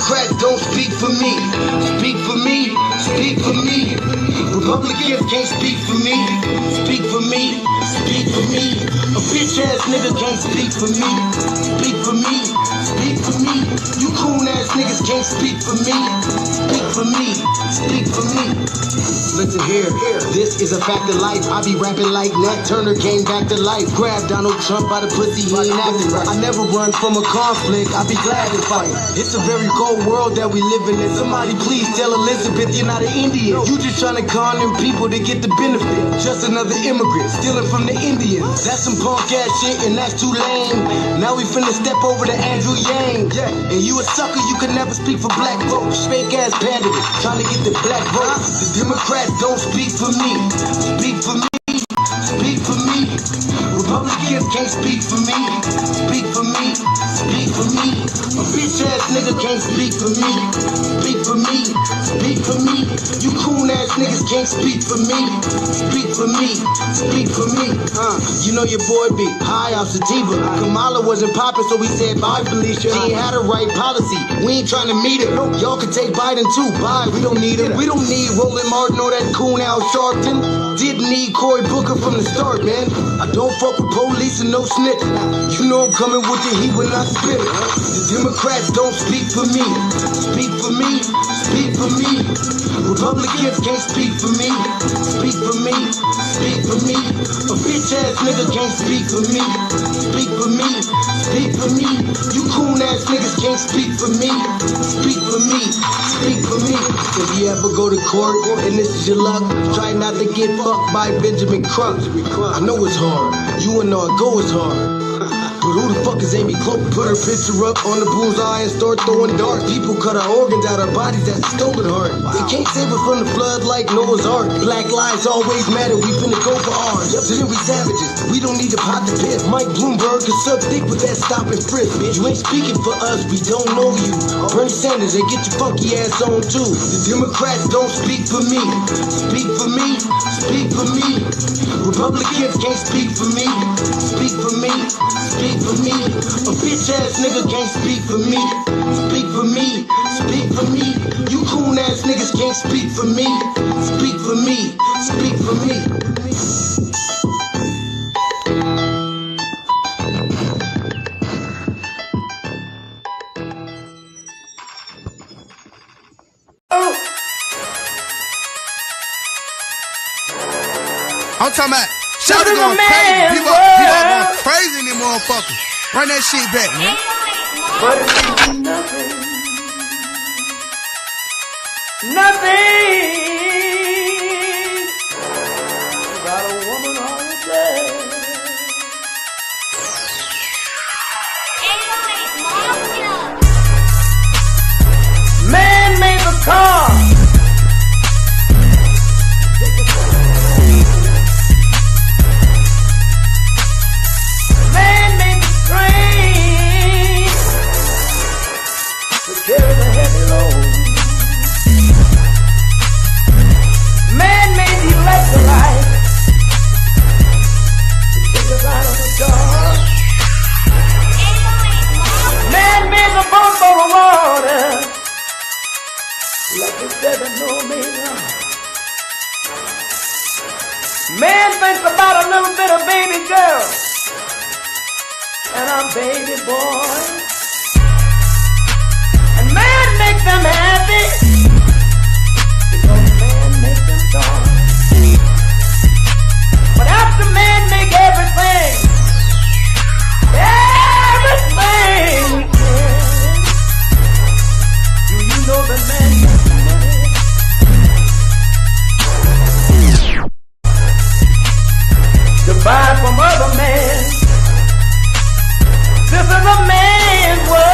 Democrats don't speak for me. Speak for me, speak for me. Republicans can't speak for me. Speak for me, speak for me. A bitch ass nigga can't speak for me. Speak for me, speak for me. You coon ass niggas can't speak for me. Speak for me, speak for me. Listen here, this is a fact of life. I be rapping like Nat Turner came back to life. Grab Donald Trump by the pussy, he ain't acting right. I never run from a conflict, I be glad to fight. It's a very cold world that we live in. Somebody please tell Elizabeth you're not an Indian. You just trying to con them people to get the benefit. Just another immigrant, stealing from the Indians. That's some punk ass shit and that's too lame. Now we finna step over to Andrew Yang. And you a sucker, you can never speak for black folks. Fake ass pandemic, trying to get the black vote. The Democrats don't speak for me. Speak for me, speak for me. Republicans can't speak for me. Speak for me, speak for me. A bitch ass nigga can't speak for me. Speak for me, speak for me. You coon ass niggas can't speak for me. Speak for me, speak for me. You know your boy be high off sativa. Kamala wasn't popping, so we said bye, Felicia. She ain't had a right policy. We ain't trying to meet her. Y'all can take Biden too. Bye, we don't need him. We don't need Roland Martin or that coon Al Sharpton. Didn't need Cory Booker from the start, man. I don't fuck with police and no snitch. You know I'm coming with the heat when I spit it. The Democrats don't speak for me. Speak for me, speak for me. Republicans can't speak for me. Speak for me, speak for me. A bitch ass nigga can't speak for me. Speak for me, speak for me. You coon ass niggas can't speak for me. Speak for me, speak for me. If you ever go to court and this is your luck, try not to get fucked by Benjamin Crump. I know it's hard. You and I go it's hard. But who the fuck is Amy Cloak? Put her picture up on the bullseye and start throwing darts. People cut our organs out our bodies, that's a stolen heart. They can't save us from the flood like Noah's Ark. Black lives always matter, we finna go for ours. So then we savages, we don't need to pot the piss. Mike Bloomberg can suck dick with that stop and frisk. You ain't speaking for us, we don't know you. Bernie Sanders, and get your funky ass on too. The Democrats don't speak for me. Speak for me, speak for me. Republicans can't speak for me. Speak for me, speak for me. A bitch ass nigga can't speak for me. Speak for me, speak for me. You coon ass niggas can't speak for me. Speak for me, speak for me. I'm talking about Shocced going crazy. People going crazy in them motherfuckers. Run that shit back, man. But it's nothing. Nothing. Got a woman on the bed. Man made the car. Carry the heavy load. Man made the electrolyte to take us out of the dark. Man made the boat for the water. Like the 7 million. Man thinks about a little bit of baby girl and a baby boy. Make them happy because man makes them strong. But after man make everything we can, do you know that man makes money to buy from other men? This is a man's world.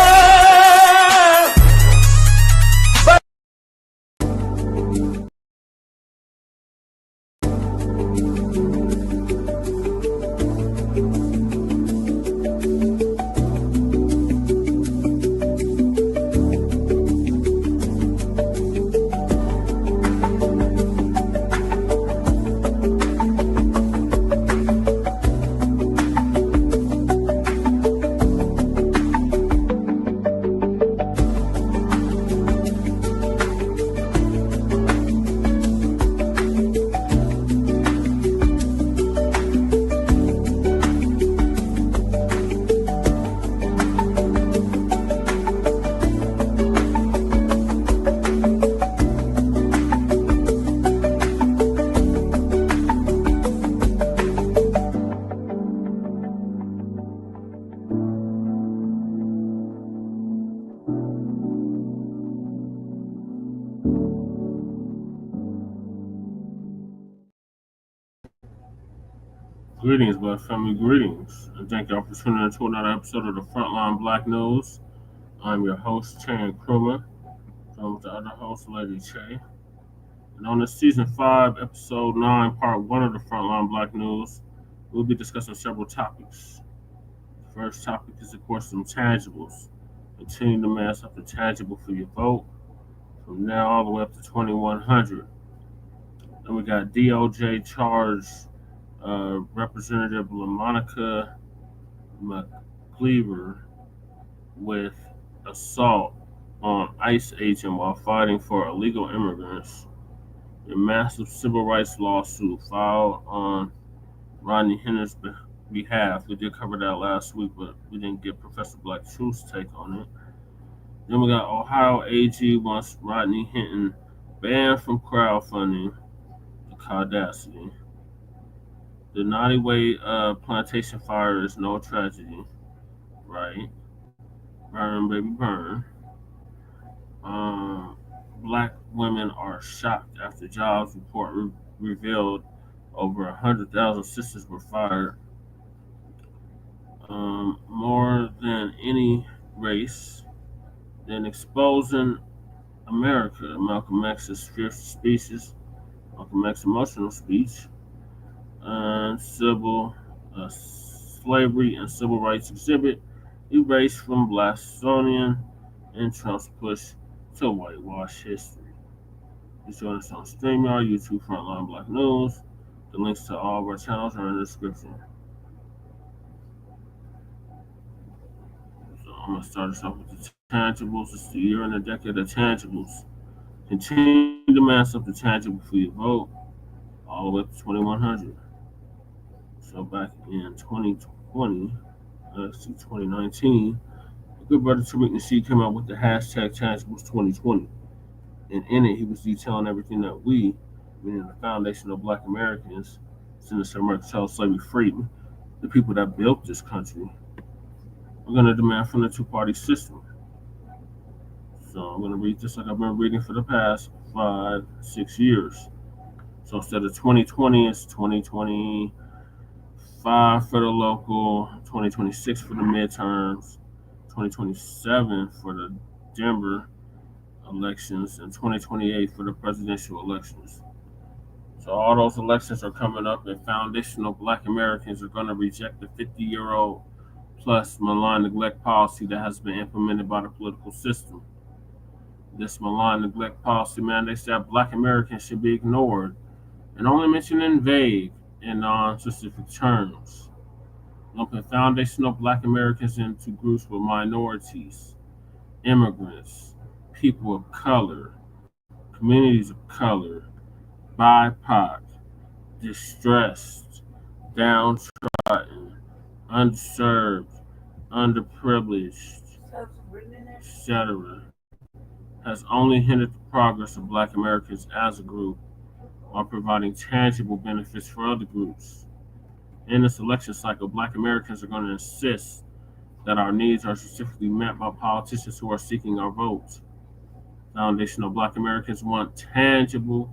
Greetings, Black family, greetings. And thank y'all for tuning in to another episode of the Frontline Black News. I'm your host, Chan Krummer, from the other host, Lady Che. And on this season 5, episode 9, part 1 of the Frontline Black News, we'll be discussing several topics. The first topic is, of course, some tangibles. Continue to mass up the tangible for your vote from now all the way up to 2100. Then we got DOJ charged Representative LaMonica McIver with assault on ICE agent while fighting for illegal immigrants. A massive civil rights lawsuit filed on Rodney Hinton's behalf. We did cover that last week, but we didn't get Professor Black Truth's take on it. Then we got Ohio AG wants Rodney Hinton banned from crowdfunding. The Caudacity. The Nottoway plantation fire is no tragedy, right? Burn, baby, burn. Black women are shocked after jobs report revealed over 100,000 sisters were fired. More than any race, then exposing America. Malcolm X's fiercest speeches, Malcolm X's emotional speech, and slavery and civil rights exhibit erased from Blacksonian and Trump's push to whitewash history. You join us on STREAMYARD, YouTube, Frontline Black News. The links to all of our channels are in the description. So I'm gonna start us off with the tangibles. It's the year and the decade of tangibles. Continue to mass up the tangible for your vote, all the way up to 2100. So back in 2019, a good brother Tariq Nasheed came out with the hashtag tangibles 2020. And in it, he was detailing everything that we, meaning the foundation of Black Americans, Senator American Child Slavery Freedom, the people that built this country, we're going to demand from the two-party system. So I'm going to read this like I've been reading for the past 5-6 years. So instead of 2020, it's 2025 for the local, 2026 for the midterms, 2027 for the Denver elections, and 2028 for the presidential elections. So all those elections are coming up, and foundational Black Americans are going to reject the 50-year-old plus malign neglect policy that has been implemented by the political system. This malign neglect policy mandates that Black Americans should be ignored and only mentioned in vague and non-specific terms, lumping foundational Black Americans into groups with minorities, immigrants, people of color, communities of color, BIPOC, distressed, downtrodden, unserved, underprivileged, etc., has only hindered the progress of Black Americans as a group while providing tangible benefits for other groups. In this election cycle, Black Americans are going to insist that our needs are specifically met by politicians who are seeking our votes. Foundational Black Americans want tangible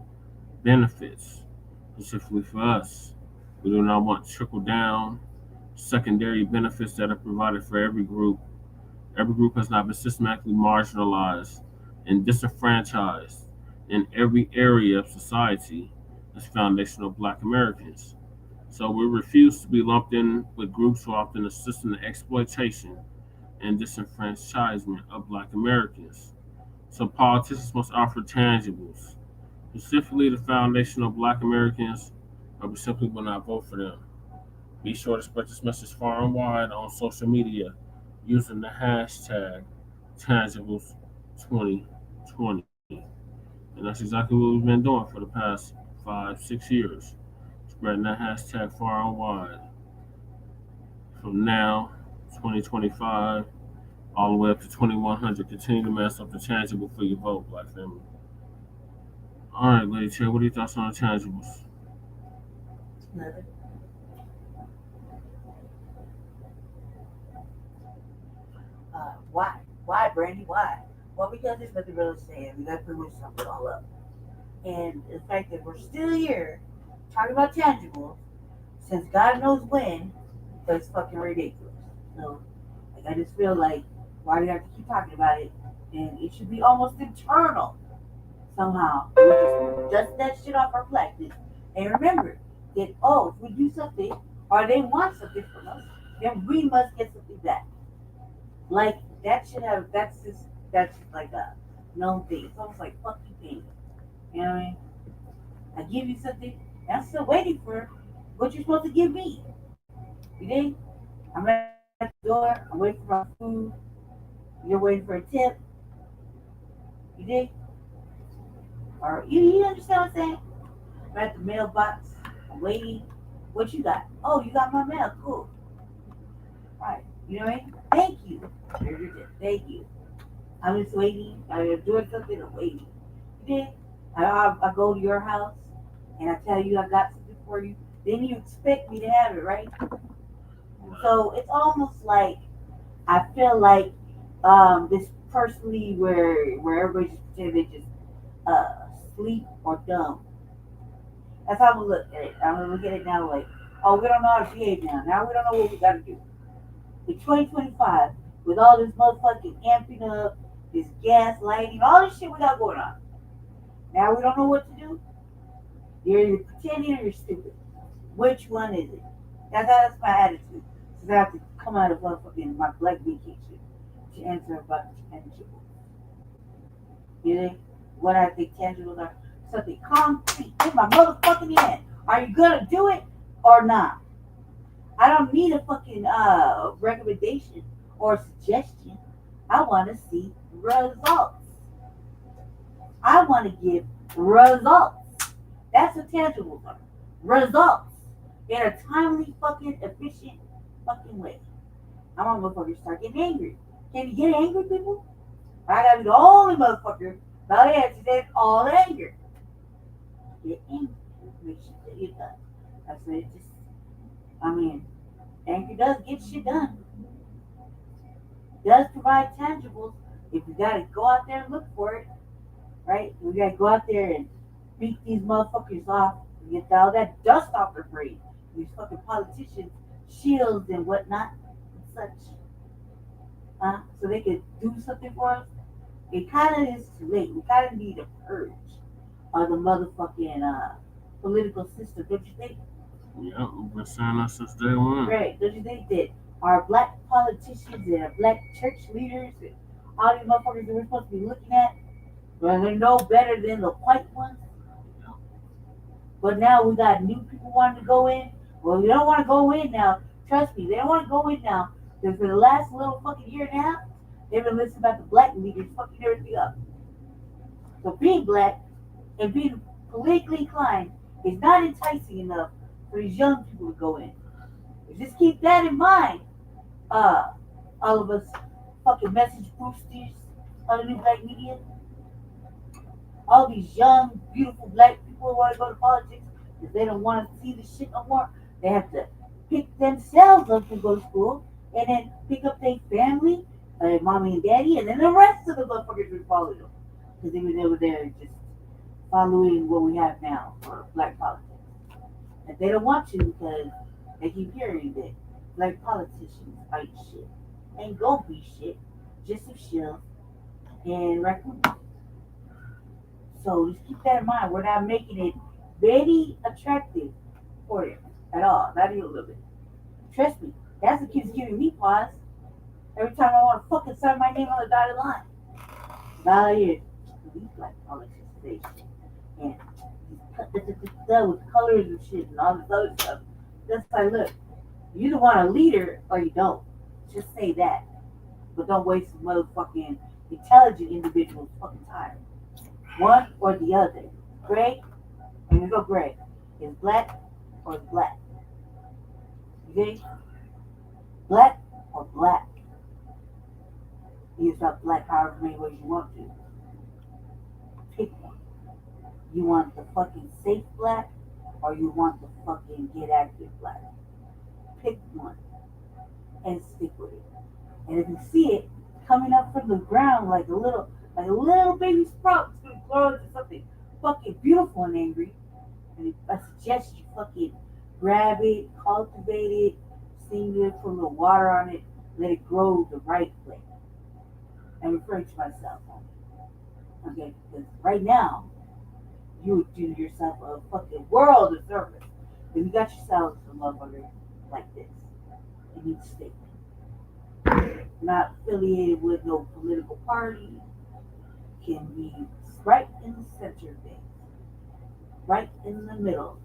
benefits, specifically for us. We do not want trickle-down, secondary benefits that are provided for every group. Every group has not been systematically marginalized and disenfranchised in every area of society as foundational Black Americans. So we refuse to be lumped in with groups who often assist in the exploitation and disenfranchisement of Black Americans. So politicians must offer tangibles, specifically the foundational Black Americans, or we simply will not vote for them. Be sure to spread this message far and wide on social media using the hashtag tangibles2020. And that's exactly what we've been doing for the past 5-6 years. Spreading that hashtag far and wide. From now, 2025, all the way up to 2100. Continue to mass up the tangible for your vote, Black family. All right, Lady Chair, what are your thoughts on the tangibles? Nothing. Why? Why, Brandy? Why? Well, because there's nothing really to say. We got to pretty much sum it all up. And the fact that we're still here talking about tangibles since God knows when, but it's fucking ridiculous. So, like, I just feel like, why do you have to keep talking about it? And it should be almost internal somehow. We just dust that shit off our practice. And remember that, if we do something, or they want something from us, then we must get something back. Like, that's just like a known thing. It's almost like fucking thing. You know what I mean? I give you something, and I'm still waiting for what you're supposed to give me. You think? I'm at the door, I'm waiting for my food, you're waiting for a tip. You think? Or you understand what I'm saying? I'm at the mailbox, I'm waiting. What you got? Oh, you got my mail. Cool. Alright. You know what I mean? Thank you. Here's your tip. Thank you. I'm just waiting. I'm doing something, I'm waiting. You think? I go to your house and I tell you I got something for you. Then you expect me to have it, right? So it's almost like I feel like this personally where everybody just pretend they just sleep or dumb. That's how I'm gonna look at it. I'm gonna look at it now like, oh, we don't know how to behave now. Now we don't know what we gotta do. In 2025, with all this motherfucking amping up, this gas lighting, all this shit we got going on. Now we don't know what to do. You're either pretending or you're stupid. Which one is it? That's my attitude. Because I have to come out of motherfucking my black vacation to answer about tangibles. You know what I think tangibles are? Something concrete in my motherfucking hand. Are you gonna do it or not? I don't need a fucking recommendation or suggestion. I want to see results. I want to give results. That's what tangibles are. Results. In a timely, fucking, efficient, fucking way. I want motherfuckers to start getting angry. Can you get angry, people? I gotta be the only motherfucker that answers that all anger. Get angry. Make shit that get done. That's what it just, anger does get shit done. It does provide tangibles if you gotta go out there and look for it. Right? We gotta go out there and beat these motherfuckers off and get all that dust off their brain. These fucking politicians, shields and whatnot and such. So they could do something for us. It kind of is too late. We kind of need a purge of the motherfucking political system, don't you think? Yeah, we've been saying that since day one. Right. Don't you think that our black politicians and our black church leaders and all these motherfuckers that we're supposed to be looking at, well, they're no better than the white ones? But now we got new people wanting to go in. Well, we don't want to go in now. Trust me, they don't want to go in now. Because for the last little fucking year and a half, they've been listening about the black leaders fucking everything up. So being black and being politically inclined is not enticing enough for these young people to go in. But just keep that in mind. All of us fucking message boosters on the new black media. All these young, beautiful black people who want to go to politics because they don't want to see the shit no more. They have to pick themselves up to go to school and then pick up their family, mommy and daddy, and then the rest of the motherfuckers will follow them. Because they were over there just following what we have now for black politics. And they don't want to because they keep hearing that black politicians fight shit. Ain't gonna be shit, just some shills and raccoons. So just keep that in mind. We're not making it very attractive for them at all. Not even a little bit. Trust me, that's what keeps giving me pause. Every time I want to fucking sign my name on the dotted line. Now here, these black politicians say shit. And with colors and shit and all this other stuff. Just like, look, you either want a leader or you don't. Just say that. But don't waste motherfucking intelligent individuals' fucking time. One or the other. Gray, and we go gray. Is black or is black. Okay? Black or black. You start black however many ways you want to. Pick one. You want the fucking safe black or you want the fucking get active black. Pick one and stick with it. And if you see it coming up from the ground like a little baby sprout, it's gonna grow into something fucking beautiful and angry. And I suggest you fucking grab it, cultivate it, steam it, put a little water on it, let it grow the right way. I'm referring to myself. Okay, because right now, you would do yourself a fucking world of service. If you got yourself a motherfucker like this, it needs to stay. Not affiliated with no political party, can be right in the center of things, right in the middle,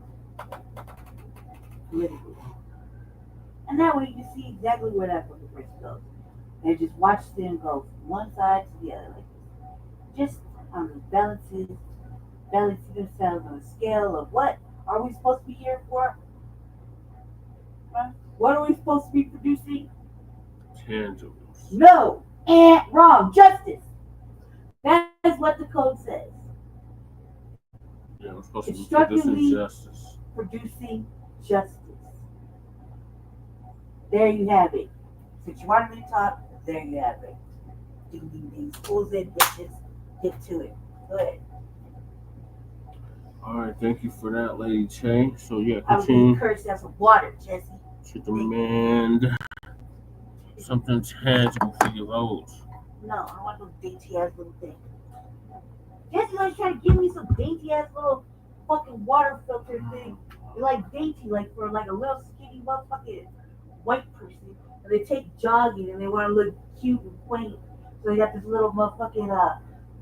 politically. And that way you can see exactly where that fucking person goes. And just watch them go from one side to the other like this. Just on the balancing themselves on a scale of what are we supposed to be here for? Huh? What are we supposed to be producing? Tangibles. No, and wrong. Justice. That is what the code says. Yeah, we're supposed to be producing justice. Producing justice. There you have it. Since you wanted me to talk, there you have it. Ding ding ding. Schools in bitches. Get to it. Go ahead. All right, thank you for that, Lady Che. So yeah, I was continue. encouraged to have some water, Jesse. To demand something tangible for your votes. No, I don't want no dainty ass little thing. Jesse always trying to give me some dainty ass little fucking water filter thing. They're like dainty, like for like a little skinny motherfucking white person. And they take jogging and they want to look cute and quaint. So they got this little motherfucking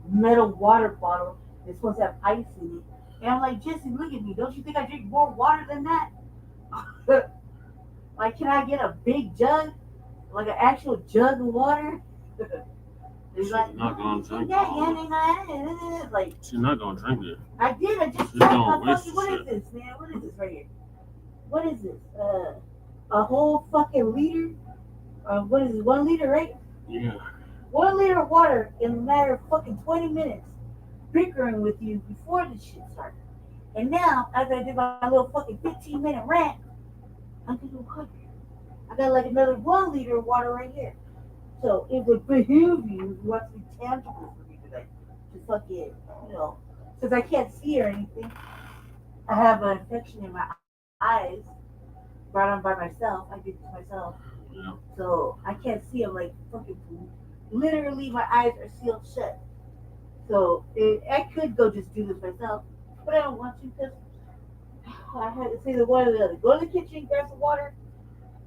metal water bottle. It's supposed to have ice in it. And I'm like, Jesse, look at me. Don't you think I drink more water than that? Like, can I get a big jug? Like an actual jug of water? It's like, not gonna drink yeah, it. Like, She's not gonna drink it. I did. I just She's tried gonna my waste fucking. What the is this, man? What is this right here? What is this? A whole fucking liter? What is it? 1 liter, right? Yeah. 1 liter of water in a matter of fucking 20 minutes, bickering with you before the shit started. And now, after I did my little fucking 15-minute rant, I'm getting water. I got like another 1 liter of water right here. So it would behoove you if you want to be tangible for me today. To fucking, since I can't see or anything, I have an infection in my eyes brought on by myself. I did it to myself. Yeah. So I can't see them like fucking. Literally, my eyes are sealed shut. So I could go just do this myself, but I don't want to because I had to say the one or the other. Go to the kitchen, grab some water,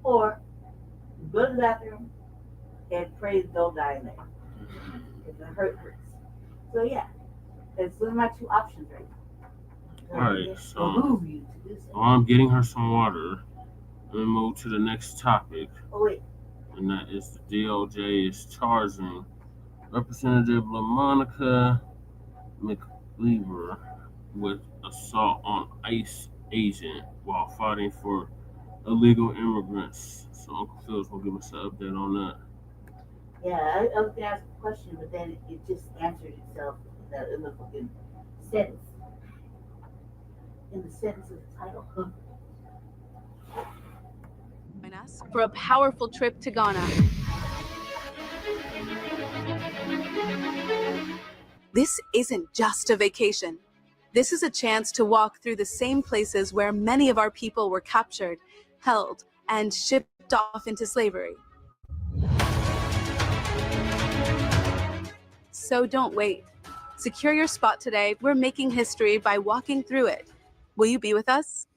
or go to the bathroom and pray don't die in there. If it hurts. So yeah, that's one of my two options right now. Alright, so move you to do so. I'm getting her some water. Let me move to the next topic. Oh wait. And that is the DOJ is charging Representative LaMonica McIver with assault on ICE agent while fighting for illegal immigrants. So Uncle Phil's gonna give us an update on that. Yeah, I was gonna ask a question, but then it just answered itself in the fucking sentence. In the sentence of the title. Join us for a powerful trip to Ghana. This isn't just a vacation. This is a chance to walk through the same places where many of our people were captured, held, and shipped off into slavery. So don't wait. Secure your spot today. We're making history by walking through it. Will you be with us?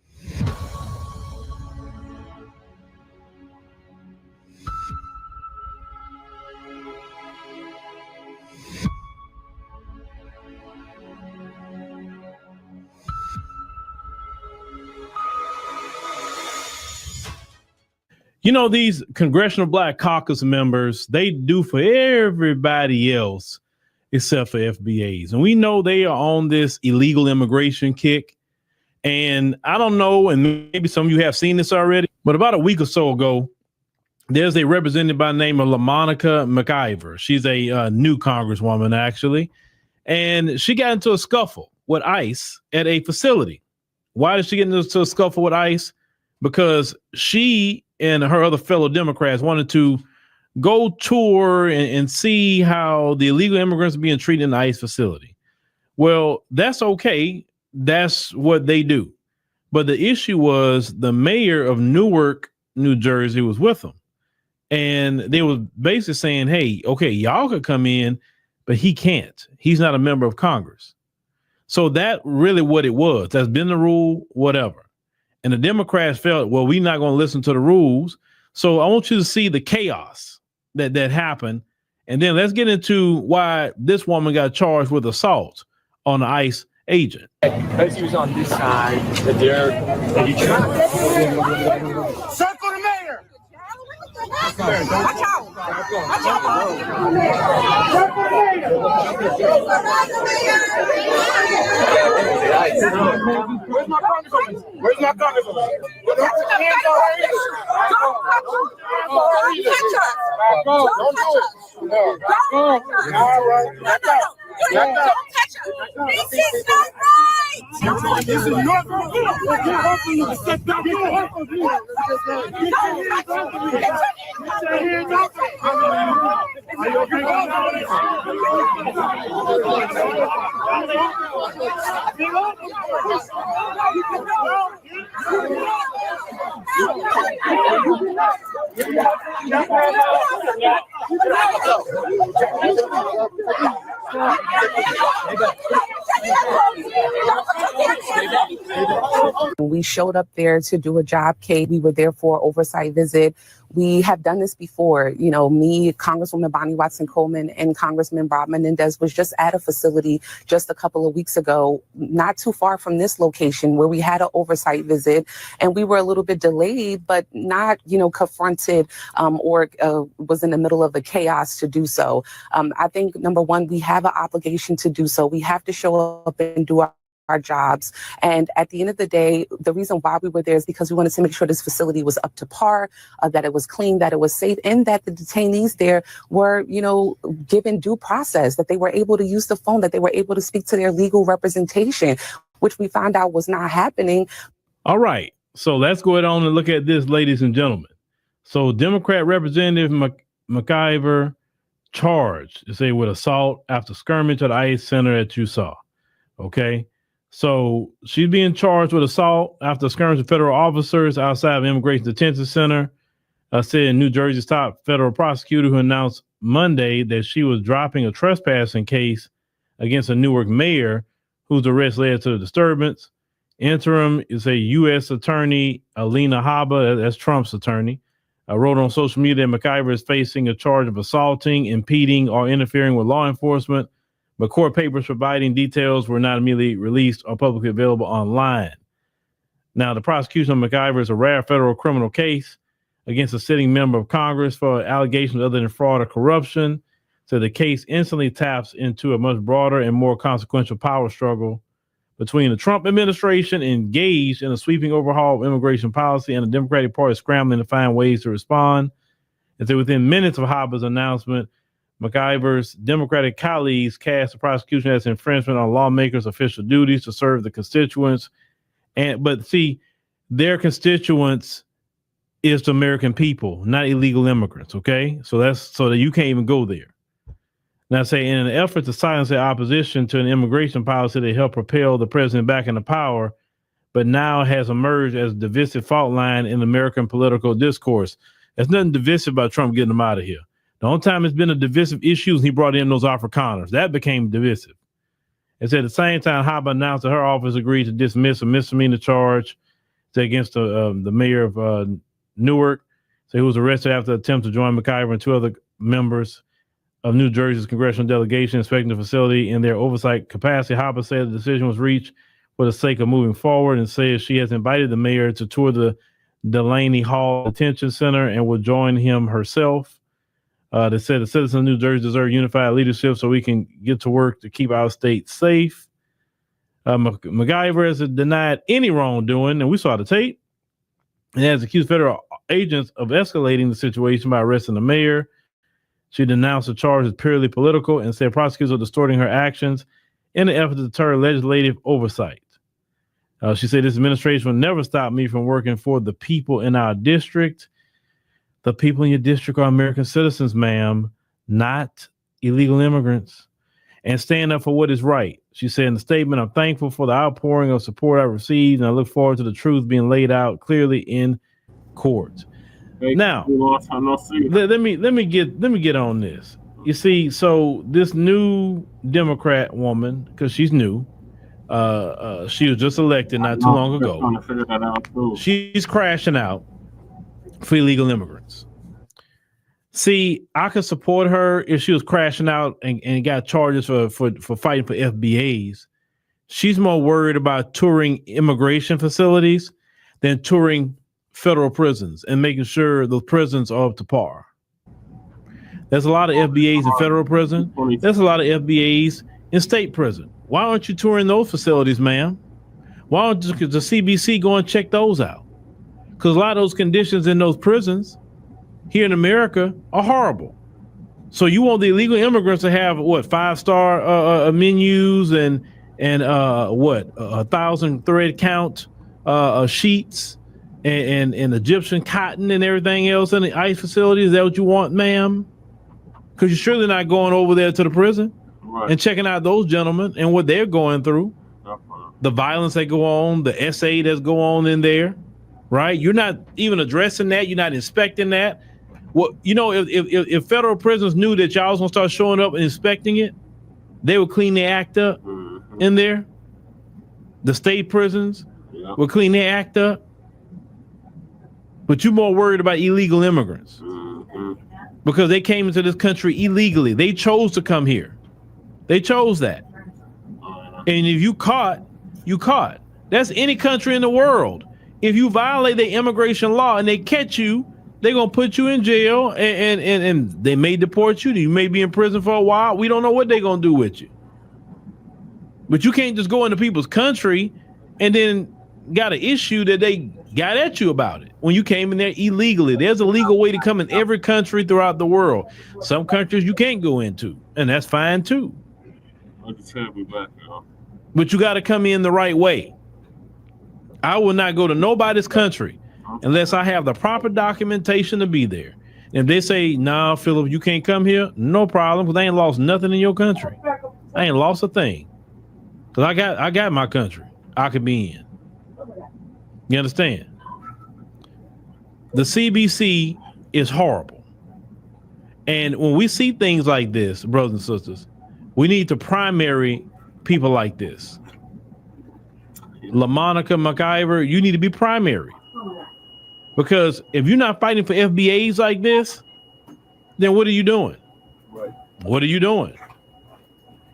You know, these Congressional Black Caucus members, they do for everybody else except for FBAs. And we know they are on this illegal immigration kick. And I don't know, and maybe some of you have seen this already, but about a week or so ago, there's a representative by the name of LaMonica McIver. She's a new congresswoman, actually. And she got into a scuffle with ICE at a facility. Why did she get into a scuffle with ICE? Because she and her other fellow Democrats wanted to go tour and see how the illegal immigrants are being treated in the ICE facility. Well, that's okay. That's what they do. But the issue was the mayor of Newark, New Jersey was with them. And they were basically saying, hey, okay, y'all could come in, but he can't. He's not a member of Congress. So that really what it was. That's been the rule, whatever. And the Democrats felt, well, we're not going to listen to the rules. So I want you to see the chaos that happened. And then let's get into why this woman got charged with assault on an ICE agent. Because he was on this side, that you tried. Circle the mayor. Watch out! Watch out! Where's my congressman? Where's my congressman? Don't do it. All right. Back out. Back out. This is not right! This is not We showed up there to do a job, Kate. We were there for an oversight visit. We have done this before. You know, me, Congresswoman Bonnie Watson Coleman, and Congressman Bob Menendez was just at a facility just a couple of weeks ago, not too far from this location, where we had an oversight visit, and we were a little bit delayed, but not, confronted or was in the middle of the chaos to do so. I think, number one, we have an obligation to do so. We have to show up and do our jobs. And at the end of the day, the reason why we were there is because we wanted to make sure this facility was up to par, that it was clean, that it was safe, and that the detainees there were, given due process, that they were able to use the phone, that they were able to speak to their legal representation, which we found out was not happening. All right. So let's go on and look at this, ladies and gentlemen. So Democrat Representative McIver charged, with assault after skirmish at the ICE center that you saw. Okay. So she's being charged with assault after skirmish with federal officers outside of Immigration Detention Center. Said New Jersey's top federal prosecutor, who announced Monday that she was dropping a trespassing case against a Newark mayor whose arrest led to the disturbance. Interim is a U.S. attorney, Alina Habba, that's Trump's attorney, wrote on social media that McIver is facing a charge of assaulting, impeding, or interfering with law enforcement, but court papers providing details were not immediately released or publicly available online. Now, the prosecution of McIver is a rare federal criminal case against a sitting member of Congress for allegations other than fraud or corruption. So the case instantly taps into a much broader and more consequential power struggle between the Trump administration engaged in a sweeping overhaul of immigration policy and the Democratic Party scrambling to find ways to respond. And so within minutes of Habba's announcement, McIver's Democratic colleagues cast the prosecution as infringement on lawmakers' official duties to serve the constituents. But see, their constituents is the American people, not illegal immigrants. Okay, so that's so that you can't even go there. Now, say in an effort to silence their opposition to an immigration policy that helped propel the president back into power, but now has emerged as a divisive fault line in American political discourse. There's nothing divisive about Trump getting them out of here. The only time it's been a divisive issue is he brought in those Afrikaners. That became divisive. It's at the same time, Habba announced that her office agreed to dismiss a misdemeanor charge against the mayor of Newark. So he was arrested after an attempt to join McIver and two other members of New Jersey's congressional delegation inspecting the facility in their oversight capacity. Habba said the decision was reached for the sake of moving forward and says she has invited the mayor to tour the Delaney Hall Detention Center and will join him herself. They said the citizens of New Jersey deserve unified leadership so we can get to work to keep our state safe. McIver has denied any wrongdoing, and we saw the tape, and has accused federal agents of escalating the situation by arresting the mayor. She denounced the charge as purely political and said prosecutors are distorting her actions in an effort to deter legislative oversight. She said this administration will never stop me from working for the people in our district. The people in your district are American citizens, ma'am, not illegal immigrants, and stand up for what is right. She said in the statement, I'm thankful for the outpouring of support I received, and I look forward to the truth being laid out clearly in court. Now, let me get on this. You see, so this new Democrat woman, because she's new, she was just elected not too long ago. She's crashing out for illegal immigrants. See, I could support her if she was crashing out and got charges for fighting for FBAs. She's more worried about touring immigration facilities than touring federal prisons and making sure those prisons are up to par. There's a lot of FBAs in federal prison. There's a lot of FBAs in state prison. Why aren't you touring those facilities, ma'am? Why don't the CBC go and check those out? Because a lot of those conditions in those prisons here in America are horrible. So you want the illegal immigrants to have what, 5-star menus and 1,000 thread count sheets and Egyptian cotton and everything else in the ICE facilities? Is that what you want, ma'am? Because you're surely not going over there to the prison and checking out those gentlemen and what they're going through, the violence that go on, the SA that's go on in there, right? You're not even addressing that. You're not inspecting that. Well, you know, if federal prisons knew that y'all was gonna start showing up and inspecting it, they would clean their act up in there. The state prisons would clean their act up. But you're more worried about illegal immigrants because they came into this country illegally. They chose to come here. They chose that. And if you caught, you caught. That's any country in the world. If you violate the immigration law and they catch you, they're going to put you in jail and they may deport you. You may be in prison for a while. We don't know what they're going to do with you. But you can't just go into people's country and then got an issue that they got at you about it when you came in there illegally. There's a legal way to come in every country throughout the world. Some countries you can't go into, and that's fine too. But you got to come in the right way. I will not go to nobody's country unless I have the proper documentation to be there. And if they say, nah, Philip, you can't come here, no problem, because I ain't lost nothing in your country. I ain't lost a thing. Because I got my country I could be in. You understand? The CBC is horrible. And when we see things like this, brothers and sisters, we need to primary people like this. LaMonica, McIver, you need to be primary. Because if you're not fighting for FBAs like this, then what are you doing? Right. What are you doing?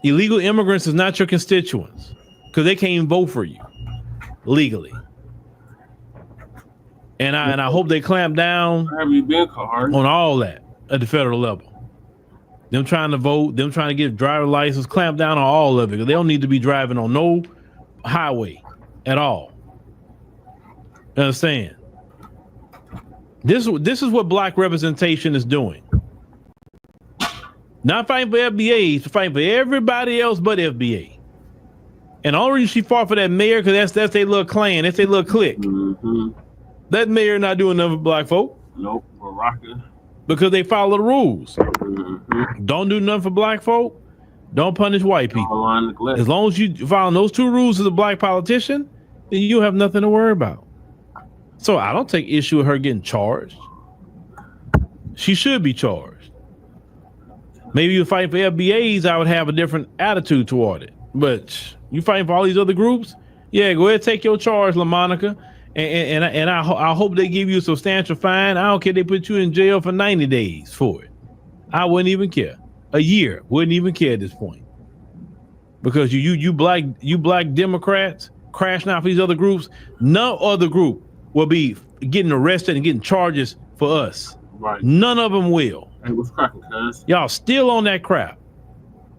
Illegal immigrants is not your constituents because they can't even vote for you legally. And I hope they clamp down on all that at the federal level. Them trying to vote, them trying to get driver's license, clamp down on all of it. They don't need to be driving on no highway at all. You understand? This is what black representation is doing. Not fighting for FBAs, but fighting for everybody else but FBA. And the only reason she fought for that mayor, because that's their little clan, that's their little clique. That mayor not doing nothing for black folk. Nope, we're rocking. Because they follow the rules. Don't do nothing for black folk. Don't punish white people. As long as you follow those two rules as a black politician, then you have nothing to worry about. So I don't take issue with her getting charged. She should be charged. Maybe you fight for FBAs, I would have a different attitude toward it. But you fighting for all these other groups? Yeah, go ahead, take your charge, LaMonica. And I hope they give you a substantial fine. I don't care if they put you in jail for 90 days for it. I wouldn't even care. A year, wouldn't even care at this point. Because you black Democrats crashing out for these other groups, no other group will be getting arrested and getting charges for us. Right. None of them will. Hey, what's cracking, cuz? Y'all still on that crap.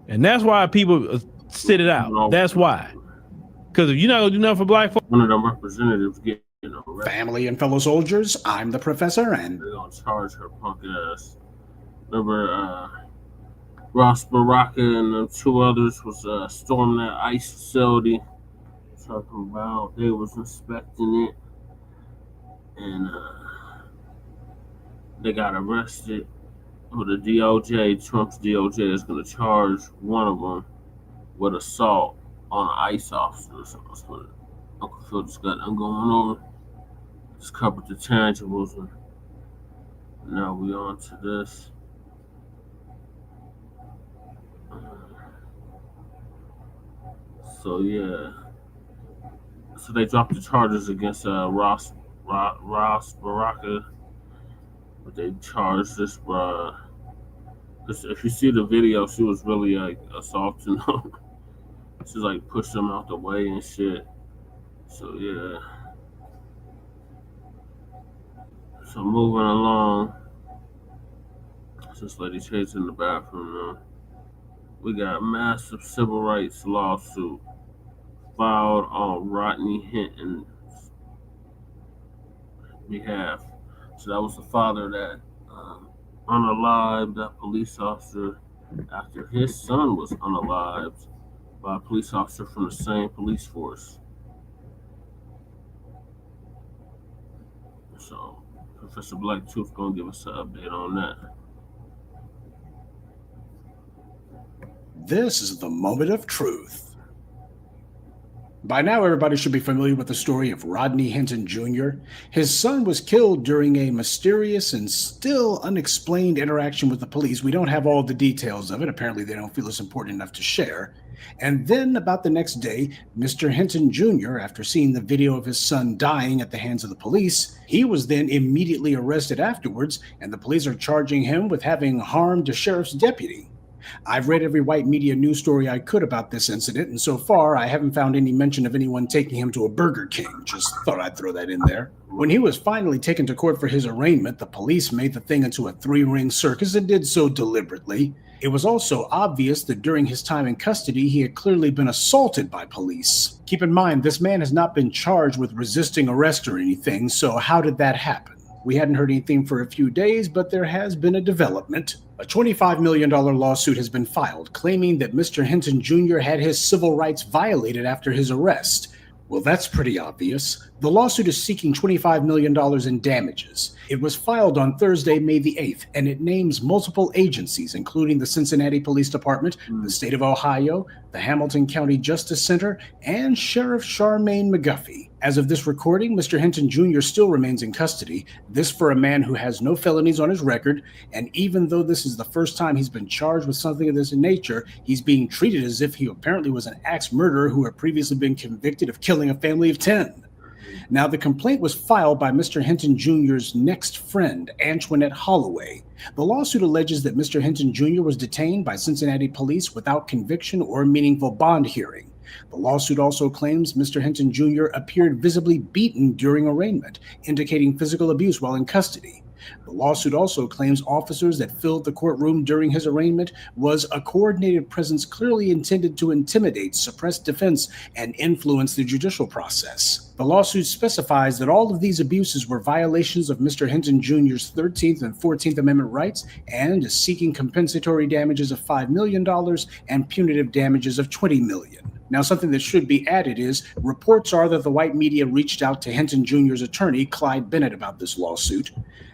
And that's why people sit it out. No. That's why. Because if you're not going to do nothing for black folks. One of them representatives get arrested. Family and fellow soldiers, I'm the professor, and they're going to charge her punk ass. Remember, Ross Baraka and the two others was storming that ICE facility. Talking about they was inspecting it. And they got arrested. Or the DOJ, Trump's DOJ is going to charge one of them with assault on an ICE officer or something. That's what Uncle Phil just got done going over. Just covered the tangibles, and now we on to this. So yeah, so they dropped the charges against Ross Baraka, but they charged this. Cause if you see the video, she was really like assaulting him. She like pushed him out the way and shit. So yeah. So moving along, this lady chasing the bathroom now. We got a massive civil rights lawsuit filed on Rodney Hinton's behalf. So that was the father that unalived that police officer after his son was unalived by a police officer from the same police force. So Professor Blacc gonna give us an update on that. This is the moment of truth. By now, everybody should be familiar with the story of Rodney Hinton Jr. His son was killed during a mysterious and still unexplained interaction with the police. We don't have all the details of it. Apparently, they don't feel it's important enough to share. And then, about the next day, Mr. Hinton Jr., after seeing the video of his son dying at the hands of the police, he was then immediately arrested afterwards, and the police are charging him with having harmed a sheriff's deputy. I've read every white media news story I could about this incident, and so far I haven't found any mention of anyone taking him to a Burger King. Just thought I'd throw that in there. When he was finally taken to court for his arraignment, the police made the thing into a three-ring circus and did so deliberately. It was also obvious that during his time in custody, he had clearly been assaulted by police. Keep in mind, this man has not been charged with resisting arrest or anything, so how did that happen? We hadn't heard anything for a few days, but there has been a development. A $25 million lawsuit has been filed, claiming that Mr. Hinton Jr. had his civil rights violated after his arrest. Well, that's pretty obvious. The lawsuit is seeking $25 million in damages. It was filed on Thursday, May the 8th, and it names multiple agencies, including the Cincinnati Police Department, the state of Ohio, the Hamilton County Justice Center, and Sheriff Charmaine McGuffey. As of this recording, Mr. Hinton Jr. still remains in custody, this for a man who has no felonies on his record, and even though this is the first time he's been charged with something of this nature, he's being treated as if he apparently was an axe murderer who had previously been convicted of killing a family of 10. Now, the complaint was filed by Mr. Hinton Jr.'s next friend, Antoinette Holloway. The lawsuit alleges that Mr. Hinton Jr. was detained by Cincinnati police without conviction or meaningful bond hearing. The lawsuit also claims Mr. Hinton Jr. appeared visibly beaten during arraignment, indicating physical abuse while in custody. The lawsuit also claims officers that filled the courtroom during his arraignment was a coordinated presence clearly intended to intimidate, suppress defense, and influence the judicial process. The lawsuit specifies that all of these abuses were violations of Mr. Hinton Jr.'s 13th and 14th Amendment rights and is seeking compensatory damages of $5 million and punitive damages of $20 million. Now, something that should be added is reports are that the white media reached out to Hinton Jr.'s attorney, Clyde Bennett, about this lawsuit.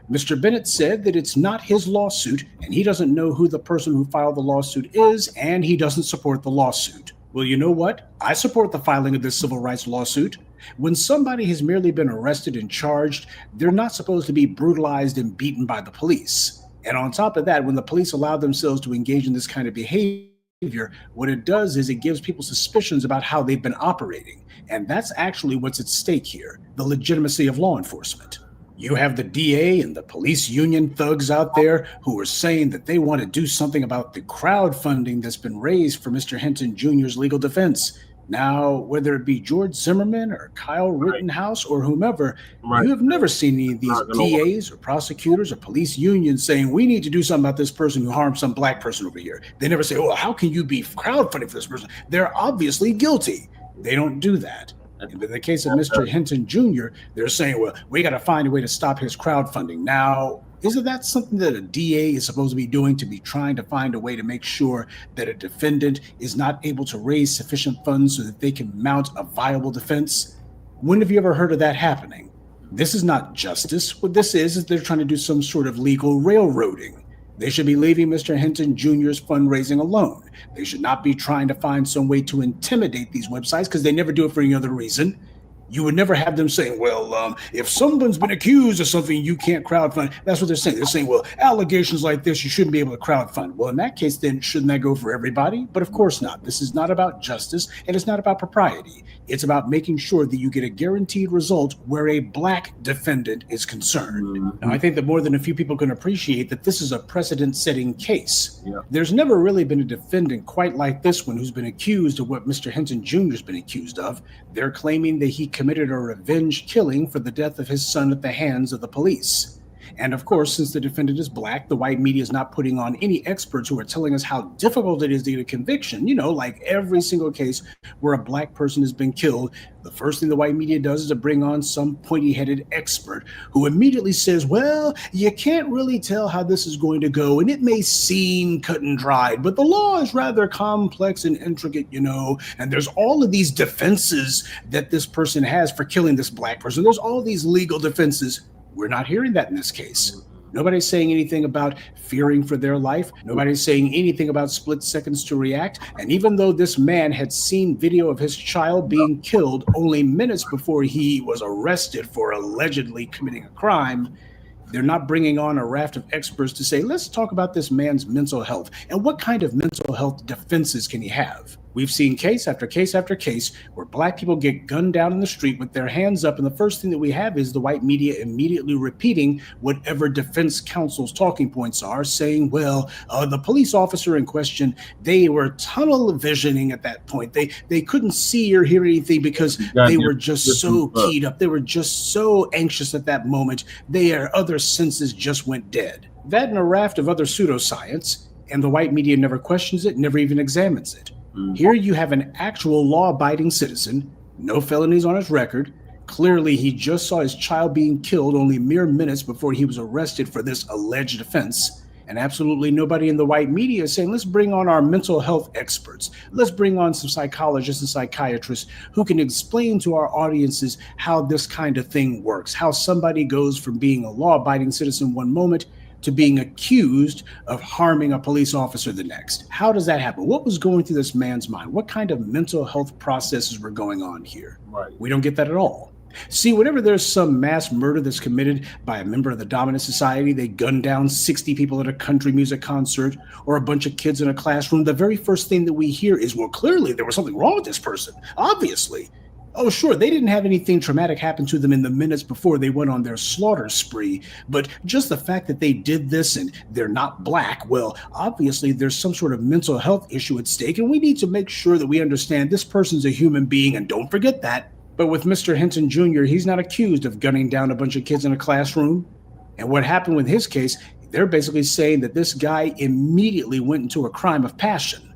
Mr. Bennett said that it's not his lawsuit, and he doesn't know who the person who filed the lawsuit is, and he doesn't support the lawsuit. Well, you know what? I support the filing of this civil rights lawsuit. When somebody has merely been arrested and charged, they're not supposed to be brutalized and beaten by the police. And on top of that, when the police allow themselves to engage in this kind of behavior, what it does is it gives people suspicions about how they've been operating. And that's actually what's at stake here, the legitimacy of law enforcement. You have the DA and the police union thugs out there who are saying that they want to do something about the crowdfunding that's been raised for Mr. Hinton Jr.'s legal defense. Now, whether it be George Zimmerman or Kyle Rittenhouse or whomever, you have never seen any of these DAs or prosecutors or police unions saying, we need to do something about this person who harmed some black person over here. They never say, oh, how can you be crowdfunding for this person? They're obviously guilty. They don't do that. In the case of Mr. Hinton Jr., they're saying, well, we got to find a way to stop his crowdfunding. Now, isn't that something that a DA is supposed to be doing, to be trying to find a way to make sure that a defendant is not able to raise sufficient funds so that they can mount a viable defense? When have you ever heard of that happening? This is not justice. What this is they're trying to do some sort of legal railroading. They should be leaving Mr. Hinton Jr.'s fundraising alone. They should not be trying to find some way to intimidate these websites because they never do it for any other reason. You would never have them saying, well, if someone's been accused of something, you can't crowdfund. That's what they're saying. They're saying, well, allegations like this, you shouldn't be able to crowdfund. Well, in that case, then shouldn't that go for everybody? But of course not. This is not about justice, and it's not about propriety. It's about making sure that you get a guaranteed result where a Black defendant is concerned. Now, I think that more than a few people can appreciate that this is a precedent-setting case. Yeah. There's never really been a defendant quite like this one who's been accused of what Mr. Hinton Jr. has been accused of. They're claiming that he committed a revenge killing for the death of his son at the hands of the police. And of course, since the defendant is Black, the white media is not putting on any experts who are telling us how difficult it is to get a conviction. You know, like every single case where a Black person has been killed, the first thing the white media does is to bring on some pointy-headed expert who immediately says, well, you can't really tell how this is going to go, and it may seem cut and dried, but the law is rather complex and intricate, you know, and there's all of these defenses that this person has for killing this Black person. There's all these legal defenses. We're not hearing that in this case. Nobody's saying anything about fearing for their life. Nobody's saying anything about split seconds to react. And even though this man had seen video of his child being killed only minutes before he was arrested for allegedly committing a crime, they're not bringing on a raft of experts to say, let's talk about this man's mental health and what kind of mental health defenses can he have? We've seen case after case after case where Black people get gunned down in the street with their hands up, and the first thing that we have is the white media immediately repeating whatever defense counsel's talking points are, saying, well, the police officer in question, they were tunnel visioning at that point. They couldn't see or hear anything because they were just so keyed up. They were just so anxious at that moment. Their other senses just went dead. That and a raft of other pseudoscience, and the white media never questions it, never even examines it. Here you have an actual law-abiding citizen, no felonies on his record. Clearly, he just saw his child being killed only mere minutes before he was arrested for this alleged offense. And absolutely nobody in the white media is saying, let's bring on our mental health experts. Let's bring on some psychologists and psychiatrists who can explain to our audiences how this kind of thing works, how somebody goes from being a law-abiding citizen one moment to being accused of harming a police officer the next. How does that happen? What was going through this man's mind? What kind of mental health processes were going on here? Right. We don't get that at all. See, whenever there's some mass murder that's committed by a member of the dominant society, they gun down 60 people at a country music concert or a bunch of kids in a classroom, the very first thing that we hear is, well, clearly there was something wrong with this person. Obviously. Oh, sure, they didn't have anything traumatic happen to them in the minutes before they went on their slaughter spree, but just the fact that they did this and they're not Black, well, obviously there's some sort of mental health issue at stake, and we need to make sure that we understand this person's a human being, and don't forget that. But with Mr. Hinton Jr., he's not accused of gunning down a bunch of kids in a classroom. And what happened with his case, they're basically saying that this guy immediately went into a crime of passion.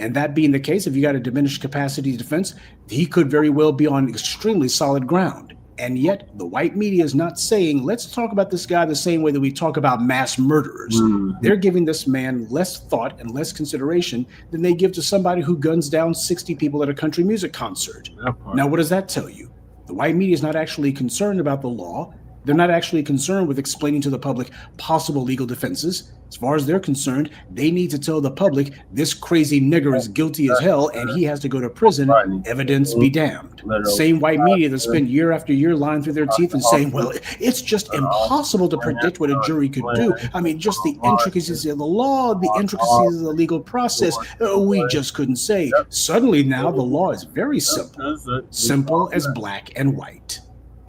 And that being the case, if you got a diminished capacity defense, he could very well be on extremely solid ground. And yet the white media is not saying, let's talk about this guy the same way that we talk about mass murderers. They're giving this man less thought and less consideration than they give to somebody who guns down 60 people at a country music concert. Now, what does that tell you? The white media is not actually concerned about the law. They're not actually concerned with explaining to the public possible legal defenses. As far as they're concerned, they need to tell the public this crazy nigger is guilty as hell and he has to go to prison. Evidence be damned. Same white media that spend year after year lying through their teeth and saying, well, it's just impossible to predict what a jury could do. I mean, just the intricacies of the law, the intricacies of the legal process, we just couldn't say. Suddenly now the law is very simple as black and white.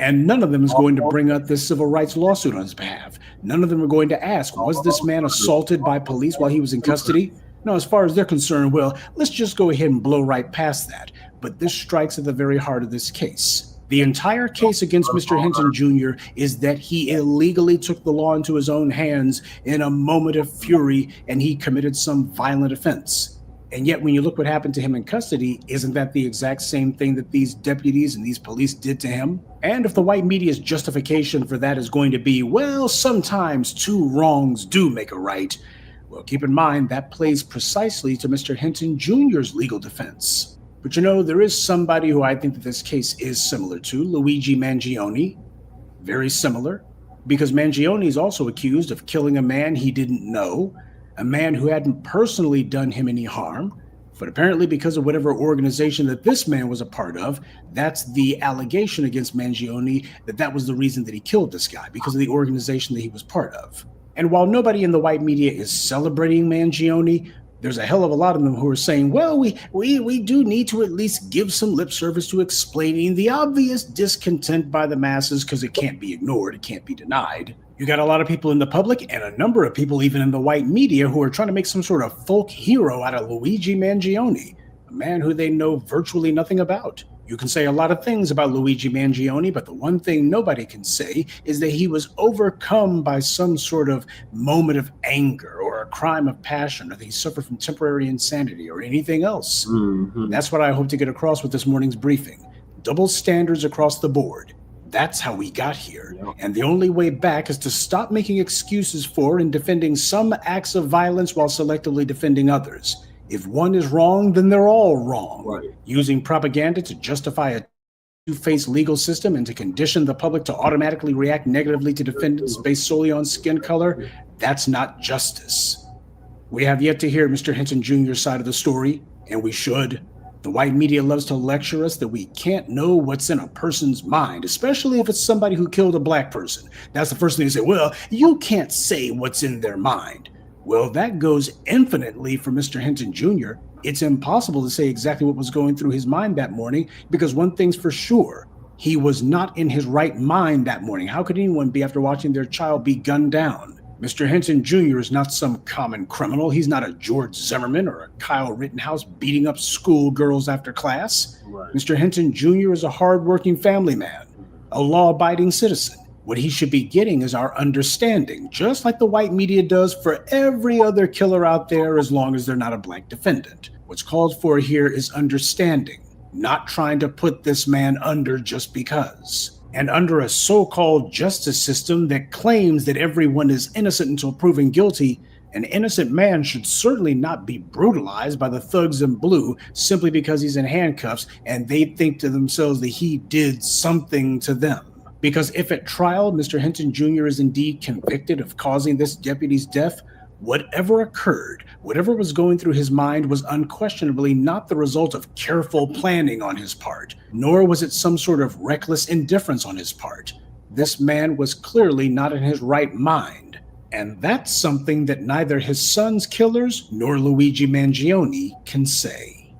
And none of them is going to bring up this civil rights lawsuit on his behalf. None of them are going to ask, was this man assaulted by police while he was in custody? No, as far as they're concerned, well, let's just go ahead and blow right past that. But this strikes at the very heart of this case. The entire case against Mr. Hinton Jr. is that he illegally took the law into his own hands in a moment of fury and he committed some violent offense. And yet when you look what happened to him in custody, isn't that the exact same thing that these deputies and these police did to him? And if the white media's justification for that is going to be, well, sometimes two wrongs do make a right, well, keep in mind that plays precisely to Mr. Hinton Jr.'s legal defense. But you know, there is somebody who I think that this case is similar to, Luigi Mangione. Very similar. because Mangione is also accused of killing a man he didn't know, a man who hadn't personally done him any harm, but apparently because of whatever organization that this man was a part of, that's the allegation against Mangione, that was the reason that he killed this guy, because of the organization that he was part of. And while nobody in the white media is celebrating Mangione, there's a hell of a lot of them who are saying, well, we do need to at least give some lip service to explaining the obvious discontent by the masses, because it can't be ignored, it can't be denied. You got a lot of people in the public and a number of people even in the white media who are trying to make some sort of folk hero out of Luigi Mangione, a man who they know virtually nothing about. You can say a lot of things about Luigi Mangione, but the one thing nobody can say is that he was overcome by some sort of moment of anger or a crime of passion, or that he suffered from temporary insanity or anything else. Mm-hmm. That's what I hope to get across with this morning's briefing. Double standards across the board. That's how we got here. Yep. And the only way back is to stop making excuses for and defending some acts of violence while selectively defending others. If one is wrong, then they're all wrong. Right. Using propaganda to justify a two-faced legal system and to condition the public to automatically react negatively to defendants based solely on skin color, that's not justice. We have yet to hear Mr. Hinton Jr.'s side of the story, and we should. The white media loves to lecture us that we can't know what's in a person's mind, especially if it's somebody who killed a black person. That's the first thing they say, well, you can't say what's in their mind. Well, that goes infinitely for Mr. Hinton Jr. It's impossible to say exactly what was going through his mind that morning, because one thing's for sure, he was not in his right mind that morning. How could anyone be after watching their child be gunned down? Mr. Hinton Jr. is not some common criminal. He's not a George Zimmerman or a Kyle Rittenhouse beating up schoolgirls after class. Right. Mr. Hinton Jr. is a hardworking family man, a law-abiding citizen. What he should be getting is our understanding, just like the white media does for every other killer out there, as long as they're not a black defendant. What's called for here is understanding, not trying to put this man under just because. And under a so-called justice system that claims that everyone is innocent until proven guilty, an innocent man should certainly not be brutalized by the thugs in blue simply because he's in handcuffs and they think to themselves that he did something to them. Because if at trial, Mr. Hinton Jr. is indeed convicted of causing this deputy's death, whatever occurred, whatever was going through his mind was unquestionably not the result of careful planning on his part, nor was it some sort of reckless indifference on his part. This man was clearly not in his right mind, and that's something that neither his son's killers nor Luigi Mangione can say.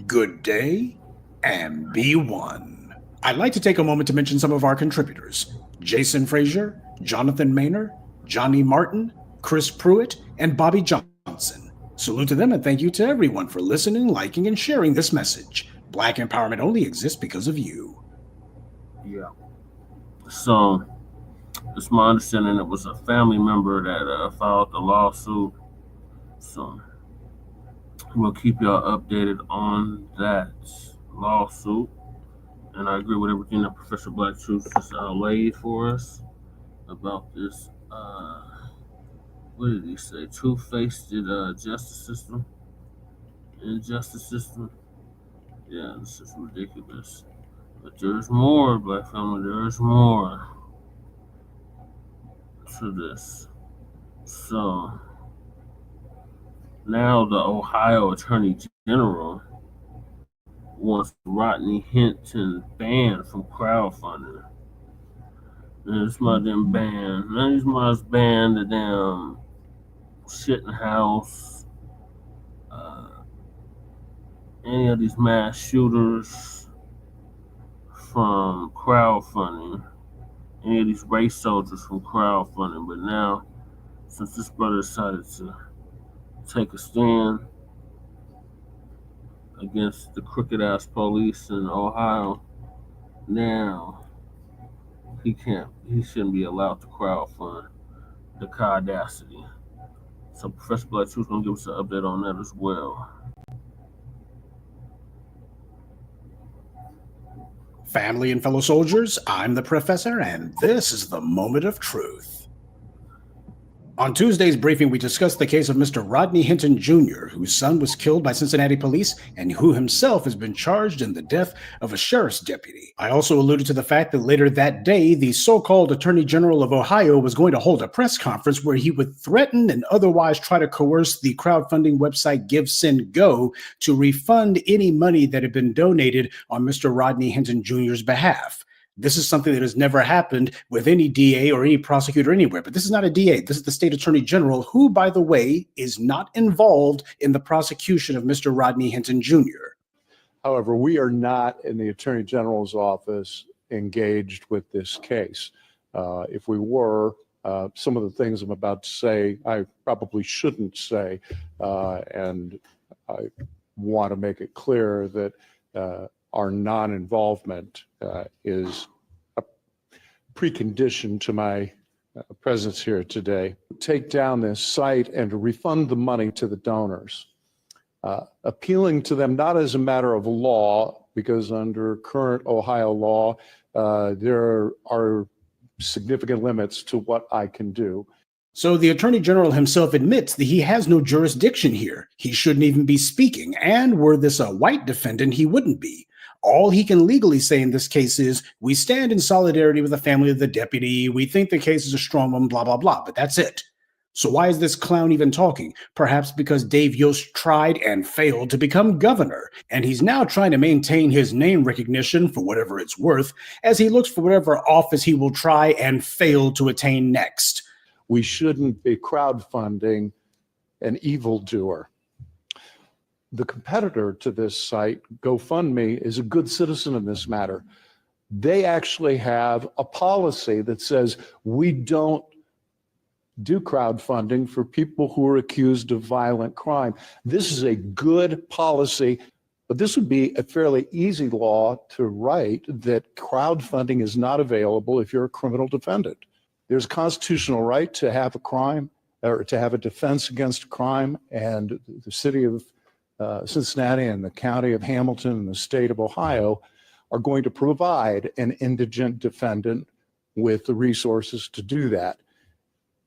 Good day, and be one. I'd like to take a moment to mention some of our contributors: Jason Frazier, Jonathan Maynor, Johnny Martin, Chris Pruitt, and Bobby Johnson. Salute to them and thank you to everyone for listening, liking, and sharing this message. Black empowerment only exists because of you. Yeah. So, it's my understanding it was a family member that filed the lawsuit. So, we'll keep y'all updated on that lawsuit. And I agree with everything that Professor Black Truth just laid for us about this, what did he say? Two-faced justice system. Injustice system. Yeah, this is ridiculous. But there's more, Black family, there's more to this. So, now the Ohio Attorney General wants Rodney Hinton banned from crowdfunding. And it's my damn ban. Man, these must ban the damn Shittenhouse, any of these mass shooters from crowdfunding, any of these race soldiers from crowdfunding. But now, since this brother decided to take a stand against the crooked ass police in Ohio, now he shouldn't be allowed to crowdfund. The audacity. So Professor Black Truth's gonna give us an update on that as well. Family and fellow soldiers, I'm the Professor, and this is the Moment of Truth. On Tuesday's briefing, we discussed the case of Mr. Rodney Hinton Jr., whose son was killed by Cincinnati police and who himself has been charged in the death of a sheriff's deputy. I also alluded to the fact that later that day, the so-called Attorney General of Ohio was going to hold a press conference where he would threaten and otherwise try to coerce the crowdfunding website GiveSendGo to refund any money that had been donated on Mr. Rodney Hinton Jr.'s behalf. This is something that has never happened with any DA or any prosecutor anywhere. But this is not a DA. This is the state attorney general, who, by the way, is not involved in the prosecution of Mr. Rodney Hinton Jr. However, we are not in the attorney general's office engaged with this case. If we were, some of the things I'm about to say, I probably shouldn't say. And I want to make it clear that our non-involvement is a precondition to my presence here today. Take down this site and to refund the money to the donors, appealing to them not as a matter of law, because under current Ohio law, there are significant limits to what I can do. So the attorney general himself admits that he has no jurisdiction here. He shouldn't even be speaking. And were this a white defendant, he wouldn't be. All he can legally say in this case is, we stand in solidarity with the family of the deputy. We think the case is a strong one, blah, blah, blah. But that's it. So why is this clown even talking? Perhaps because Dave Yost tried and failed to become governor, and he's now trying to maintain his name recognition for whatever it's worth, as he looks for whatever office he will try and fail to attain next. We shouldn't be crowdfunding an evildoer. The competitor to this site, GoFundMe, is a good citizen in this matter. They actually have a policy that says we don't do crowdfunding for people who are accused of violent crime. This is a good policy, but this would be a fairly easy law to write, that crowdfunding is not available if you're a criminal defendant. There's a constitutional right to have a crime, or to have a defense against a crime, and the city of Cincinnati and the county of Hamilton and the state of Ohio are going to provide an indigent defendant with the resources to do that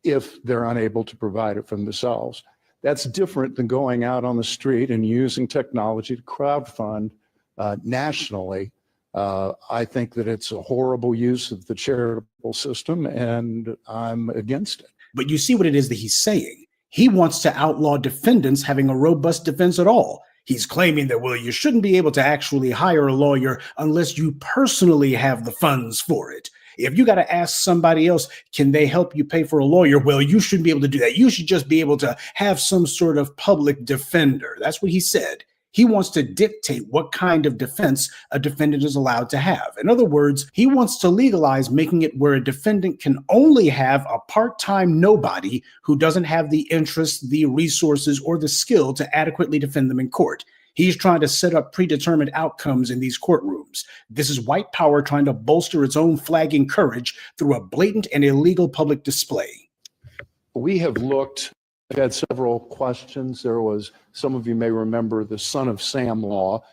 if they're unable to provide it for themselves. That's different than going out on the street and using technology to crowdfund nationally. I think that it's a horrible use of the charitable system, and I'm against it. But you see what it is that he's saying. He wants to outlaw defendants having a robust defense at all. He's claiming that, well, you shouldn't be able to actually hire a lawyer unless you personally have the funds for it. If you got to ask somebody else, can they help you pay for a lawyer? Well, you shouldn't be able to do that. You should just be able to have some sort of public defender. That's what he said. He wants to dictate what kind of defense a defendant is allowed to have. In other words, he wants to legalize making it where a defendant can only have a part-time nobody who doesn't have the interest, the resources, or the skill to adequately defend them in court. He's trying to set up predetermined outcomes in these courtrooms. This is white power trying to bolster its own flagging courage through a blatant and illegal public display. We have looked, I've had several questions. There was, some of you may remember, the Son of Sam law.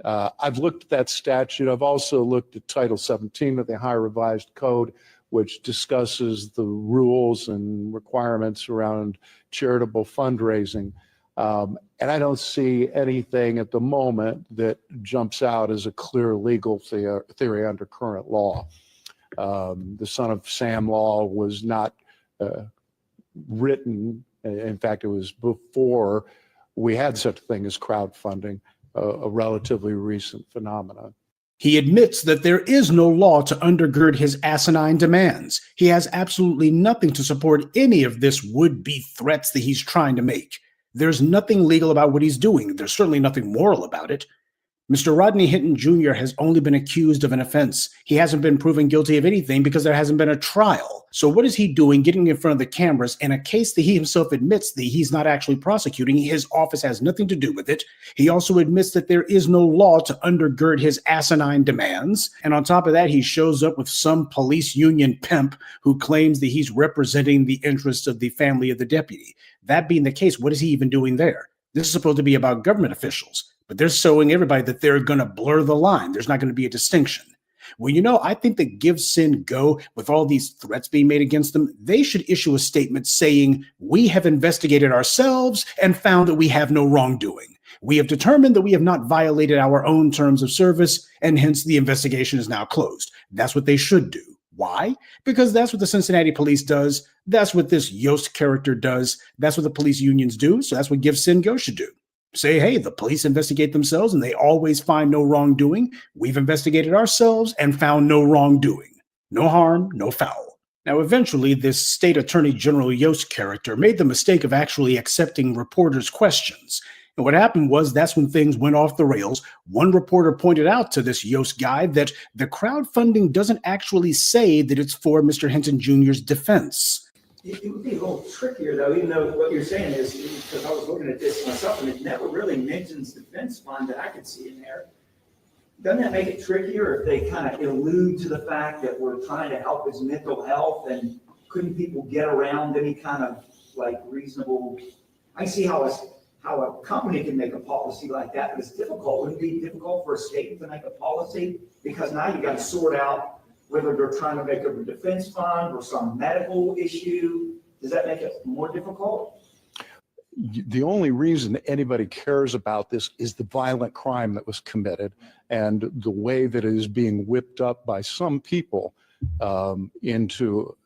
I've looked at that statute. I've also looked at Title 17 of the Ohio Revised Code, which discusses the rules and requirements around charitable fundraising. And I don't see anything at the moment that jumps out as a clear legal theory under current law. The Son of Sam law was not written. In fact, it was before we had such a thing as crowdfunding, a relatively recent phenomenon. He admits that there is no law to undergird his asinine demands. He has absolutely nothing to support any of this would-be threats that he's trying to make. There's nothing legal about what he's doing. There's certainly nothing moral about it. Mr. Rodney Hinton Jr. has only been accused of an offense. He hasn't been proven guilty of anything because there hasn't been a trial. So what is he doing getting in front of the cameras in a case that he himself admits that he's not actually prosecuting? His office has nothing to do with it. He also admits that there is no law to undergird his asinine demands. And on top of that, he shows up with some police union pimp who claims that he's representing the interests of the family of the deputy. That being the case, what is he even doing there? This is supposed to be about government officials. But they're showing everybody that they're going to blur the line. There's not going to be a distinction. Well, I think that Give, Send, Go, with all these threats being made against them, they should issue a statement saying, we have investigated ourselves and found that we have no wrongdoing. We have determined that we have not violated our own terms of service, and hence the investigation is now closed. That's what they should do. Why? Because that's what the Cincinnati police does. That's what this Yost character does. That's what the police unions do. So that's what Give, Send, Go should do. Say, hey, the police investigate themselves and they always find no wrongdoing. We've investigated ourselves and found no wrongdoing. No harm, no foul. Now, eventually, this state attorney general Yost character made the mistake of actually accepting reporters' questions. And what happened was that's when things went off the rails. One reporter pointed out to this Yost guy that the crowdfunding doesn't actually say that it's for Mr. Hinton Jr.'s defense. It would be a little trickier, though, even though what you're saying is, because I was looking at this myself, and it never really mentions defense fund that I could see in there. Doesn't that make it trickier if they kind of allude to the fact that we're trying to help his mental health, and couldn't people get around any kind of like reasonable? I see how a company can make a policy like that, but it's difficult. Wouldn't it be difficult for a state to make a policy? Because now you got to sort out whether they're trying to make a defense fund or some medical issue. Does that make it more difficult? The only reason anybody cares about this is the violent crime that was committed and the way that it is being whipped up by some people into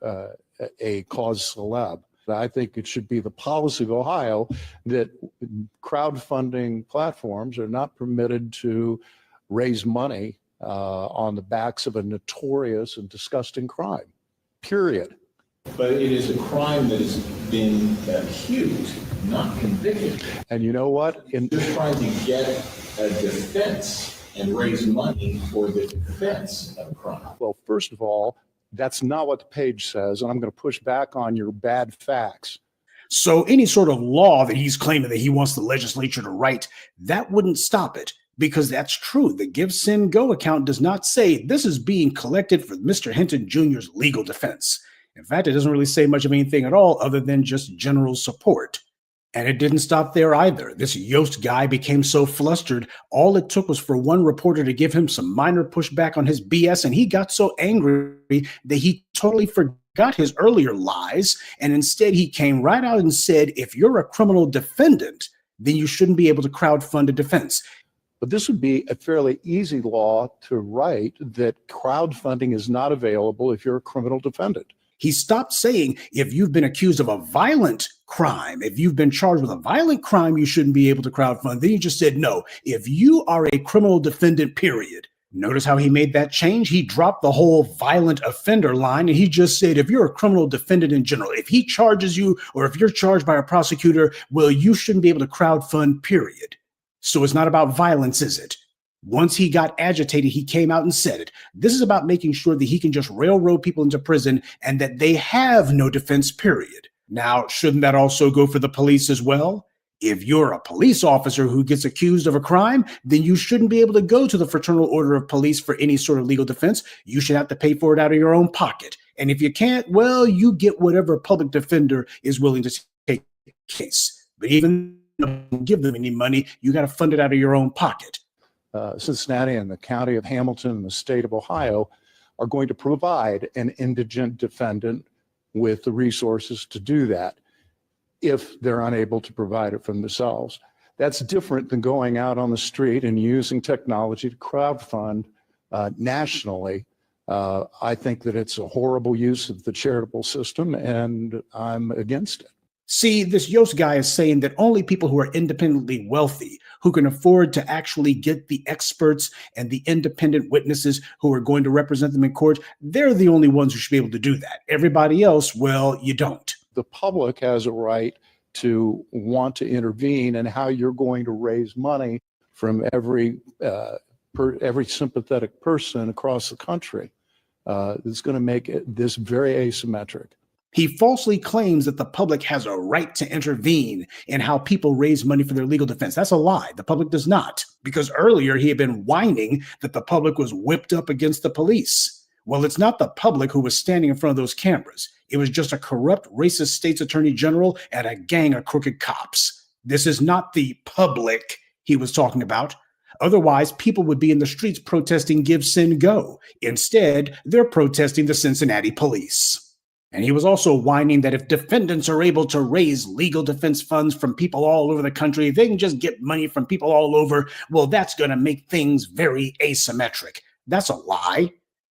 a cause celeb. I think it should be the policy of Ohio that crowdfunding platforms are not permitted to raise money on the backs of a notorious and disgusting crime, period. But it is a crime that has been accused, not convicted. And you know what? They're trying to get a defense and raise money for the defense of a crime. Well, first of all, that's not what the page says, and I'm going to push back on your bad facts. So any sort of law that he's claiming that he wants the legislature to write, that wouldn't stop it, because that's true. The Give, Send, Go account does not say this is being collected for Mr. Hinton Jr.'s legal defense. In fact, it doesn't really say much of anything at all other than just general support. And it didn't stop there either. This Yost guy became so flustered, all it took was for one reporter to give him some minor pushback on his BS, and he got so angry that he totally forgot his earlier lies, and instead he came right out and said, if you're a criminal defendant, then you shouldn't be able to crowdfund a defense. But this would be a fairly easy law to write, that crowdfunding is not available if you're a criminal defendant. He stopped saying, if you've been accused of a violent crime, if you've been charged with a violent crime, you shouldn't be able to crowdfund. Then he just said, no, if you are a criminal defendant, period. Notice how he made that change? He dropped the whole violent offender line, and he just said, if you're a criminal defendant in general, if he charges you or if you're charged by a prosecutor, well, you shouldn't be able to crowdfund, period. So it's not about violence, is it? Once he got agitated, he came out and said it. This is about making sure that he can just railroad people into prison and that they have no defense, period. Now, shouldn't that also go for the police as well? If you're a police officer who gets accused of a crime, then you shouldn't be able to go to the Fraternal Order of Police for any sort of legal defense. You should have to pay for it out of your own pocket. And if you can't, well, you get whatever public defender is willing to take the case. But even if you don't give them any money, you got to fund it out of your own pocket. Cincinnati and the county of Hamilton and the state of Ohio are going to provide an indigent defendant with the resources to do that if they're unable to provide it for themselves. That's different than going out on the street and using technology to crowdfund nationally. I think that it's a horrible use of the charitable system, and I'm against it. See, this Yost guy is saying that only people who are independently wealthy, who can afford to actually get the experts and the independent witnesses who are going to represent them in court, they're the only ones who should be able to do that. Everybody else, well, you don't. The public has a right to want to intervene in how you're going to raise money from every sympathetic person across the country. It's going to make this very asymmetric. He falsely claims that the public has a right to intervene in how people raise money for their legal defense. That's a lie. The public does not, because earlier he had been whining that the public was whipped up against the police. Well, it's not the public who was standing in front of those cameras. It was just a corrupt, racist state's attorney general and a gang of crooked cops. This is not the public he was talking about. Otherwise, people would be in the streets protesting Give, Send, Go. Instead, they're protesting the Cincinnati police. And he was also whining that if defendants are able to raise legal defense funds from people all over the country, if they can just get money from people all over, well, that's going to make things very asymmetric. That's a lie.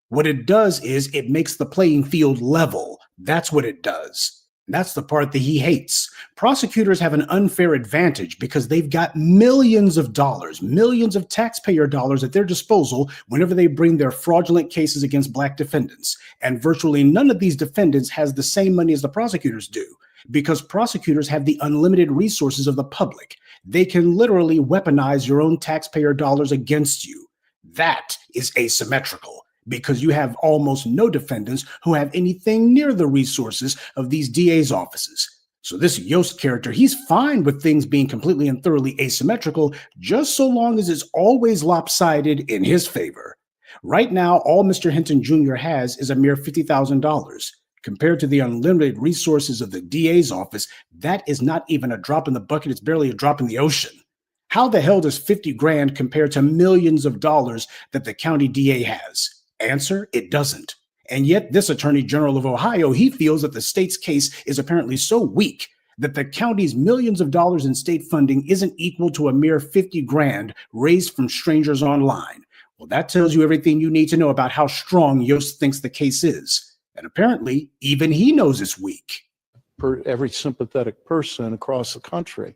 What it does is it makes the playing field level. That's what it does. That's the part that he hates. Prosecutors have an unfair advantage because they've got millions of dollars, millions of taxpayer dollars at their disposal whenever they bring their fraudulent cases against Black defendants. And virtually none of these defendants has the same money as the prosecutors do, because prosecutors have the unlimited resources of the public. They can literally weaponize your own taxpayer dollars against you. That is asymmetrical, because you have almost no defendants who have anything near the resources of these DA's offices. So this Yost character, he's fine with things being completely and thoroughly asymmetrical, just so long as it's always lopsided in his favor. Right now, all Mr. Hinton Jr. has is a mere $50,000. Compared to the unlimited resources of the DA's office, that is not even a drop in the bucket, it's barely a drop in the ocean. How the hell does 50 grand compare to millions of dollars that the county DA has? Answer, it doesn't. And yet this Attorney General of Ohio, he feels that the state's case is apparently so weak that the county's millions of dollars in state funding isn't equal to a mere 50 grand raised from strangers online. Well, that tells you everything you need to know about how strong Yost thinks the case is. And apparently, even he knows it's weak. For every sympathetic person across the country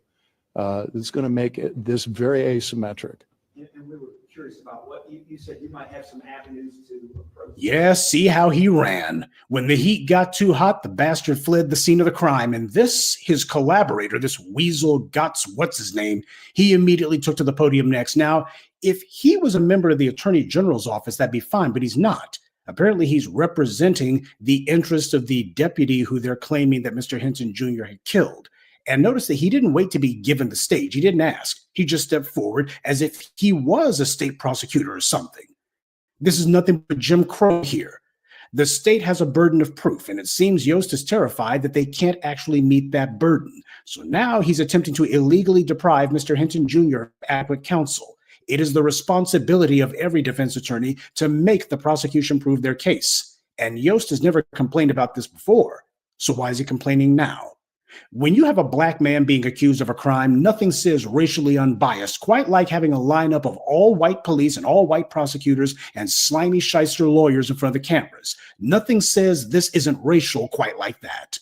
is going to make this very asymmetric. And we were curious about what you said. You might have some avenues to approach. Yeah, see how he ran. When the heat got too hot, the bastard fled the scene of the crime. And this, his collaborator, this weasel Gotts, what's his name, he immediately took to the podium next. Now, if he was a member of the Attorney General's office, that'd be fine, but he's not. Apparently, he's representing the interest of the deputy who they're claiming that Mr. Hinton Jr. had killed. And notice that he didn't wait to be given the stage. He didn't ask. He just stepped forward as if he was a state prosecutor or something. This is nothing but Jim Crow here. The state has a burden of proof, and it seems Yost is terrified that they can't actually meet that burden. So now he's attempting to illegally deprive Mr. Hinton Jr. of adequate counsel. It is the responsibility of every defense attorney to make the prosecution prove their case. And Yost has never complained about this before. So why is he complaining now? When you have a Black man being accused of a crime, nothing says racially unbiased, quite like having a lineup of all white police and all white prosecutors and slimy shyster lawyers in front of the cameras. Nothing says this isn't racial quite like that.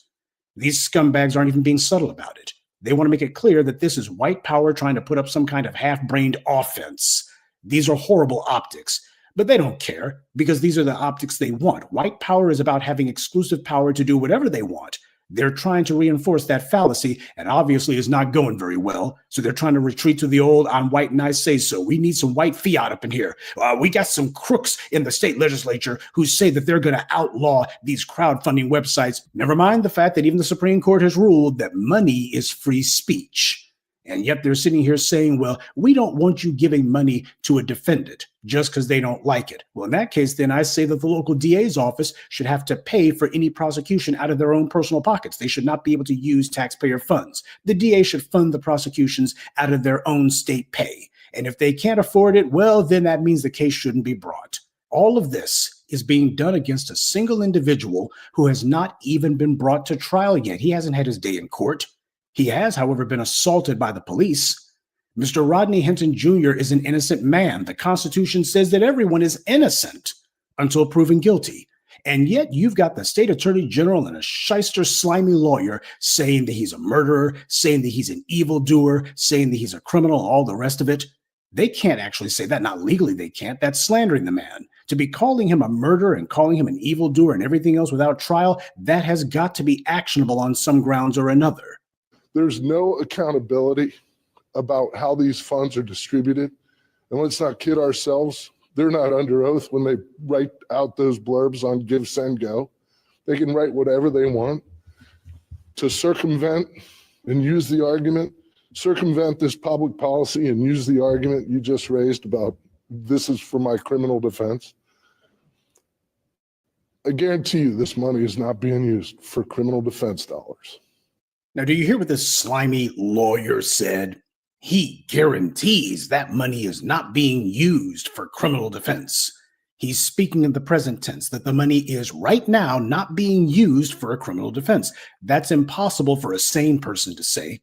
These scumbags aren't even being subtle about it. They want to make it clear that this is white power trying to put up some kind of half-brained offense. These are horrible optics, but they don't care because these are the optics they want. White power is about having exclusive power to do whatever they want. They're trying to reinforce that fallacy, and obviously is not going very well. So they're trying to retreat to the old, I'm white and I say so. We need some white fiat up in here. We got some crooks in the state legislature who say that they're going to outlaw these crowdfunding websites. Never mind the fact that even the Supreme Court has ruled that money is free speech. And yet they're sitting here saying, well, we don't want you giving money to a defendant just because they don't like it. Well, in that case, then I say that the local DA's office should have to pay for any prosecution out of their own personal pockets. They should not be able to use taxpayer funds. The DA should fund the prosecutions out of their own state pay. And if they can't afford it, well, then that means the case shouldn't be brought. All of this is being done against a single individual who has not even been brought to trial yet. He hasn't had his day in court. He has, however, been assaulted by the police. Mr. Rodney Hinton Jr. is an innocent man. The Constitution says that everyone is innocent until proven guilty. And yet you've got the state attorney general and a shyster, slimy lawyer saying that he's a murderer, saying that he's an evildoer, saying that he's a criminal, all the rest of it. They can't actually say that. Not legally, they can't. That's slandering the man. To be calling him a murderer and calling him an evildoer and everything else without trial, that has got to be actionable on some grounds or another. There's no accountability about how these funds are distributed. And let's not kid ourselves. They're not under oath when they write out those blurbs on Give, Send, Go. They can write whatever they want to circumvent and use the argument, circumvent this public policy and use the argument you just raised about this is for my criminal defense. I guarantee you this money is not being used for criminal defense dollars. Now, do you hear what this slimy lawyer said? He guarantees that money is not being used for criminal defense. He's speaking in the present tense, that the money is right now not being used for a criminal defense. That's impossible for a sane person to say.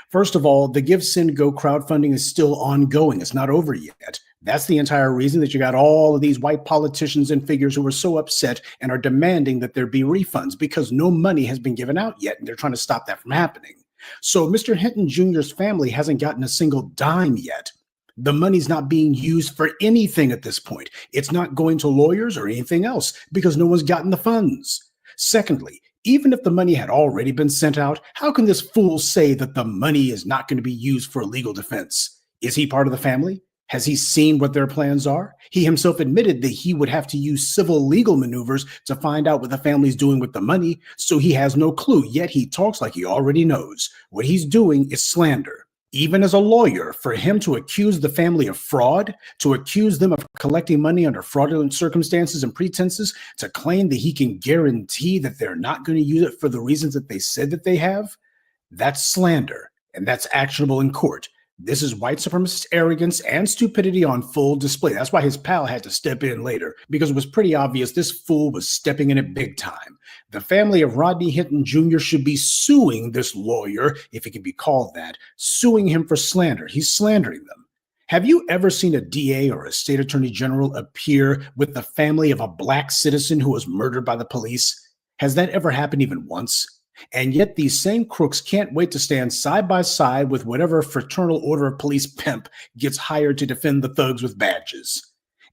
First of all, the Give, Send, Go crowdfunding is still ongoing. It's not over yet. That's the entire reason that you got all of these white politicians and figures who are so upset and are demanding that there be refunds, because no money has been given out yet, and they're trying to stop that from happening. So Mr. Hinton Jr.'s family hasn't gotten a single dime yet. The money's not being used for anything at this point. It's not going to lawyers or anything else because no one's gotten the funds. Secondly, even if the money had already been sent out, how can this fool say that the money is not going to be used for legal defense? Is he part of the family? Has he seen what their plans are? He himself admitted that he would have to use civil legal maneuvers to find out what the family's doing with the money, so he has no clue, yet he talks like he already knows. What he's doing is slander. Even as a lawyer, for him to accuse the family of fraud, to accuse them of collecting money under fraudulent circumstances and pretenses, to claim that he can guarantee that they're not going to use it for the reasons that they said that they have, that's slander, and that's actionable in court. This is white supremacist arrogance and stupidity on full display. That's why his pal had to step in later, because it was pretty obvious this fool was stepping in it big time. The family of Rodney Hinton Jr. should be suing this lawyer, if he can be called that, suing him for slander. He's slandering them. Have you ever seen a DA or a state attorney general appear with the family of a black citizen who was murdered by the police? Has that ever happened even once? And yet these same crooks can't wait to stand side by side with whatever fraternal order of police pimp gets hired to defend the thugs with badges.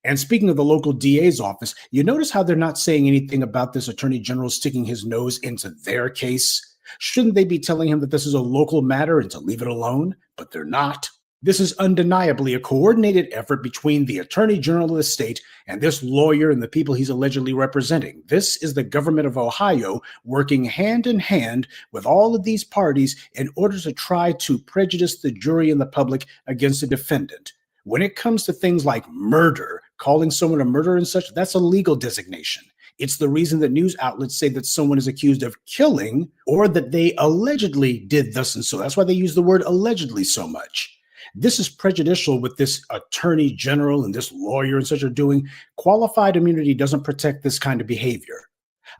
And speaking of the local DA's office, you notice how they're not saying anything about this attorney general sticking his nose into their case? Shouldn't they be telling him that this is a local matter and to leave it alone? But they're not. This is undeniably a coordinated effort between the attorney general of the state and this lawyer and the people he's allegedly representing. This is the government of Ohio working hand in hand with all of these parties in order to try to prejudice the jury and the public against a defendant. When it comes to things like murder, calling someone a murderer and such, that's a legal designation. It's the reason that news outlets say that someone is accused of killing or that they allegedly did thus and so. That's why they use the word allegedly so much. This is prejudicial with this attorney general and this lawyer and such are doing. Qualified immunity doesn't protect this kind of behavior.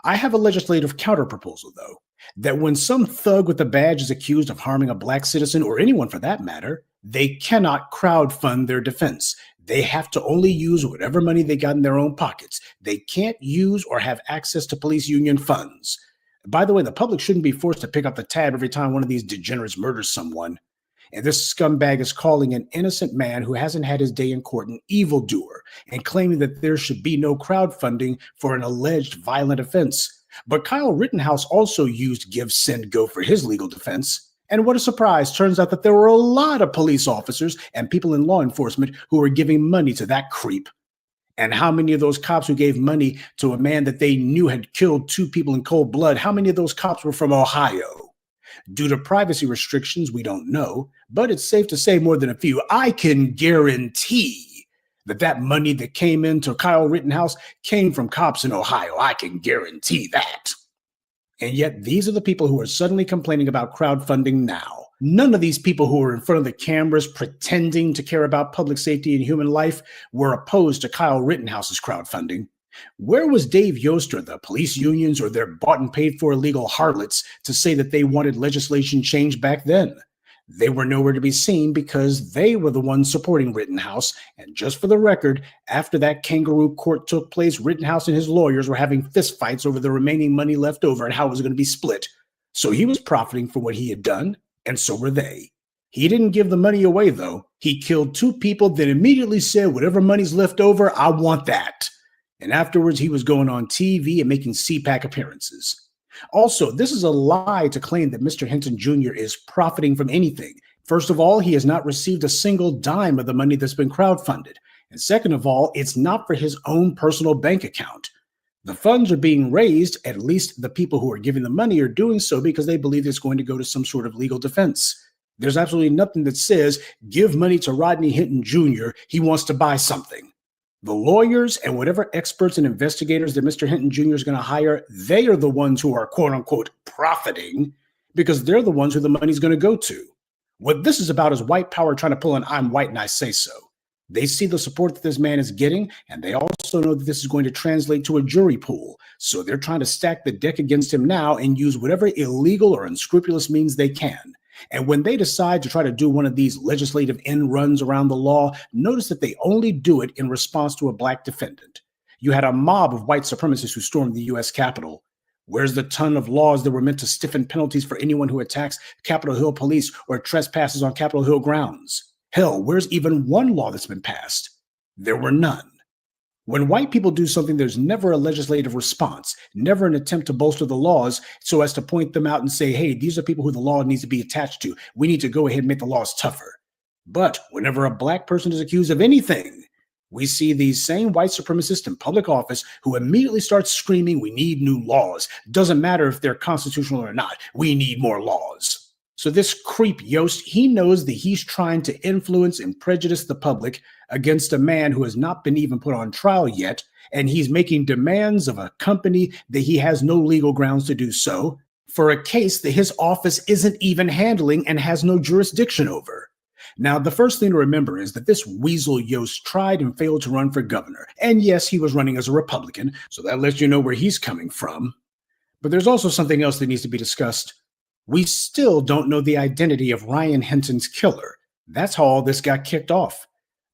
I have a legislative counterproposal, though, that when some thug with a badge is accused of harming a black citizen, or anyone for that matter, they cannot crowdfund their defense. They have to only use whatever money they got in their own pockets. They can't use or have access to police union funds. By the way, the public shouldn't be forced to pick up the tab every time one of these degenerates murders someone. And this scumbag is calling an innocent man who hasn't had his day in court an evildoer and claiming that there should be no crowdfunding for an alleged violent offense. But Kyle Rittenhouse also used Give, Send, Go for his legal defense. And what a surprise. Turns out that there were a lot of police officers and people in law enforcement who were giving money to that creep. And how many of those cops who gave money to a man that they knew had killed 2 people in cold blood, how many of those cops were from Ohio? Due to privacy restrictions, we don't know, but it's safe to say more than a few. I can guarantee that that money that came into Kyle Rittenhouse came from cops in Ohio. I can guarantee that. And yet these are the people who are suddenly complaining about crowdfunding now. None of these people who are in front of the cameras pretending to care about public safety and human life were opposed to Kyle Rittenhouse's crowdfunding. Where was Dave Yost or the police unions or their bought and paid for illegal harlots to say that they wanted legislation changed back then? They were nowhere to be seen because they were the ones supporting Rittenhouse. And just for the record, after that kangaroo court took place, Rittenhouse and his lawyers were having fistfights over the remaining money left over and how it was going to be split. So he was profiting from what he had done, and so were they. He didn't give the money away, though. He killed 2 people, then immediately said, whatever money's left over, I want that. And afterwards, he was going on TV and making CPAC appearances. Also, this is a lie to claim that Mr. Hinton Jr. is profiting from anything. First of all, he has not received a single dime of the money that's been crowdfunded. And second of all, it's not for his own personal bank account. The funds are being raised, at least the people who are giving the money are doing so because they believe it's going to go to some sort of legal defense. There's absolutely nothing that says, give money to Rodney Hinton Jr., he wants to buy something. The lawyers and whatever experts and investigators that Mr. Hinton Jr. is going to hire, they are the ones who are, quote unquote, profiting because they're the ones who the money's going to go to. What this is about is white power trying to pull an I'm white and I say so. They see the support that this man is getting, and they also know that this is going to translate to a jury pool. So they're trying to stack the deck against him now and use whatever illegal or unscrupulous means they can. And when they decide to try to do one of these legislative end runs around the law, notice that they only do it in response to a black defendant. You had a mob of white supremacists who stormed the U.S. Capitol. Where's the ton of laws that were meant to stiffen penalties for anyone who attacks Capitol Hill police or trespasses on Capitol Hill grounds? Hell, where's even one law that's been passed? There were none. When white people do something, there's never a legislative response, never an attempt to bolster the laws so as to point them out and say, hey, these are people who the law needs to be attached to. We need to go ahead and make the laws tougher. But whenever a black person is accused of anything, we see these same white supremacists in public office who immediately start screaming, we need new laws. Doesn't matter if they're constitutional or not. We need more laws. So this creep Yost, he knows that he's trying to influence and prejudice the public against a man who has not been even put on trial yet, and he's making demands of a company that he has no legal grounds to do so for a case that his office isn't even handling and has no jurisdiction over. Now, the first thing to remember is that this weasel Yost tried and failed to run for governor. And yes, he was running as a Republican, so that lets you know where he's coming from. But there's also something else that needs to be discussed. We still don't know the identity of Ryan Hinton's killer. That's how all this got kicked off.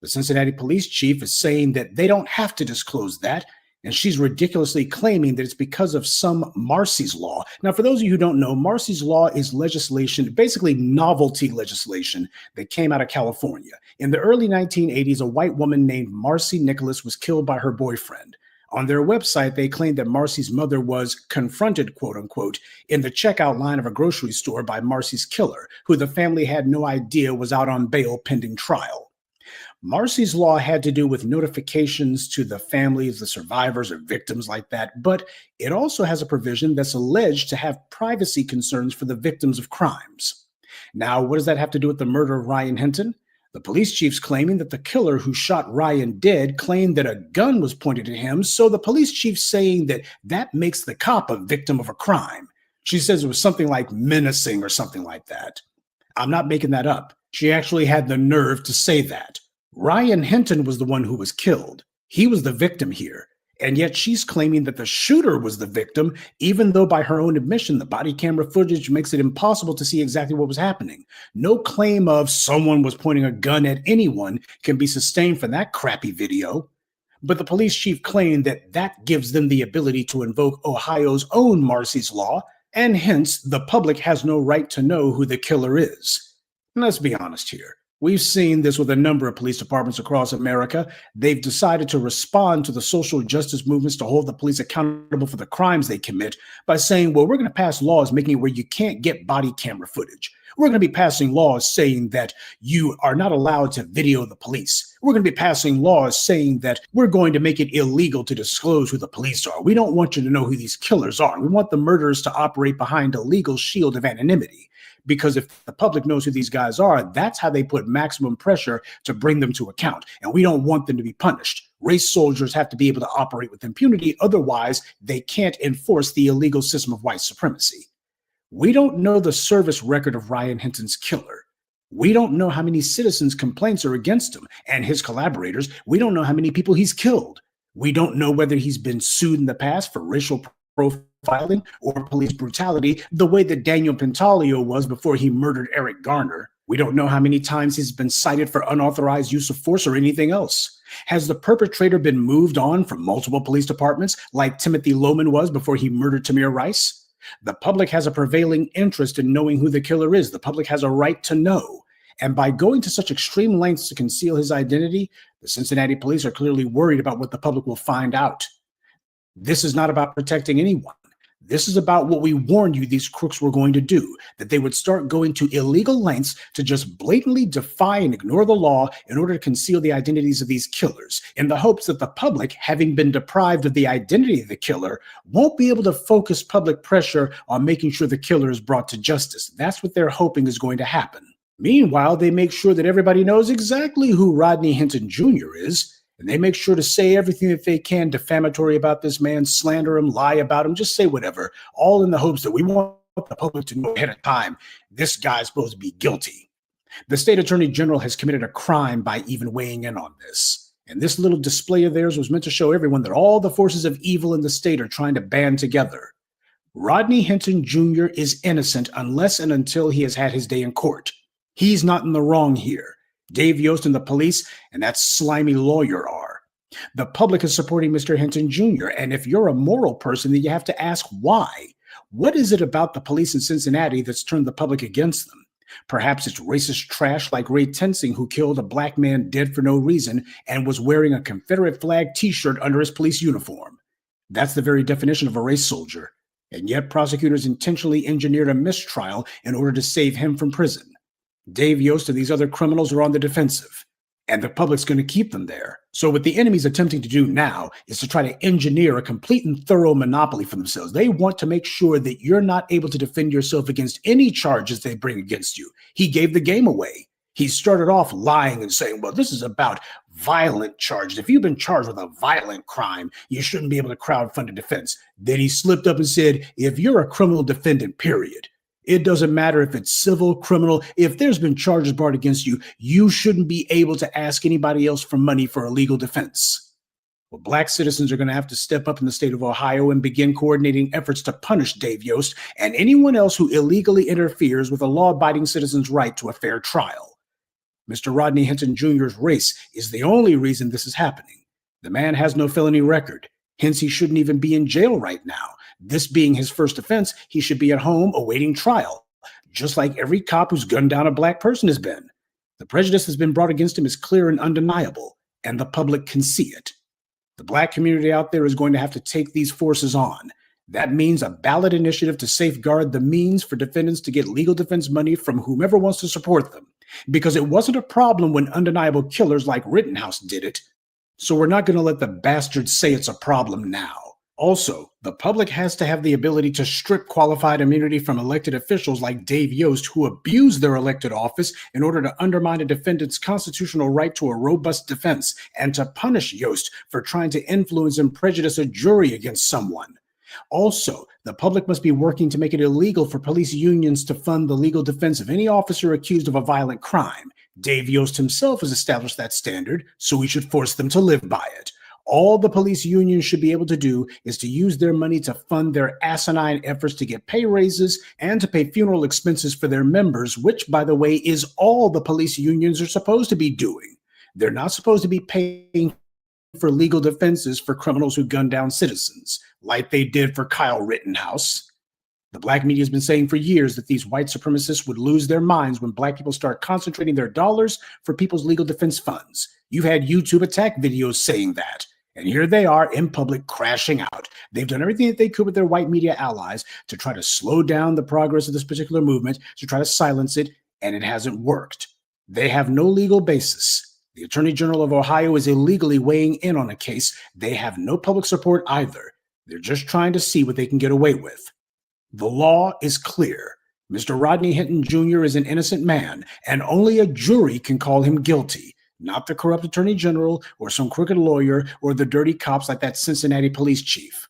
The Cincinnati police chief is saying that they don't have to disclose that, and she's ridiculously claiming that it's because of some Marsy's Law. Now, for those of you who don't know, Marsy's Law is legislation, basically novelty legislation that came out of California. In the early 1980s, a white woman named Marcy Nicholas was killed by her boyfriend. On their website, they claimed that Marcy's mother was confronted, quote unquote, in the checkout line of a grocery store by Marcy's killer, who the family had no idea was out on bail pending trial. Marsy's Law had to do with notifications to the families, the survivors or victims like that, but it also has a provision that's alleged to have privacy concerns for the victims of crimes. Now, what does that have to do with the murder of Ryan Hinton? The police chief's claiming that the killer who shot Ryan dead claimed that a gun was pointed at him, so the police chief's saying that that makes the cop a victim of a crime. She says it was something like menacing or something like that. I'm not making that up. She actually had the nerve to say that. Ryan Hinton was the one who was killed. He was the victim here. And yet she's claiming that the shooter was the victim, even though by her own admission, the body camera footage makes it impossible to see exactly what was happening. No claim of someone was pointing a gun at anyone can be sustained from that crappy video. But the police chief claimed that that gives them the ability to invoke Ohio's own Marsy's Law, and hence the public has no right to know who the killer is. And let's be honest here. We've seen this with a number of police departments across America. They've decided to respond to the social justice movements to hold the police accountable for the crimes they commit by saying, well, we're going to pass laws making it where you can't get body camera footage. We're going to be passing laws saying that you are not allowed to video the police. We're going to be passing laws saying that we're going to make it illegal to disclose who the police are. We don't want you to know who these killers are. We want the murderers to operate behind a legal shield of anonymity. Because if the public knows who these guys are, that's how they put maximum pressure to bring them to account. And we don't want them to be punished. Race soldiers have to be able to operate with impunity. Otherwise, they can't enforce the illegal system of white supremacy. We don't know the service record of Ryan Hinton's killer. We don't know how many citizens' complaints are against him and his collaborators. We don't know how many people he's killed. We don't know whether he's been sued in the past for racial profiling or police brutality, the way that Daniel Pentalio was before he murdered Eric Garner. We don't know how many times he's been cited for unauthorized use of force or anything else. Has the perpetrator been moved on from multiple police departments like Timothy Loman was before he murdered Tamir Rice? The public has a prevailing interest in knowing who the killer is. The public has a right to know. And by going to such extreme lengths to conceal his identity, the Cincinnati police are clearly worried about what the public will find out. This is not about protecting anyone. This is about what we warned you these crooks were going to do, that they would start going to illegal lengths to just blatantly defy and ignore the law in order to conceal the identities of these killers, in the hopes that the public, having been deprived of the identity of the killer, won't be able to focus public pressure on making sure the killer is brought to justice. That's what they're hoping is going to happen. Meanwhile, they make sure that everybody knows exactly who Rodney Hinton Jr. is, and they make sure to say everything that they can defamatory about this man, slander him, lie about him, just say whatever, all in the hopes that we want the public to know ahead of time this guy's supposed to be guilty. The state attorney general has committed a crime by even weighing in on this. And this little display of theirs was meant to show everyone that all the forces of evil in the state are trying to band together. Rodney Hinton Jr. is innocent unless and until he has had his day in court. He's not in the wrong here. Dave Yost and the police and that slimy lawyer are. The public is supporting Mr. Hinton Jr., and if you're a moral person, then you have to ask why. What is it about the police in Cincinnati that's turned the public against them? Perhaps it's racist trash like Ray Tensing, who killed a black man dead for no reason and was wearing a Confederate flag t-shirt under his police uniform. That's the very definition of a race soldier. And yet prosecutors intentionally engineered a mistrial in order to save him from prison. Dave Yost and these other criminals are on the defensive, and the public's going to keep them there. So what the enemy's attempting to do now is to try to engineer a complete and thorough monopoly for themselves. They want to make sure that you're not able to defend yourself against any charges they bring against you. He gave the game away. He started off lying and saying, well, this is about violent charges. If you've been charged with a violent crime, you shouldn't be able to crowdfund a defense. Then he slipped up and said, if you're a criminal defendant, period, it doesn't matter if it's civil, criminal. If there's been charges brought against you, you shouldn't be able to ask anybody else for money for a legal defense. Well, black citizens are going to have to step up in the state of Ohio and begin coordinating efforts to punish Dave Yost and anyone else who illegally interferes with a law-abiding citizen's right to a fair trial. Mr. Rodney Hinton Jr.'s race is the only reason this is happening. The man has no felony record. Hence, he shouldn't even be in jail right now. This being his first offense, he should be at home awaiting trial, just like every cop who's gunned down a black person has been. The prejudice has been brought against him is clear and undeniable, and the public can see it. The black community out there is going to have to take these forces on. That means a ballot initiative to safeguard the means for defendants to get legal defense money from whomever wants to support them, because it wasn't a problem when undeniable killers like Rittenhouse did it. So we're not going to let the bastards say it's a problem now. Also, the public has to have the ability to strip qualified immunity from elected officials like Dave Yost, who abuse their elected office in order to undermine a defendant's constitutional right to a robust defense, and to punish Yost for trying to influence and prejudice a jury against someone. Also, the public must be working to make it illegal for police unions to fund the legal defense of any officer accused of a violent crime. Dave Yost himself has established that standard, so we should force them to live by it. All the police unions should be able to do is to use their money to fund their asinine efforts to get pay raises and to pay funeral expenses for their members, which, by the way, is all the police unions are supposed to be doing. They're not supposed to be paying for legal defenses for criminals who gun down citizens, like they did for Kyle Rittenhouse. The black media has been saying for years that these white supremacists would lose their minds when black people start concentrating their dollars for people's legal defense funds. You've had YouTube attack videos saying that. And here they are in public crashing out. They've done everything that they could with their white media allies to try to slow down the progress of this particular movement, to try to silence it, and it hasn't worked. They have no legal basis. The Attorney General of Ohio is illegally weighing in on a case. They have no public support either. They're just trying to see what they can get away with. The law is clear. Mr. Rodney Hinton Jr. is an innocent man, and only a jury can call him guilty. Not the corrupt attorney general or some crooked lawyer or the dirty cops like that Cincinnati police chief.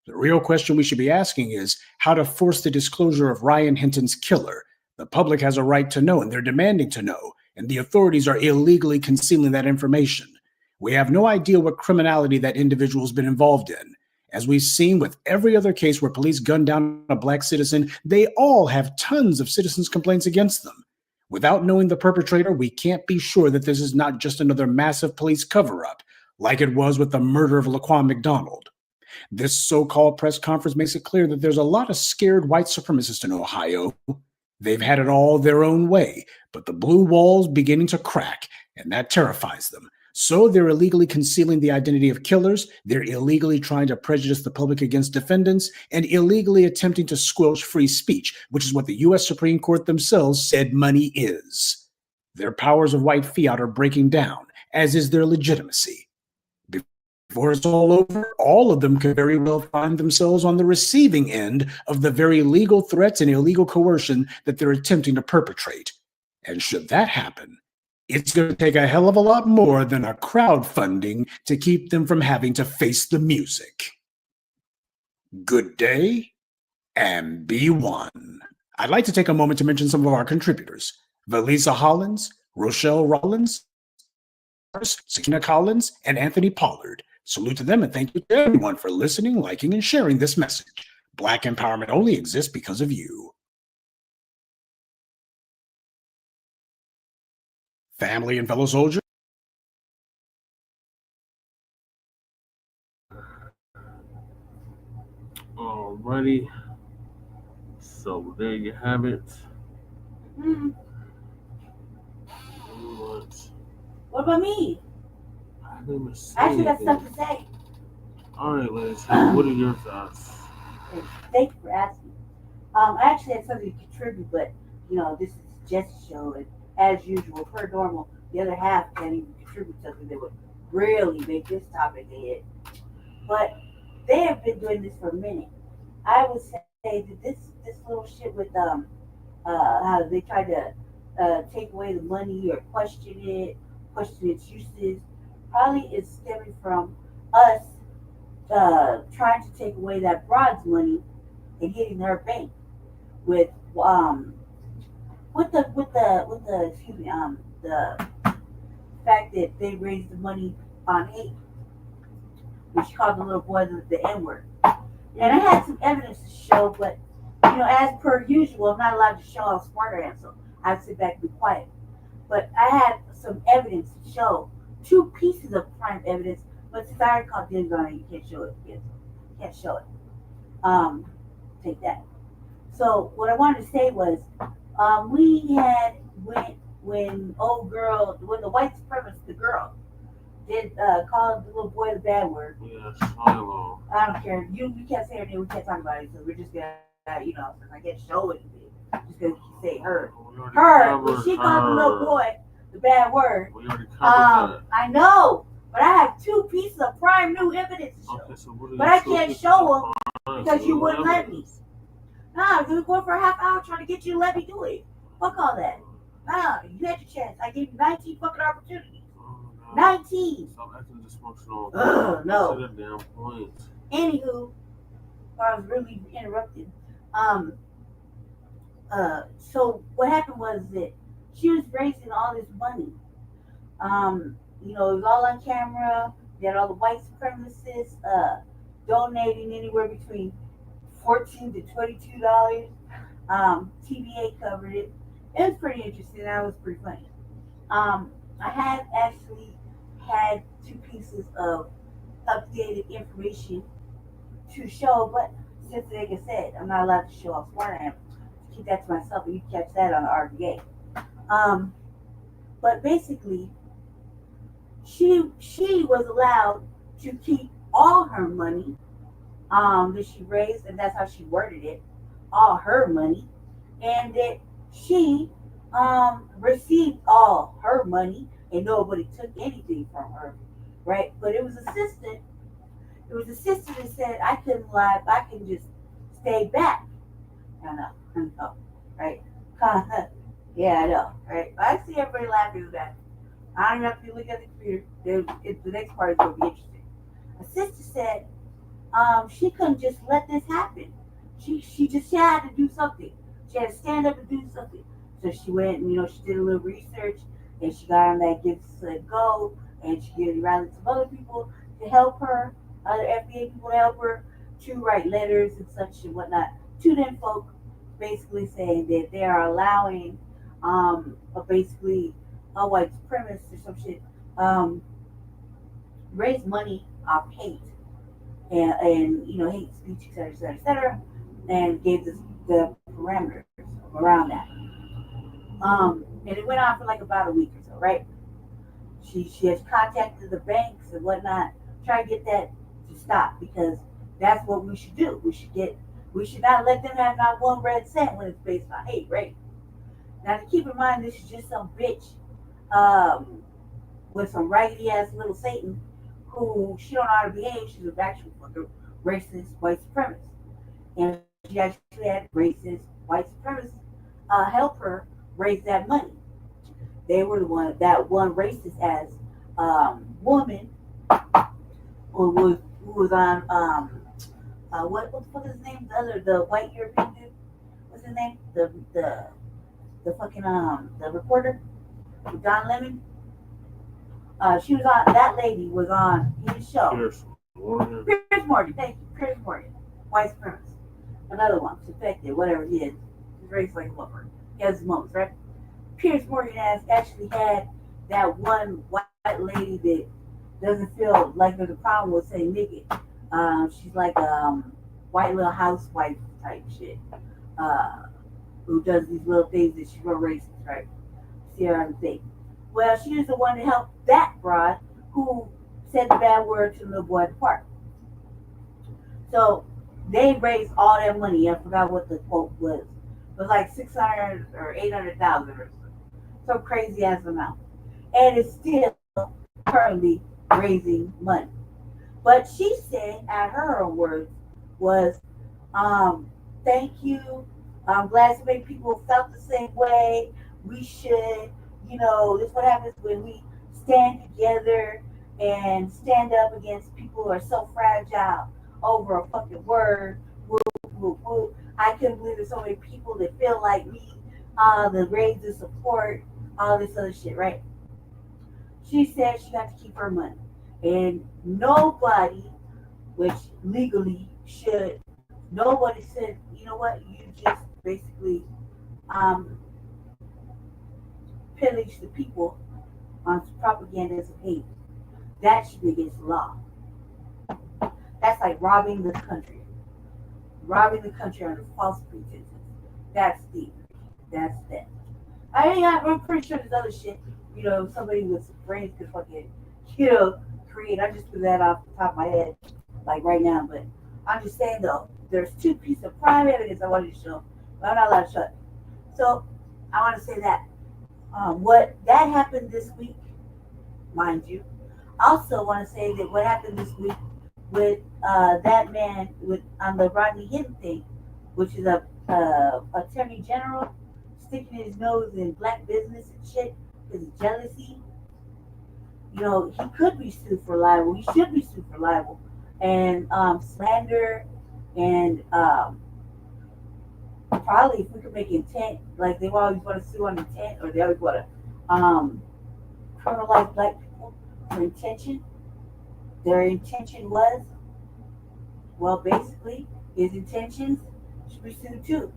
The real question we should be asking is how to force the disclosure of Ryan Hinton's killer. The public has a right to know, and they're demanding to know, and the authorities are illegally concealing that information. We have no idea what criminality that individual's been involved in. As we've seen with every other case where police gun down a black citizen, they all have tons of citizens' complaints against them. Without knowing the perpetrator, we can't be sure that this is not just another massive police cover-up, like it was with the murder of Laquan McDonald. This so-called press conference makes it clear that there's a lot of scared white supremacists in Ohio. They've had it all their own way, but the blue wall's beginning to crack, and that terrifies them. So they're illegally concealing the identity of killers, they're illegally trying to prejudice the public against defendants, and illegally attempting to squelch free speech, which is what the U.S. Supreme Court themselves said money is. Their powers of white fiat are breaking down, as is their legitimacy. Before it's all over, all of them could very well find themselves on the receiving end of the very legal threats and illegal coercion that they're attempting to perpetrate. And should that happen, it's going to take a hell of a lot more than a crowdfunding to keep them from having to face the music. Good day, and be one. I'd like to take a moment to mention some of our contributors. Valisa Hollins, Rochelle Rollins, Sakina Collins, and Anthony Pollard. Salute to them and thank you to everyone for listening, liking, and sharing this message. Black empowerment only exists because of you. Family and fellow soldiers. Alrighty. So there you have it. What about me? I didn't even say I actually got anything. stuff to say. Alright, ladies, what are your thoughts? Thank you for asking. I actually had something to contribute, but this is just a show, and as usual, per normal, the other half can't even contribute something that would really make this topic a hit. But they have been doing this for a minute. I would say that this little shit with how they try to take away the money or question its uses, probably is stemming from us trying to take away that broad's money and hitting their bank with the fact that they raised the money on hate, which called the little boy the N-word. And I had some evidence to show, but as per usual, I'm not allowed to show how smart I am, so I have to sit back and be quiet. But I had some evidence to show, 2 pieces of prime evidence, but since I already called dibs on it, you can't show it. You can't show it. Take that. So what I wanted to say was, we had when the white supremacist, the girl, did call the little boy the bad word. Yeah, Shiloh. I don't care. You can't say her name. We can't talk about it. So we're just gonna, since I can't show it, just gonna say her. When she called the little boy the bad word. We already covered that. I know, but I have 2 pieces of prime new evidence to show. Okay, so but I can't show them because you wouldn't let me. Nah, we were going for a half hour trying to get you to let me do it. Fuck all that. Nah, you had your chance. I gave you 19 fucking opportunities. 19. Stop acting dysfunctional. No. To the damn point. Anywho, I was really interrupted. So what happened was that she was raising all this money. It was all on camera. You had all the white supremacists donating anywhere between $14 to $22. TVA covered it. It was pretty interesting. That was pretty funny. I have actually had 2 pieces of updated information to show, but since, like I said, I'm not allowed to show how smart I am. Keep that to myself, and you can catch that on the RVA. But basically, she was allowed to keep all her money that she raised, and that's how she worded it, all her money, and that she received all her money and nobody took anything from her, right? But it was assistant that said I couldn't lie, I can just stay back. I know, right? Yeah, I know, right? I see everybody laughing at that. I don't even have to look at the computer. The next part is going to be interesting. A sister said she couldn't just let this happen. She had to do something. She had to stand up and do something. So she went and, she did a little research, and she got on that Give Us Go, and she rallied some other people to help her, other FBA people to help her, to write letters and such and whatnot to them folk, basically saying that they are allowing basically a white supremacist or some shit raise money off hate and hate speech, et cetera, et cetera, et cetera, and gave us the parameters around that. And it went on for like about a week or so, right? She has contacted the banks and whatnot, try to get that to stop, because that's what we should do. We should not let them have not one red cent when it's based on hate, right? Now to keep in mind, this is just some bitch with some raggedy ass little Satan who she don't know how to behave. She's an actual fucking racist white supremacist. And she actually had racist white supremacists help her raise that money. They were the one racist as woman who was on what the fuck is his name? The white European dude. What's his name? The the fucking the reporter with Don Lemon. She was on. That lady was on his show. Piers Morgan. Thank you, Piers Morgan, white supremacist. Another one, suspected, whatever he is. He's raised like a lover. He has his moments, right? Piers Morgan has actually had that one white lady that doesn't feel like there's a problem with saying nigga. She's like white little housewife type shit. Who does these little things that she's real racist, right? See her on the thing. Well, she was the one to help that broad who said the bad word to the little boy at the park. So they raised all that money. I forgot what the quote was. It was like 600 or 800,000 or some crazy ass amount. And it's still currently raising money. But she said, at her own words, was, thank you. I'm glad so many people felt the same way. We should, this is what happens when we stand together and stand up against people who are so fragile over a fucking word. Woo, woo, woo. I couldn't believe there's so many people that feel like me, that raise the support, all this other shit, right? She said she got to keep her money. And nobody, which legally should, nobody said, you know what, you just basically pillage the people on propaganda of hate. That should be against the law. That's like robbing the country. Robbing the country under false pretenses. That's thievery. That's theft. I'm pretty sure there's other shit, somebody with some brains could fucking, create. I just threw that off the top of my head, like right now. But I'm just saying, though, there's two pieces of prime evidence I wanted to show, but I'm not allowed to show it. So I want to say that that happened this week, mind you. Also want to say that what happened this week with that man on the Rodney Hinton thing, which is a attorney general sticking his nose in black business and shit because of jealousy. He could be sued for libel. He should be sued for libel and slander and probably if we could make intent, like they always want to sue on intent, or they always want to criminalize black people for intention. Their intention was, well, basically, his intentions should be sued too.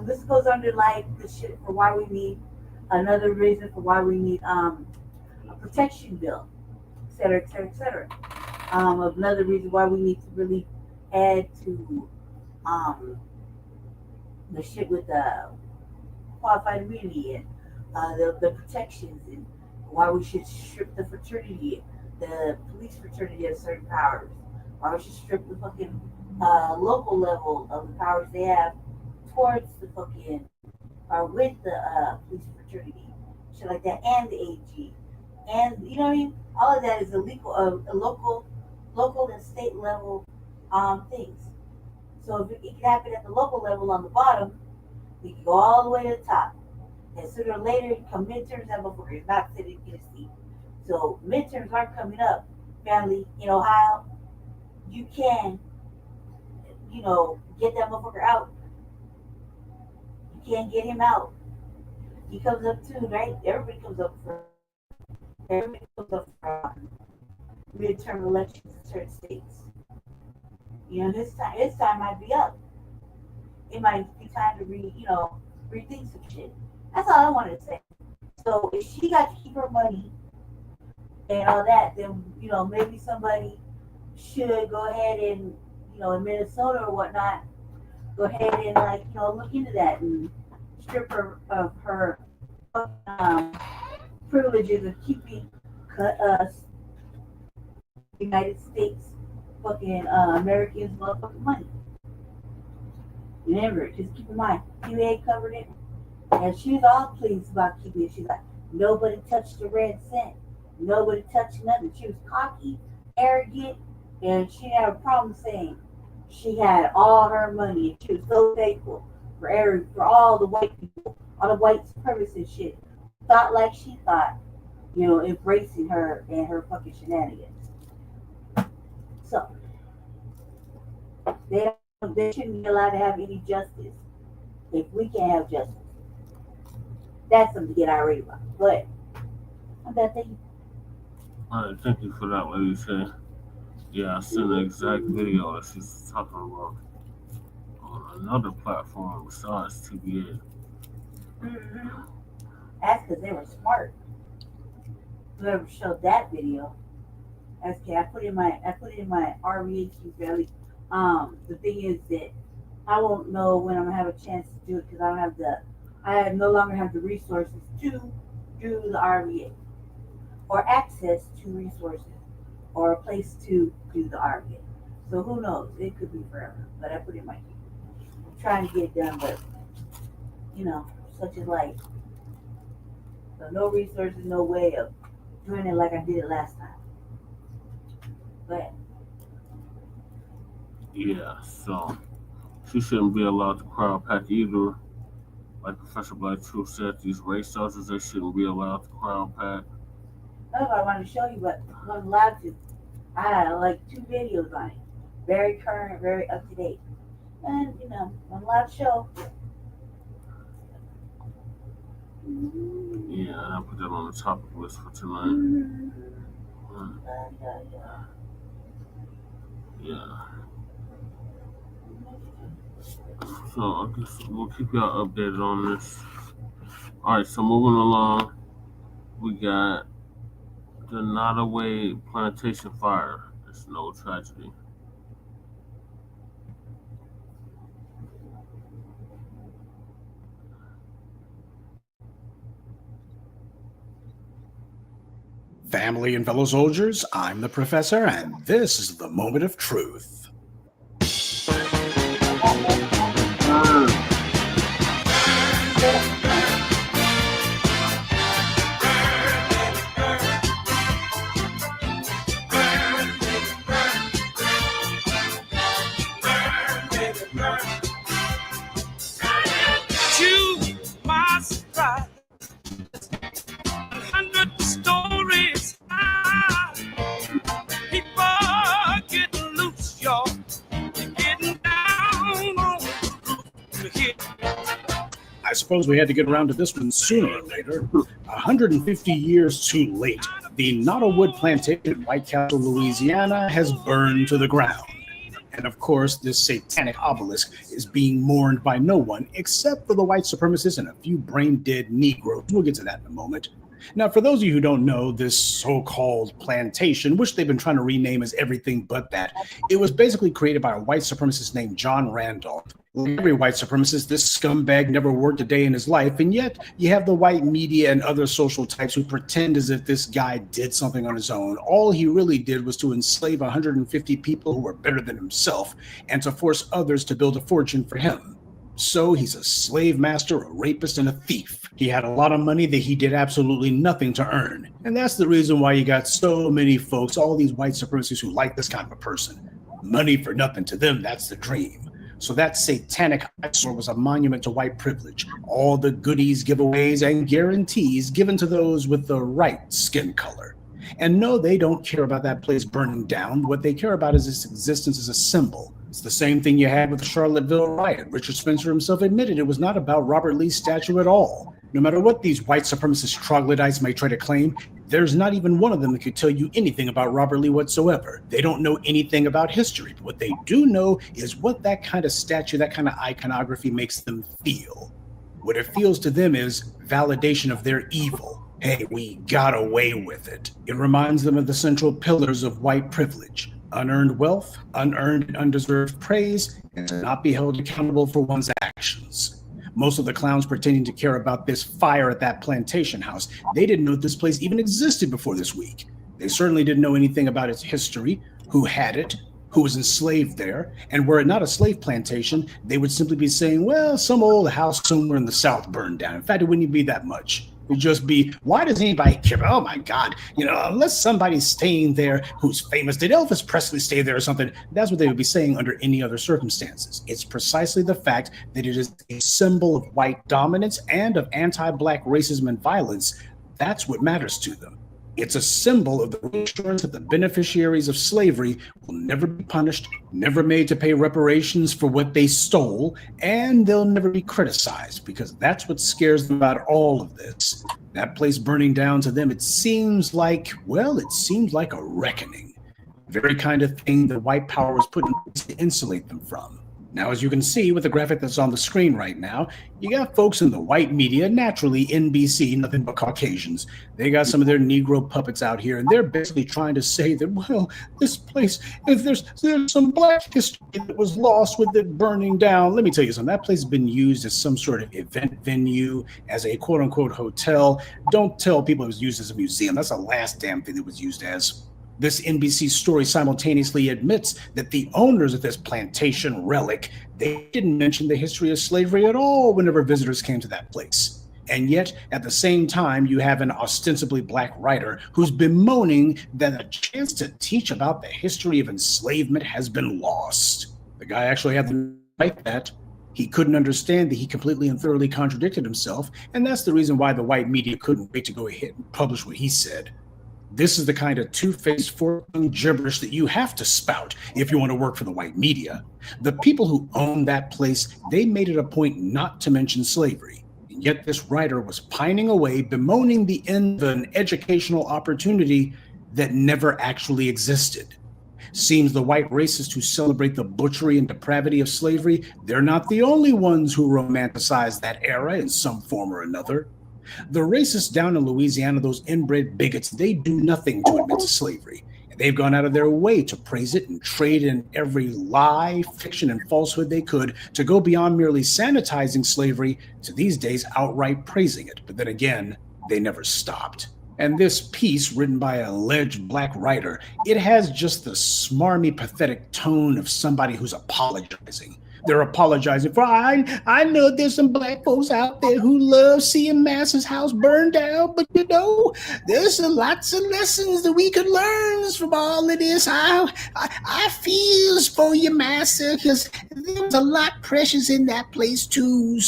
This goes under like the shit for why we need another reason for why we need a protection bill, et cetera, et cetera, et cetera. Another reason why we need to really add to the shit with the qualified immunity and the protections, and why we should strip the fraternity, the police fraternity of certain powers, why we should strip the fucking local level of the powers they have towards the fucking, or with the police fraternity, shit like that, and the AG. And you know what I mean? All of that is illegal, local and state level things. So if it can happen at the local level on the bottom, we can go all the way to the top. And sooner or later, come midterms, that motherfucker is not sitting in a seat. So midterms aren't coming up, family, in Ohio. You can, get that motherfucker out. You can't get him out. He comes up too, right? Everybody comes up for midterm elections in certain states. His time might be up. It might be time to rethink some shit. That's all I wanted to say. So if she got to keep her money and all that, then maybe somebody should go ahead and in Minnesota or whatnot, go ahead and look into that and strip her of her privileges of keeping United States fucking Americans motherfucking money. Remember, just keep in mind, QA covered it, and she's all pleased about keeping it. She's like, nobody touched the red cent. Nobody touched nothing. She was cocky, arrogant, and she didn't have a problem saying she had all her money, and she was so thankful for all the white people, all the white supremacist shit. Thought like she thought, embracing her and her fucking shenanigans. So they shouldn't be allowed to have any justice if we can't have justice. That's something to get irate about. But I'm done thinking. All right, thank you for that, lady. Say, yeah, I sent the exact video that she's talking about on another platform besides TVA. Mm-hmm. That's because they were smart. Whoever showed that video. Okay, I put it in my RVHQ belly. The thing is that I won't know when I'm gonna have a chance to do it because I no longer have the resources to do the RVA or access to resources or a place to do the RVA. So who knows? It could be forever. But I put it in my queue. I'm trying to get it done, but such is life. So no resources, no way of doing it like I did it last time. But yeah, so she shouldn't be allowed to crowd pack either. Like Professor Black Truth said, these race soldiers, they shouldn't be allowed to crowd pack. that's what I wanted to show you, but I wasn't allowed to. I had like 2 videos on it. Very current, very up to date. And I'm allowed to show. Yeah, I put that on the topic list for tonight. Yeah. So I guess we'll keep y'all updated on this. Alright, so moving along, we got the Nottoway Plantation fire. It's no tragedy. Family and fellow soldiers, I'm the Professor, and this is the Moment of Truth. I suppose we had to get around to this one sooner or later. 150 years too late, the Nottoway Plantation in White Castle, Louisiana has burned to the ground. And of course, this satanic obelisk is being mourned by no one except for the white supremacists and a few brain-dead Negroes. We'll get to that in a moment. Now, for those of you who don't know, this so-called plantation, which they've been trying to rename as everything but that, it was basically created by a white supremacist named John Randolph. Like every white supremacist, this scumbag never worked a day in his life, and yet you have the white media and other social types who pretend as if this guy did something on his own. All he really did was to enslave 150 people who were better than himself and to force others to build a fortune for him. So he's a slave master, a rapist, and a thief. He had a lot of money that he did absolutely nothing to earn. And that's the reason why you got so many folks, all these white supremacists who like this kind of a person. Money for nothing to them, that's the dream. So that satanic eyesore was a monument to white privilege. All the goodies, giveaways, and guarantees given to those with the right skin color. And no, they don't care about that place burning down. What they care about is its existence as a symbol. It's the same thing you had with the Charlottesville riot. Richard Spencer himself admitted it was not about Robert Lee's statue at all. No matter what these white supremacist troglodytes may try to claim, there's not even one of them that could tell you anything about Robert Lee whatsoever. They don't know anything about history. But what they do know is what that kind of statue, that kind of iconography makes them feel. What it feels to them is validation of their evil. Hey, we got away with it. It reminds them of the central pillars of white privilege. Unearned wealth, unearned and undeserved praise, and to not be held accountable for one's actions. Most of the clowns pretending to care about this fire at that plantation house, they didn't know this place even existed before this week. They certainly didn't know anything about its history, who had it, who was enslaved there, and were it not a slave plantation, they would simply be saying, well, some old house somewhere in the South burned down. In fact, it wouldn't even be that much. It would just be, why does anybody care? Oh my God, unless somebody's staying there who's famous, did Elvis Presley stay there or something? That's what they would be saying under any other circumstances. It's precisely the fact that it is a symbol of white dominance and of anti-Black racism and violence. That's what matters to them. It's a symbol of the reassurance that the beneficiaries of slavery will never be punished, never made to pay reparations for what they stole, and they'll never be criticized, because that's what scares them about all of this. That place burning down to them, it seems like a reckoning. The very kind of thing that white power was put in place to insulate them from. Now, as you can see with the graphic that's on the screen right now, you got folks in the white media, naturally NBC, nothing but Caucasians. They got some of their Negro puppets out here, and they're basically trying to say that, well, this place, if there's some Black history that was lost with it burning down. Let me tell you something, that place has been used as some sort of event venue, as a quote-unquote hotel. Don't tell people it was used as a museum. That's the last damn thing it was used as. This NBC story simultaneously admits that the owners of this plantation relic, they didn't mention the history of slavery at all whenever visitors came to that place. And yet, at the same time, you have an ostensibly Black writer who's bemoaning that a chance to teach about the history of enslavement has been lost. The guy actually had to write that. He couldn't understand that he completely and thoroughly contradicted himself, and that's the reason why the white media couldn't wait to go ahead and publish what he said. This is the kind of two-faced, fork-tongued gibberish that you have to spout if you want to work for the white media. The people who own that place, they made it a point not to mention slavery. And yet this writer was pining away, bemoaning the end of an educational opportunity that never actually existed. Seems the white racists who celebrate the butchery and depravity of slavery, they're not the only ones who romanticize that era in some form or another. The racists down in Louisiana, those inbred bigots, they do nothing to admit to slavery. And they've gone out of their way to praise it and trade in every lie, fiction, and falsehood they could to go beyond merely sanitizing slavery to these days outright praising it. But then again, they never stopped. And this piece, written by an alleged Black writer, it has just the smarmy, pathetic tone of somebody who's apologizing. They're apologizing for, I know there's some Black folks out there who love seeing Massa's house burned down, but you know, there's lots of lessons that we could learn from all of this. I feels for you, Massa, because there's a lot precious in that place too.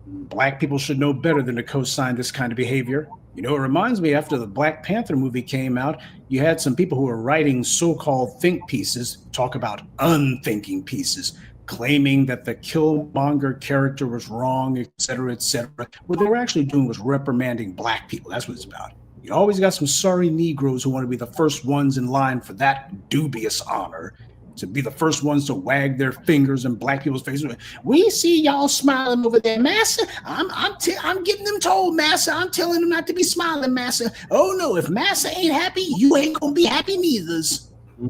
Black people should know better than to co-sign this kind of behavior. You know, it reminds me, after the Black Panther movie came out, you had some people who were writing so-called think pieces, talk about unthinking pieces, claiming that the Killmonger character was wrong, et cetera, et cetera. What they were actually doing was reprimanding Black people. That's what it's about. You always got some sorry Negroes who want to be the first ones in line for that dubious honor, to be the first ones to wag their fingers in Black people's faces. We see y'all smiling over there, Massa. I'm getting them told, Massa. I'm telling them not to be smiling, Massa. Oh no, if Massa ain't happy, you ain't gonna be happy neither.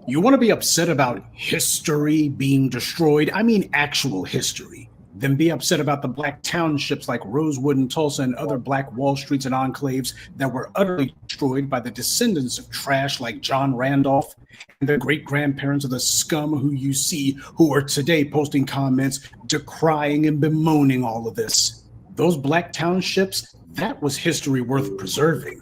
You want to be upset about history being destroyed? I mean actual history. Then be upset about the Black townships like Rosewood and Tulsa and other Black Wall Streets and enclaves that were utterly destroyed by the descendants of trash like John Randolph and the great-grandparents of the scum who you see who are today posting comments decrying and bemoaning all of this. Those Black townships, that was history worth preserving.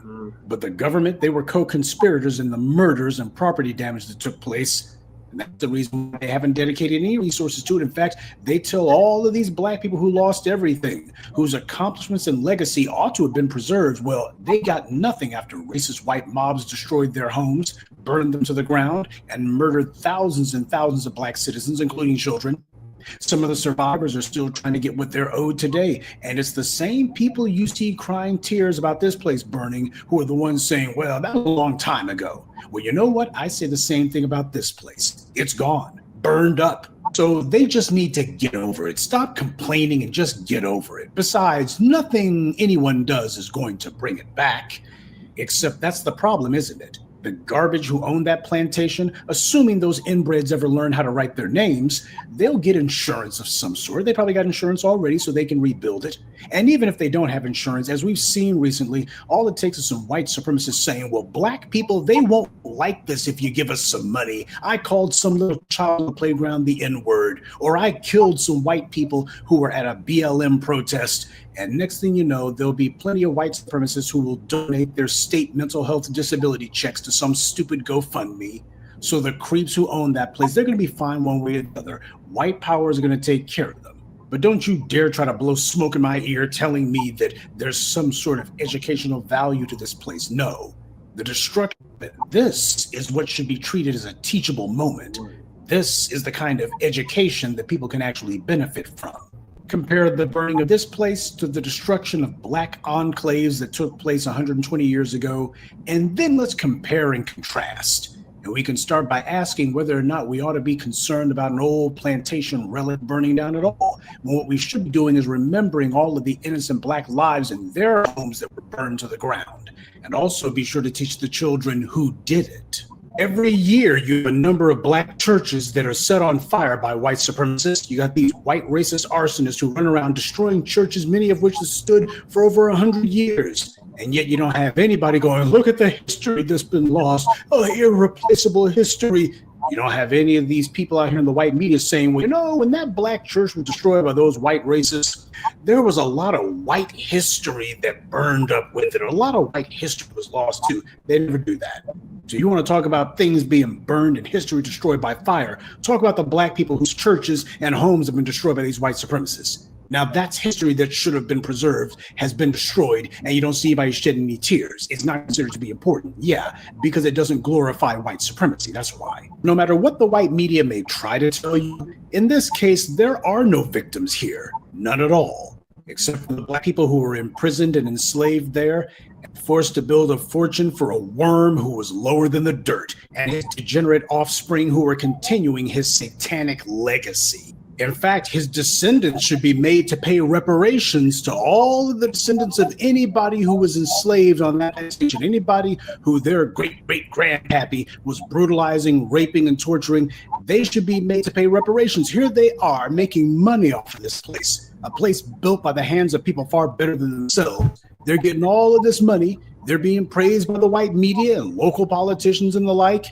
But the government, they were co-conspirators in the murders and property damage that took place. And that's the reason why they haven't dedicated any resources to it. In fact, they tell all of these Black people who lost everything, whose accomplishments and legacy ought to have been preserved, well, they got nothing after racist white mobs destroyed their homes, burned them to the ground, and murdered thousands and thousands of Black citizens, including children. Some of the survivors are still trying to get what they're owed today. And it's the same people you see crying tears about this place burning who are the ones saying, well, that was a long time ago. Well, you know what? I say the same thing about this place. It's gone, burned up. So they just need to get over it. Stop complaining and just get over it. Besides, nothing anyone does is going to bring it back. Except that's the problem, isn't it? The garbage who own that plantation, assuming those inbreds ever learn how to write their names, they'll get insurance of some sort. They probably got insurance already so they can rebuild it. And even if they don't have insurance, as we've seen recently, all it takes is some white supremacists saying, well, Black people, they won't like this if you give us some money. I called some little child on the playground the N-word, or I killed some white people who were at a BLM protest. And next thing you know, there'll be plenty of white supremacists who will donate their state mental health disability checks to some stupid GoFundMe. So the creeps who own that place, they're going to be fine one way or the other. White power is going to take care of them. But don't you dare try to blow smoke in my ear telling me that there's some sort of educational value to this place. No, The destruction. This is what should be treated as a teachable moment. This is the kind of education that people can actually benefit from. Compare the burning of this place to the destruction of black enclaves that took place 120 years ago, and then let's compare and contrast. And we can start by asking whether or not we ought to be concerned about an old plantation relic burning down at all. When what we should be doing is remembering all of the innocent black lives in their homes that were burned to the ground. And also be sure to teach the children who did it. Every year, you have a number of black churches that are set on fire by white supremacists. You got these white racist arsonists who run around destroying churches, many of which have stood for over 100 years. And yet you don't have anybody going, look at the history that's been lost. Oh, irreplaceable history. You don't have any of these people out here in the white media saying, well, you know, when that black church was destroyed by those white racists, there was a lot of white history that burned up with it. A lot of white history was lost too. They never do that. So you want to talk about things being burned and history destroyed by fire. Talk about the black people whose churches and homes have been destroyed by these white supremacists. Now that's history that should have been preserved, has been destroyed, and you don't see anybody shedding any tears. It's not considered to be important. Yeah, because it doesn't glorify white supremacy. That's why. No matter what the white media may try to tell you, in this case, there are no victims here. None at all. Except for the black people who were imprisoned and enslaved there, and forced to build a fortune for a worm who was lower than the dirt, and his degenerate offspring who were continuing his satanic legacy. In fact, his descendants should be made to pay reparations to all of the descendants of anybody who was enslaved on that plantation, anybody who their great-great-grandpappy was brutalizing, raping, and torturing. They should be made to pay reparations. Here they are making money off of this place, a place built by the hands of people far better than themselves. They're getting all of this money. They're being praised by the white media and local politicians and the like.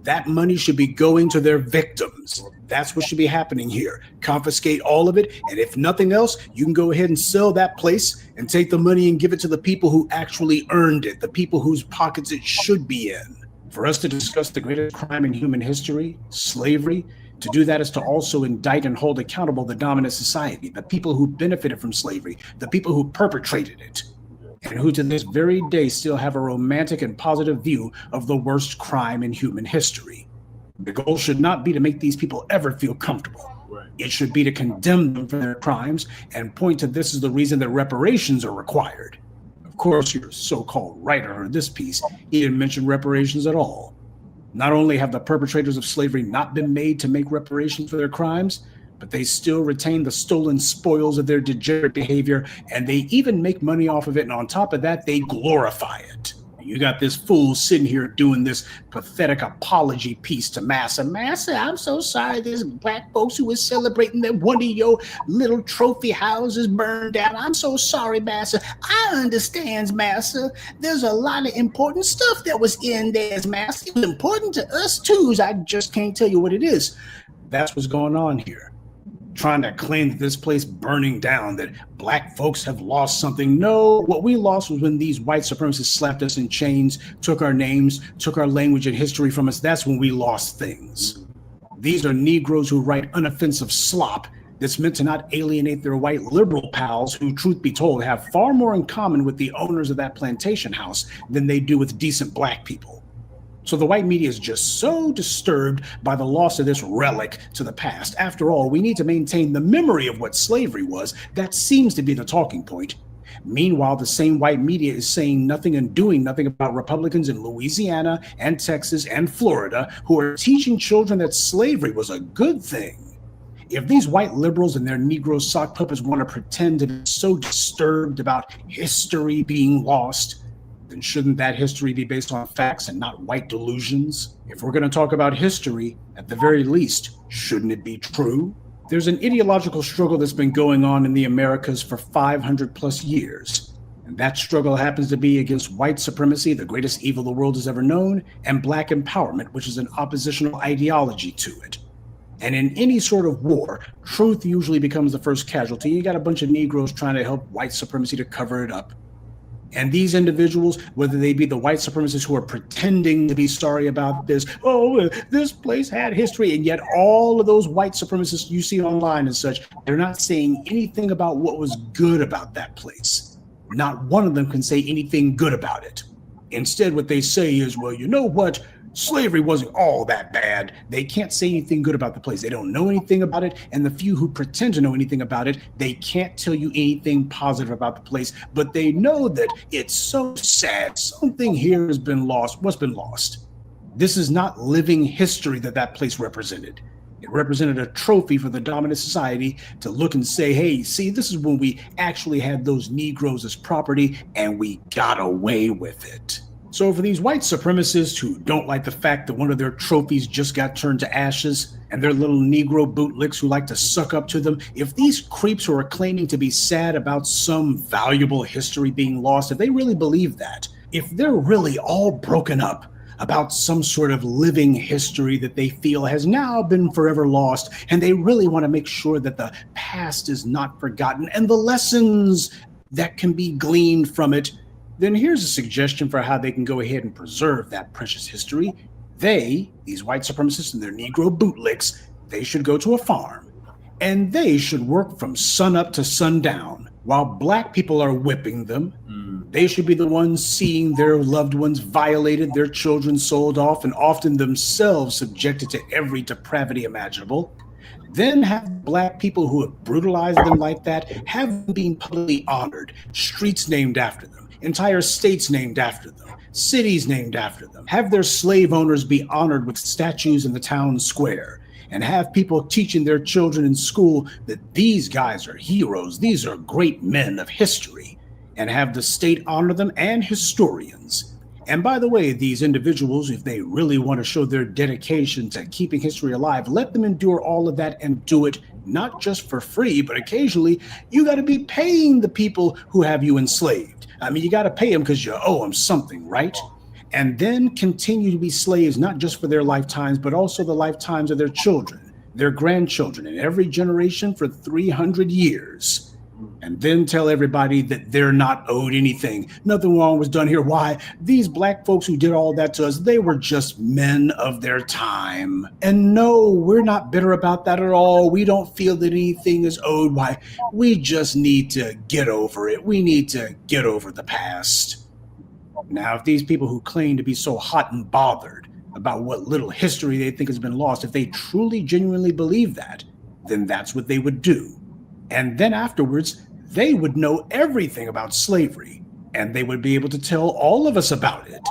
That money should be going to their victims. That's what should be happening here. Confiscate all of it, and if nothing else, you can go ahead and sell that place and take the money and give it to the people who actually earned it, the people whose pockets it should be in. For us to discuss the greatest crime in human history, slavery, to do that is to also indict and hold accountable the dominant society, the people who benefited from slavery, the people who perpetrated it, and who to this very day still have a romantic and positive view of the worst crime in human history. The goal should not be to make these people ever feel comfortable. Right. It should be to condemn them for their crimes and point to this as the reason that reparations are required. Of course, your so-called writer heard this piece. He didn't mention reparations at all. Not only have the perpetrators of slavery not been made to make reparations for their crimes, but they still retain the stolen spoils of their degenerate behavior, and they even make money off of it, and on top of that, they glorify it. You got this fool sitting here doing this pathetic apology piece to Massa. Massa, I'm so sorry there's black folks who was celebrating that one of your little trophy houses burned down. I'm so sorry, Massa. I understand, Massa. There's a lot of important stuff that was in there, Massa. It was important to us, too. I just can't tell you what it is. That's what's going on here. Trying to claim that this place burning down, that black folks have lost something. No, what we lost was when these white supremacists slapped us in chains, took our names, took our language and history from us. That's when we lost things. These are Negroes who write unoffensive slop that's meant to not alienate their white liberal pals who, truth be told, have far more in common with the owners of that plantation house than they do with decent black people. So the white media is just so disturbed by the loss of this relic to the past. After all, we need to maintain the memory of what slavery was. That seems to be the talking point. Meanwhile, the same white media is saying nothing and doing nothing about Republicans in Louisiana and Texas and Florida who are teaching children that slavery was a good thing. If these white liberals and their Negro sock puppets want to pretend to be so disturbed about history being lost, then shouldn't that history be based on facts and not white delusions? If we're going to talk about history, at the very least, shouldn't it be true? There's an ideological struggle that's been going on in the Americas for 500 plus years. And that struggle happens to be against white supremacy, the greatest evil the world has ever known, and black empowerment, which is an oppositional ideology to it. And in any sort of war, truth usually becomes the first casualty. You got a bunch of Negroes trying to help white supremacy to cover it up. And these individuals, whether they be the white supremacists who are pretending to be sorry about this, oh, this place had history, and yet all of those white supremacists you see online and such, they're not saying anything about what was good about that place. Not one of them can say anything good about it. Instead, what they say is, well, you know what? Slavery wasn't all that bad. They can't say anything good about the place. They don't know anything about it. And the few who pretend to know anything about it, they can't tell you anything positive about the place. But they know that it's so sad. Something here has been lost. What's been lost? This is not living history that place represented. It represented a trophy for the dominant society to look and say, hey, see, this is when we actually had those Negroes as property and we got away with it. So for these white supremacists who don't like the fact that one of their trophies just got turned to ashes, and their little Negro bootlicks who like to suck up to them, if these creeps who are claiming to be sad about some valuable history being lost, if they really believe that, if they're really all broken up about some sort of living history that they feel has now been forever lost, and they really want to make sure that the past is not forgotten and the lessons that can be gleaned from it, then here's a suggestion for how they can go ahead and preserve that precious history. They, these white supremacists and their Negro bootlicks, they should go to a farm, and they should work from sunup to sundown while black people are whipping them. They should be the ones seeing their loved ones violated, their children sold off, and often themselves subjected to every depravity imaginable. Then have black people who have brutalized them like that, have them being publicly honored, streets named after them, entire states named after them, cities named after them, have their slave owners be honored with statues in the town square, and have people teaching their children in school that these guys are heroes, these are great men of history, and have the state honor them and historians. And by the way, these individuals, if they really want to show their dedication to keeping history alive, let them endure all of that and do it not just for free, but occasionally you got to be paying the people who have you enslaved. I mean, you got to pay them because you owe them something, right? And then continue to be slaves, not just for their lifetimes, but also the lifetimes of their children, their grandchildren, and every generation for 300 years. And then tell everybody that they're not owed anything. Nothing wrong was done here. Why? These black folks who did all that to us, they were just men of their time. And no, we're not bitter about that at all. We don't feel that anything is owed. Why? We just need to get over it. We need to get over the past. Now, if these people who claim to be so hot and bothered about what little history they think has been lost, if they truly, genuinely believe that, then that's what they would do. And then afterwards, they would know everything about slavery, and they would be able to tell all of us about it.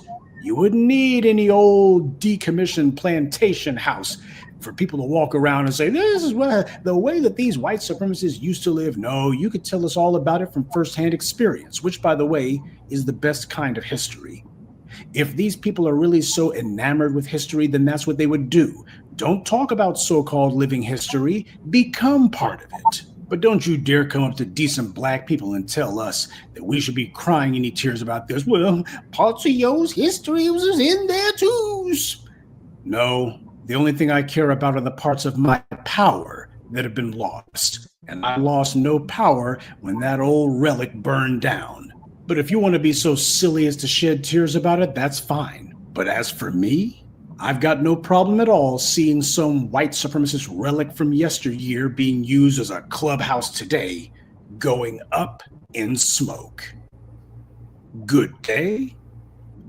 You wouldn't need any old decommissioned plantation house for people to walk around and say, this is the way that these white supremacists used to live. No, you could tell us all about it from firsthand experience, which, by the way, is the best kind of history. If these people are really so enamored with history, then that's what they would do. Don't talk about so-called living history. Become part of it. But don't you dare come up to decent black people and tell us that we should be crying any tears about this. Well, parts of yours history was in there too. No, the only thing I care about are the parts of my power that have been lost. And I lost no power when that old relic burned down. But if you want to be so silly as to shed tears about it, that's fine. But as for me, I've got no problem at all seeing some white supremacist relic from yesteryear being used as a clubhouse today, going up in smoke. Good day,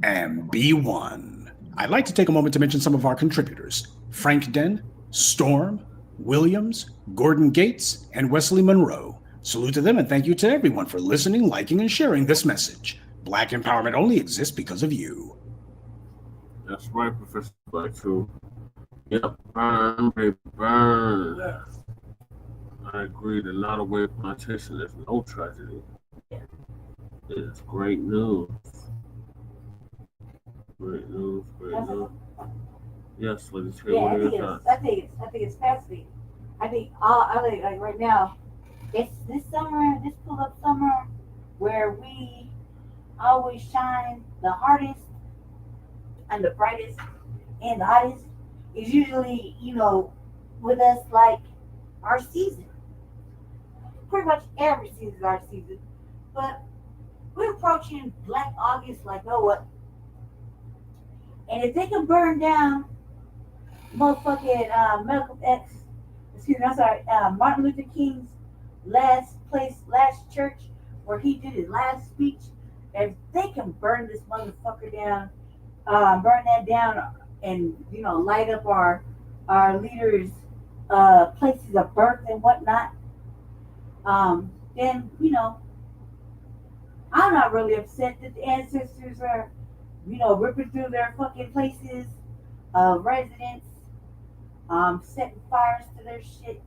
and be one. I'd like to take a moment to mention some of our contributors: Frank Den, Storm, Williams, Gordon Gates, and Wesley Monroe. Salute to them, and thank you to everyone for listening, liking, and sharing this message. Black empowerment only exists because of you. That's right, Professor Blacc. Yep, burn, baby, burn. I agree. The Nottoway Plantation is no tragedy. It's great news. Great news, great news. Yes, ladies. I think it's fascinating. I think like right now, it's this pull-up summer where we always shine the hardest and the brightest and the hottest is usually, with us like our season. Pretty much every season is our season. But we're approaching Black August like what? And if they can burn down motherfucking Martin Luther King's last church where he did his last speech, if they can burn this motherfucker down, burn that down, and light up our leaders' places of birth and whatnot, then I'm not really upset that the ancestors are ripping through their fucking places of residence, setting fires to their shit.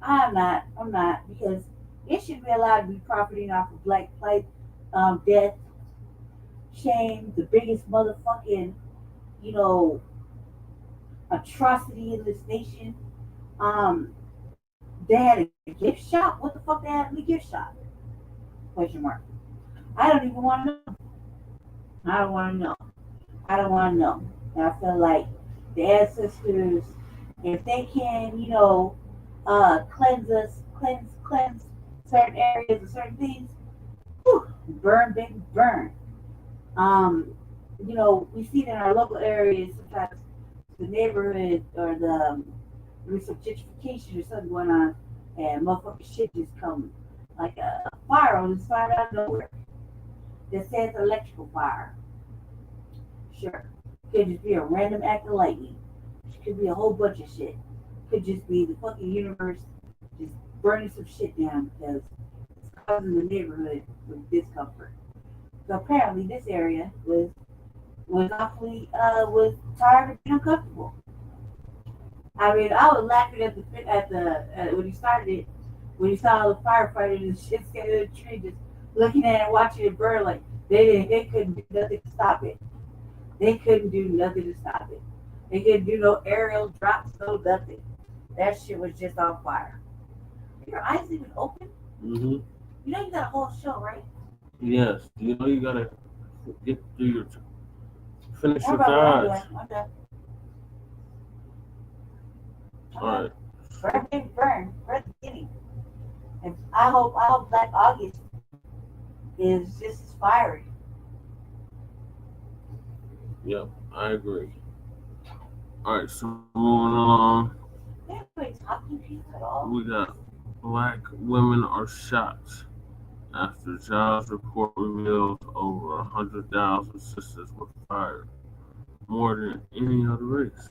I'm not, because it should be allowed to be profiting off of black plight, death, shame, the biggest motherfucking, atrocity in this nation. They had a gift shop. What the fuck they had in the gift shop? Question mark. I don't even want to know. I don't want to know. And I feel like the ancestors, if they can, cleanse certain areas of certain things, whew, burn, baby, burn. We see it in our local areas sometimes. The neighborhood or there's some gentrification or something going on, and motherfucking shit just come like a fire on the side out of nowhere. That says electrical fire. Sure. Could just be a random act of lightning. Could be a whole bunch of shit. Could just be the fucking universe just burning some shit down because it's causing the neighborhood with discomfort. So apparently this area was awfully was tired of being uncomfortable. I mean, I was laughing at the when he started it, when he saw the firefighters and shit standing in the tree, just looking at it and watching it burn. Like they couldn't do nothing to stop it. They couldn't do nothing to stop it. They couldn't do no aerial drops, no nothing. That shit was just on fire. Your eyes even open? Mm-hmm. You got a whole show, right? Yes. You gotta get through your finish your I'm guys. done. All right. Burn the beginning. And I hope Black August is just as fiery. Yep, I agree. All right, so moving on. Everybody's talking to you at all. We got Black women are shocked after jobs report reveals over 100,000 sisters were fired, more than any other race.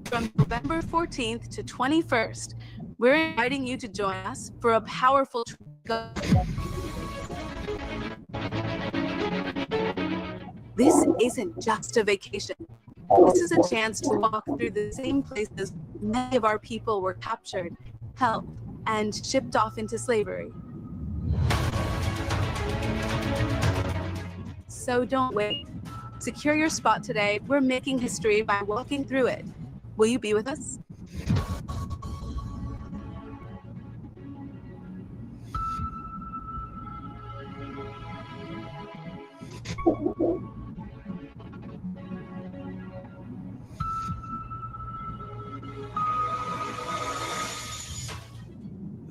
From November 14th to 21st, we're inviting you to join us for a powerful This isn't just a vacation. This is a chance to walk through the same places many of our people were captured, held, and shipped off into slavery. So don't wait. Secure your spot today. We're making history by walking through it. Will you be with us?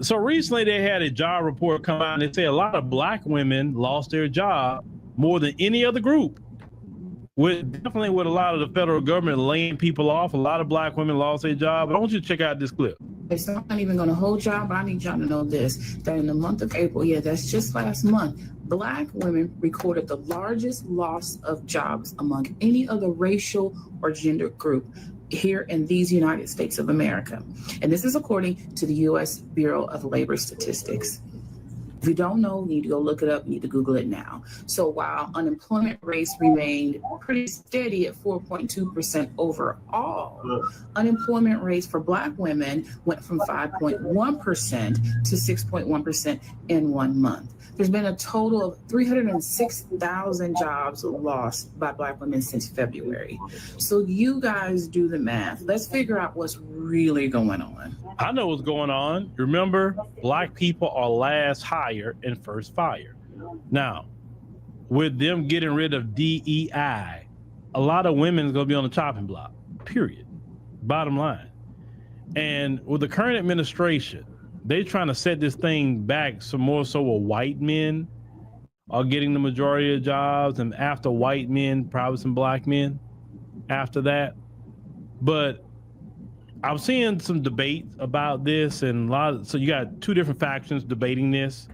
So recently they had a job report come out and they say a lot of Black women lost their job more than any other group. Definitely with a lot of the federal government laying people off, a lot of Black women lost their job. I want you to check out this clip. So I'm not even going to hold y'all, but I need y'all to know this, that in the month of April, that's just last month, Black women recorded the largest loss of jobs among any other racial or gender group here in these United States of America. And this is according to the U.S. Bureau of Labor Statistics. If you don't know, you need to go look it up. You need to Google it now. So while unemployment rates remained pretty steady at 4.2% overall, unemployment rates for Black women went from 5.1% to 6.1% in 1 month. There's been a total of 306,000 jobs lost by Black women since February. So you guys do the math. Let's figure out what's really going on. I know what's going on. Remember, Black people are last hired and first fired. Now, with them getting rid of DEI, a lot of women is going to be on the chopping block, period. Bottom line. And with the current administration, they trying to set this thing back some more so with white men are getting the majority of jobs, and after white men, probably some black men after that. But I'm seeing some debate about this, and so you got two different factions debating this.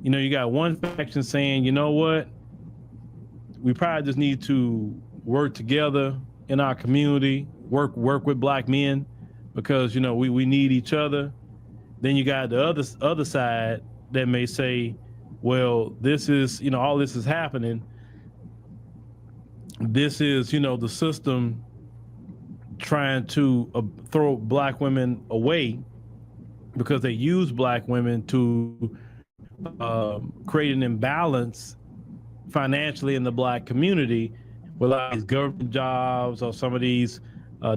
You know, you got one faction saying, you know what, we probably just need to work together in our community, work with black men, because, you know, we need each other. Then you got the other side that may say, well, this is, you know, all this is happening. This is, you know, the system trying to throw black women away because they use black women to create an imbalance financially in the black community with a lot of these government jobs or some of these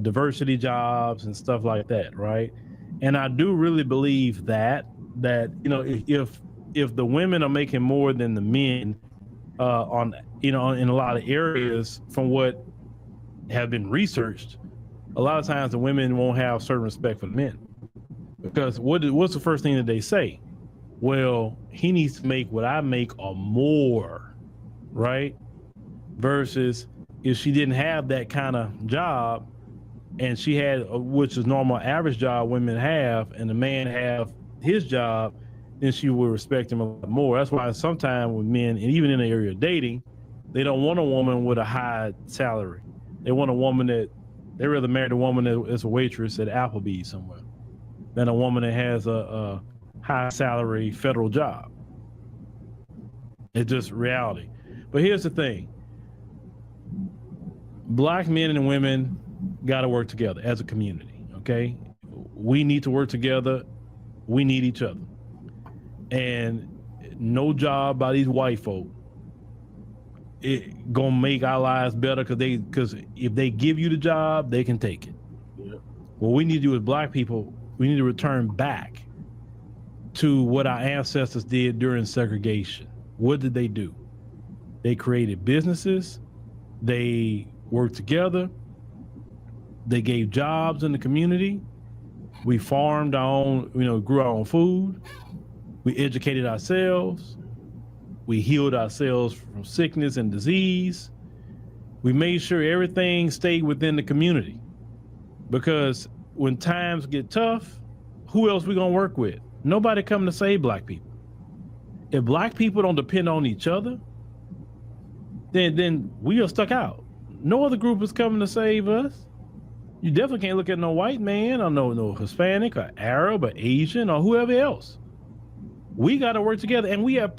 diversity jobs and stuff like that, right? And I do really believe that you know, if the women are making more than the men on, you know, in a lot of areas from what have been researched, a lot of times the women won't have certain respect for the men, because what's the first thing that they say? Well, he needs to make what I make or more, right? Versus if she didn't have that kind of job and she had, which is normal average job women have, and the man have his job, then she would respect him a lot more. That's why sometimes with men, and even in the area of dating, they don't want a woman with a high salary. They want a woman they rather marry a woman that's a waitress at Applebee's somewhere than a woman that has a high salary federal job. It's just reality. But here's the thing. Black men and women got to work together as a community, okay? We need to work together. We need each other. And no job by these white folk it gonna make our lives better, because if they give you the job, they can take it. Yeah. What we need to do as black people, we need to return back to what our ancestors did during segregation. What did they do? They created businesses, they worked together, they gave jobs in the community, we farmed our own, you know, grew our own food, we educated ourselves, we healed ourselves from sickness and disease. We made sure everything stayed within the community, because when times get tough, who else we gonna work with? Nobody coming to save black people. If black people don't depend on each other, then we are stuck out. No other group is coming to save us. You definitely can't look at no white man or no Hispanic or Arab or Asian or whoever else. We got to work together, and we have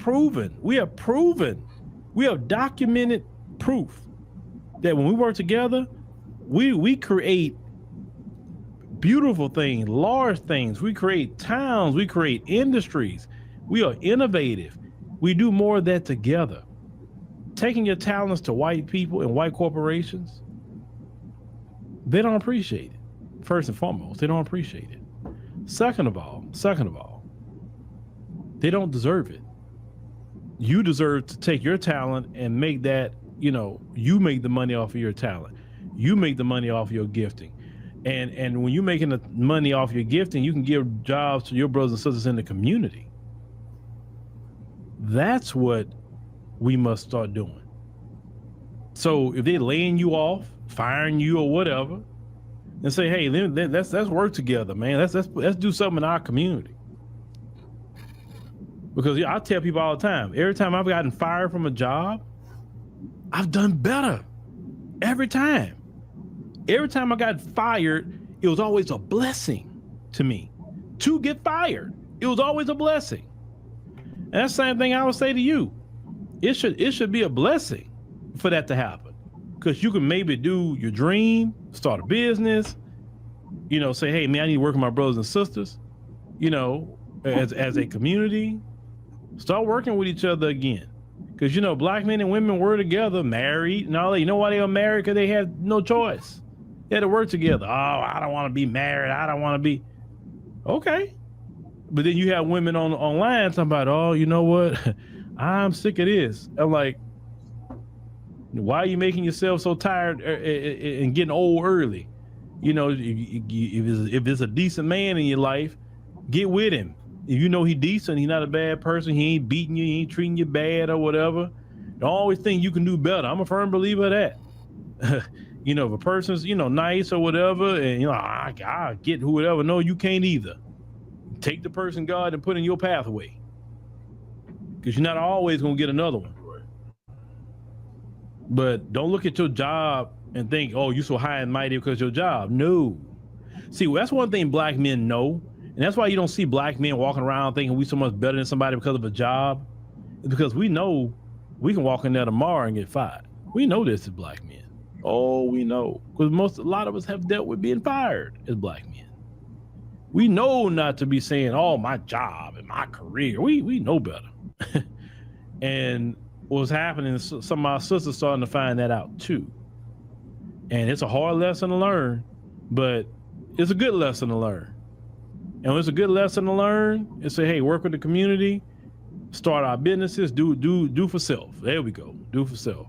documented proof that when we work together, we create beautiful things, large things. We create towns, we create industries. We are innovative. We do more of that together. Taking your talents to white people and white corporations, they don't appreciate it. First and foremost, they don't appreciate it. Second of all, they don't deserve it. You deserve to take your talent and make that, you know, you make the money off of your talent. You make the money off of your gifting. And when you're making the money off your gifting, you can give jobs to your brothers and sisters in the community. That's what we must start doing. So if they're laying you off, firing you or whatever, and say, hey, let's work together, man. Let's do something in our community. Because I tell people all the time, every time I've gotten fired from a job, I've done better. Every time. Every time I got fired, it was always a blessing to me to get fired. It was always a blessing. And that's the same thing I would say to you. It should be a blessing for that to happen, because you can maybe do your dream, start a business, you know, say, hey man, I need to work with my brothers and sisters, you know, as a community, start working with each other again. Because, you know, black men and women were together, married and all that. You know why they were married? Because they had no choice. They had to work together. Oh, I don't want to be married. I don't want to be. Okay. But then you have women online talking about, oh, you know what? I'm sick of this. I'm like, why are you making yourself so tired and getting old early? You know, if there's a decent man in your life, get with him. If you know he decent, he's not a bad person, he ain't beating you, he ain't treating you bad or whatever, don't always think you can do better. I'm a firm believer of that. You know, if a person's, you know, nice or whatever, and, you know, I get whoever, no, you can't either. Take the person God and put in your pathway, because you're not always going to get another one. But don't look at your job and think, oh, you're so high and mighty because your job. No. See, well, that's one thing black men know. And that's why you don't see black men walking around thinking we so much better than somebody because of a job. It's because we know we can walk in there tomorrow and get fired. We know this as black men. Oh, we know. Because a lot of us have dealt with being fired as black men. We know not to be saying, oh, my job and my career. We know better. And what's happening is some of our sisters starting to find that out too. And it's a hard lesson to learn, but it's a good lesson to learn. And when it's a good lesson to learn, it's say, hey, work with the community, start our businesses, do for self. There we go, do for self.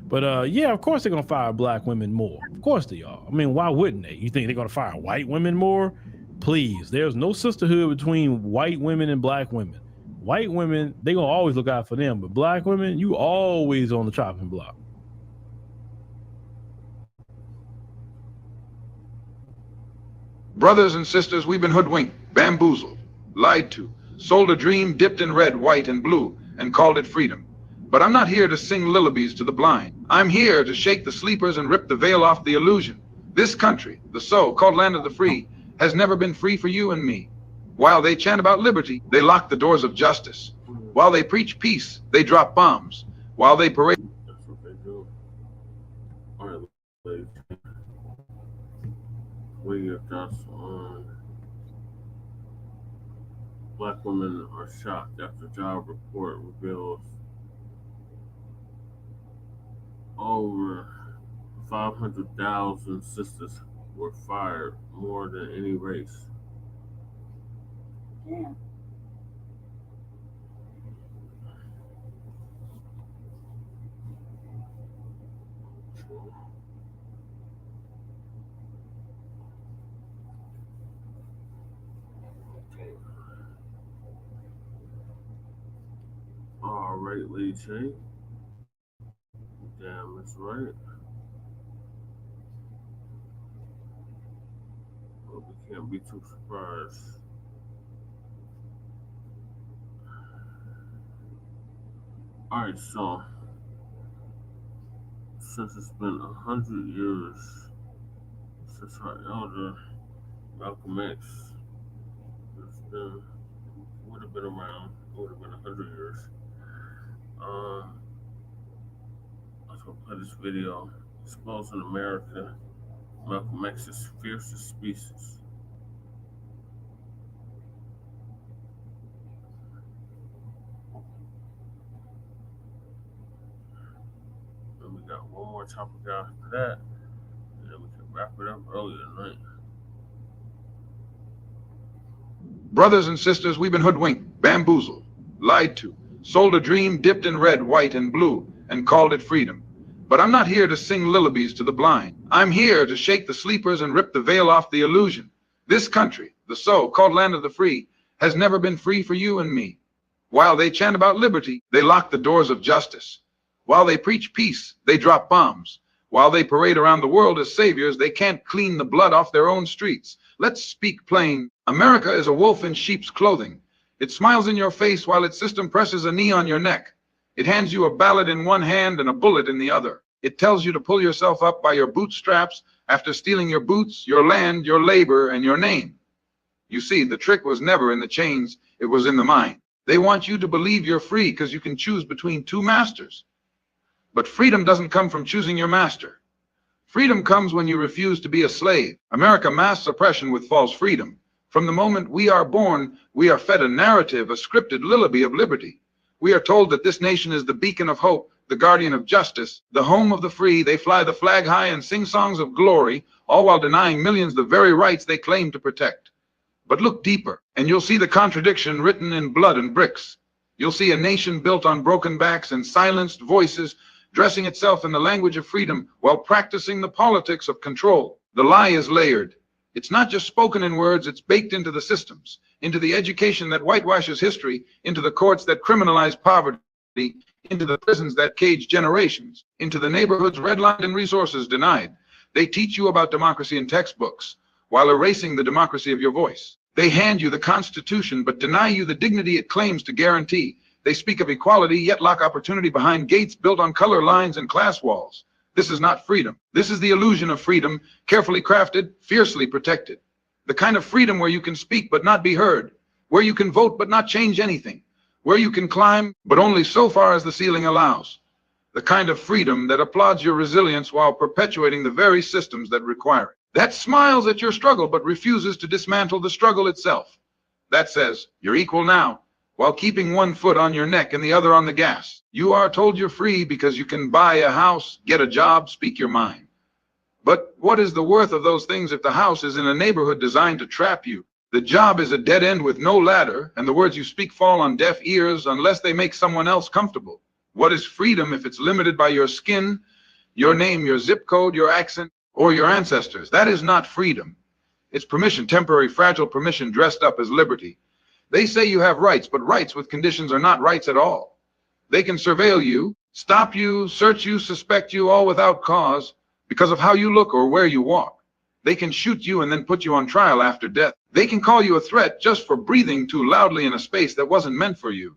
But yeah, of course they're gonna fire black women more. Of course they are. I mean, why wouldn't they? You think they're gonna fire white women more? Please, there's no sisterhood between white women and black women. White women, they gonna always look out for them, but black women, you always on the chopping block. Brothers and sisters, we've been hoodwinked, bamboozled, lied to, sold a dream dipped in red, white, and blue, and called it freedom. But I'm not here to sing lullabies to the blind. I'm here to shake the sleepers and rip the veil off the illusion. This country, the so-called land of the free, has never been free for you and me. While they chant about liberty, they lock the doors of justice. While they preach peace, they drop bombs. While they parade... That's what they do. All right, ladies. We get thoughts on black women are shocked after job report reveals over 500,000 sisters were fired, more than any race. Yeah. All right, Lee J. Damn, that's right. Well, we can't be too surprised. All right, so since it's been 100 years since our elder Malcolm X would have been around, would have been 100 years. I was gonna play this video exposing America, Malcolm X's fiercest species. And we got one more topic after that, and then we can wrap it up early tonight. Brothers and sisters, we've been hoodwinked, bamboozled, lied to, sold a dream dipped in red, white, and blue, and called it freedom. But I'm not here to sing lullabies to the blind. I'm here to shake the sleepers and rip the veil off the illusion. This country, the so-called land of the free, has never been free for you and me. While they chant about liberty, they lock the doors of justice. While they preach peace, they drop bombs. While they parade around the world as saviors, they can't clean the blood off their own streets. Let's speak plain. America is a wolf in sheep's clothing. It smiles in your face while its system presses a knee on your neck. It hands you a ballot in one hand and a bullet in the other. It tells you to pull yourself up by your bootstraps after stealing your boots, your land, your labor, and your name. You see, the trick was never in the chains, it was in the mind. They want you to believe you're free because you can choose between two masters. But freedom doesn't come from choosing your master. Freedom comes when you refuse to be a slave. America masks oppression with false freedom. From the moment we are born, we are fed a narrative, a scripted lullaby of liberty. We are told that this nation is the beacon of hope, the guardian of justice, the home of the free. They fly the flag high and sing songs of glory, all while denying millions the very rights they claim to protect. But look deeper, and you'll see the contradiction written in blood and bricks. You'll see a nation built on broken backs and silenced voices, dressing itself in the language of freedom while practicing the politics of control. The lie is layered. It's not just spoken in words, it's baked into the systems, into the education that whitewashes history, into the courts that criminalize poverty, into the prisons that cage generations, into the neighborhoods redlined and resources denied. They teach you about democracy in textbooks while erasing the democracy of your voice. They hand you the Constitution but deny you the dignity it claims to guarantee. They speak of equality yet lock opportunity behind gates built on color lines and class walls. This is not freedom. This is the illusion of freedom, carefully crafted, fiercely protected. The kind of freedom where you can speak but not be heard, where you can vote but not change anything, where you can climb but only so far as the ceiling allows. The kind of freedom that applauds your resilience while perpetuating the very systems that require it. That smiles at your struggle but refuses to dismantle the struggle itself. That says, you're equal now, while keeping one foot on your neck and the other on the gas. You are told you're free because you can buy a house, get a job, speak your mind. But what is the worth of those things if the house is in a neighborhood designed to trap you? The job is a dead end with no ladder, and the words you speak fall on deaf ears unless they make someone else comfortable. What is freedom if it's limited by your skin, your name, your zip code, your accent, or your ancestors? That is not freedom. It's permission, temporary, fragile permission dressed up as liberty. They say you have rights, but rights with conditions are not rights at all. They can surveil you, stop you, search you, suspect you, all without cause, because of how you look or where you walk. They can shoot you and then put you on trial after death. They can call you a threat just for breathing too loudly in a space that wasn't meant for you.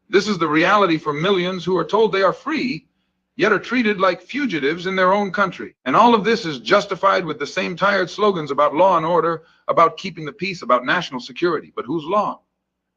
This is the reality for millions who are told they are free, yet are treated like fugitives in their own country. And all of this is justified with the same tired slogans about law and order, about keeping the peace, about national security. But whose law?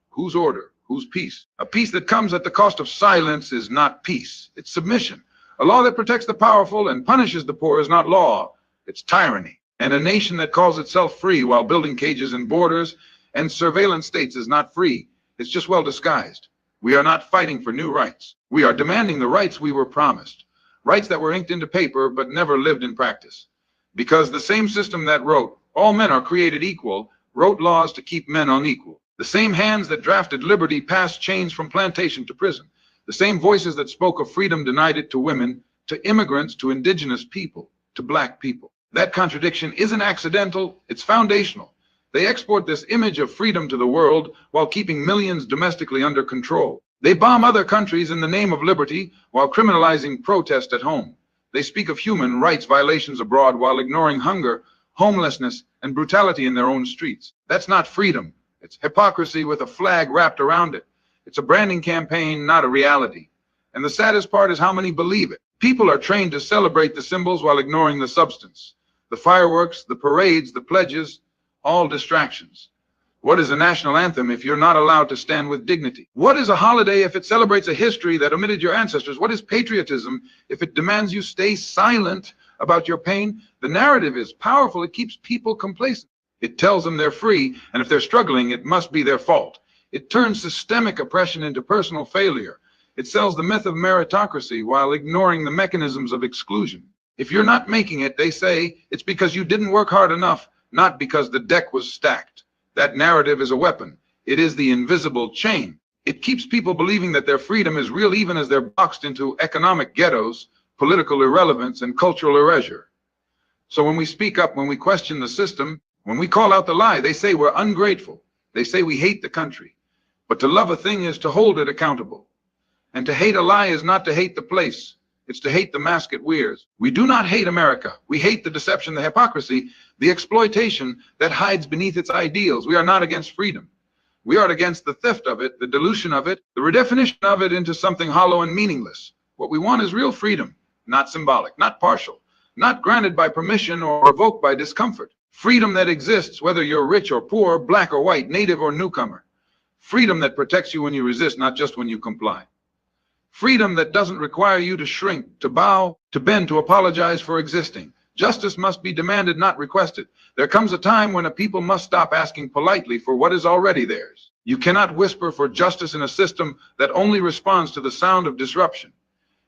Whose order? Whose peace? A peace that comes at the cost of silence is not peace. It's submission. A law that protects the powerful and punishes the poor is not law. It's tyranny. And a nation that calls itself free while building cages and borders and surveillance states is not free. It's just well disguised. We are not fighting for new rights. We are demanding the rights we were promised. Rights that were inked into paper but never lived in practice. Because the same system that wrote, all men are created equal, wrote laws to keep men unequal. The same hands that drafted liberty passed chains from plantation to prison. The same voices that spoke of freedom denied it to women, to immigrants, to indigenous people, to black people. That contradiction isn't accidental, it's foundational. They export this image of freedom to the world while keeping millions domestically under control. They bomb other countries in the name of liberty while criminalizing protest at home. They speak of human rights violations abroad while ignoring hunger, homelessness, and brutality in their own streets. That's not freedom. It's hypocrisy with a flag wrapped around it. It's a branding campaign, not a reality. And the saddest part is how many believe it. People are trained to celebrate the symbols while ignoring the substance. The fireworks, the parades, the pledges, all distractions. What is a national anthem if you're not allowed to stand with dignity? What is a holiday if it celebrates a history that omitted your ancestors? What is patriotism if it demands you stay silent about your pain? The narrative is powerful. It keeps people complacent. It tells them they're free, and if they're struggling, it must be their fault. It turns systemic oppression into personal failure. It sells the myth of meritocracy while ignoring the mechanisms of exclusion. If you're not making it, they say, it's because you didn't work hard enough, not because the deck was stacked. That narrative is a weapon. It is the invisible chain. It keeps people believing that their freedom is real even as they're boxed into economic ghettos, political irrelevance, and cultural erasure. So when we speak up, when we question the system, when we call out the lie, they say we're ungrateful. They say we hate the country. But to love a thing is to hold it accountable. And to hate a lie is not to hate the place. It's to hate the mask it wears. We do not hate America. We hate the deception, the hypocrisy, the exploitation that hides beneath its ideals. We are not against freedom. We are against the theft of it, the dilution of it, the redefinition of it into something hollow and meaningless. What we want is real freedom, not symbolic, not partial, not granted by permission or evoked by discomfort. Freedom that exists whether you're rich or poor, black or white, native or newcomer. Freedom that protects you when you resist, not just when you comply. Freedom that doesn't require you to shrink, to bow, to bend, to apologize for existing. Justice must be demanded, not requested. There comes a time when a people must stop asking politely for what is already theirs. You cannot whisper for justice in a system that only responds to the sound of disruption.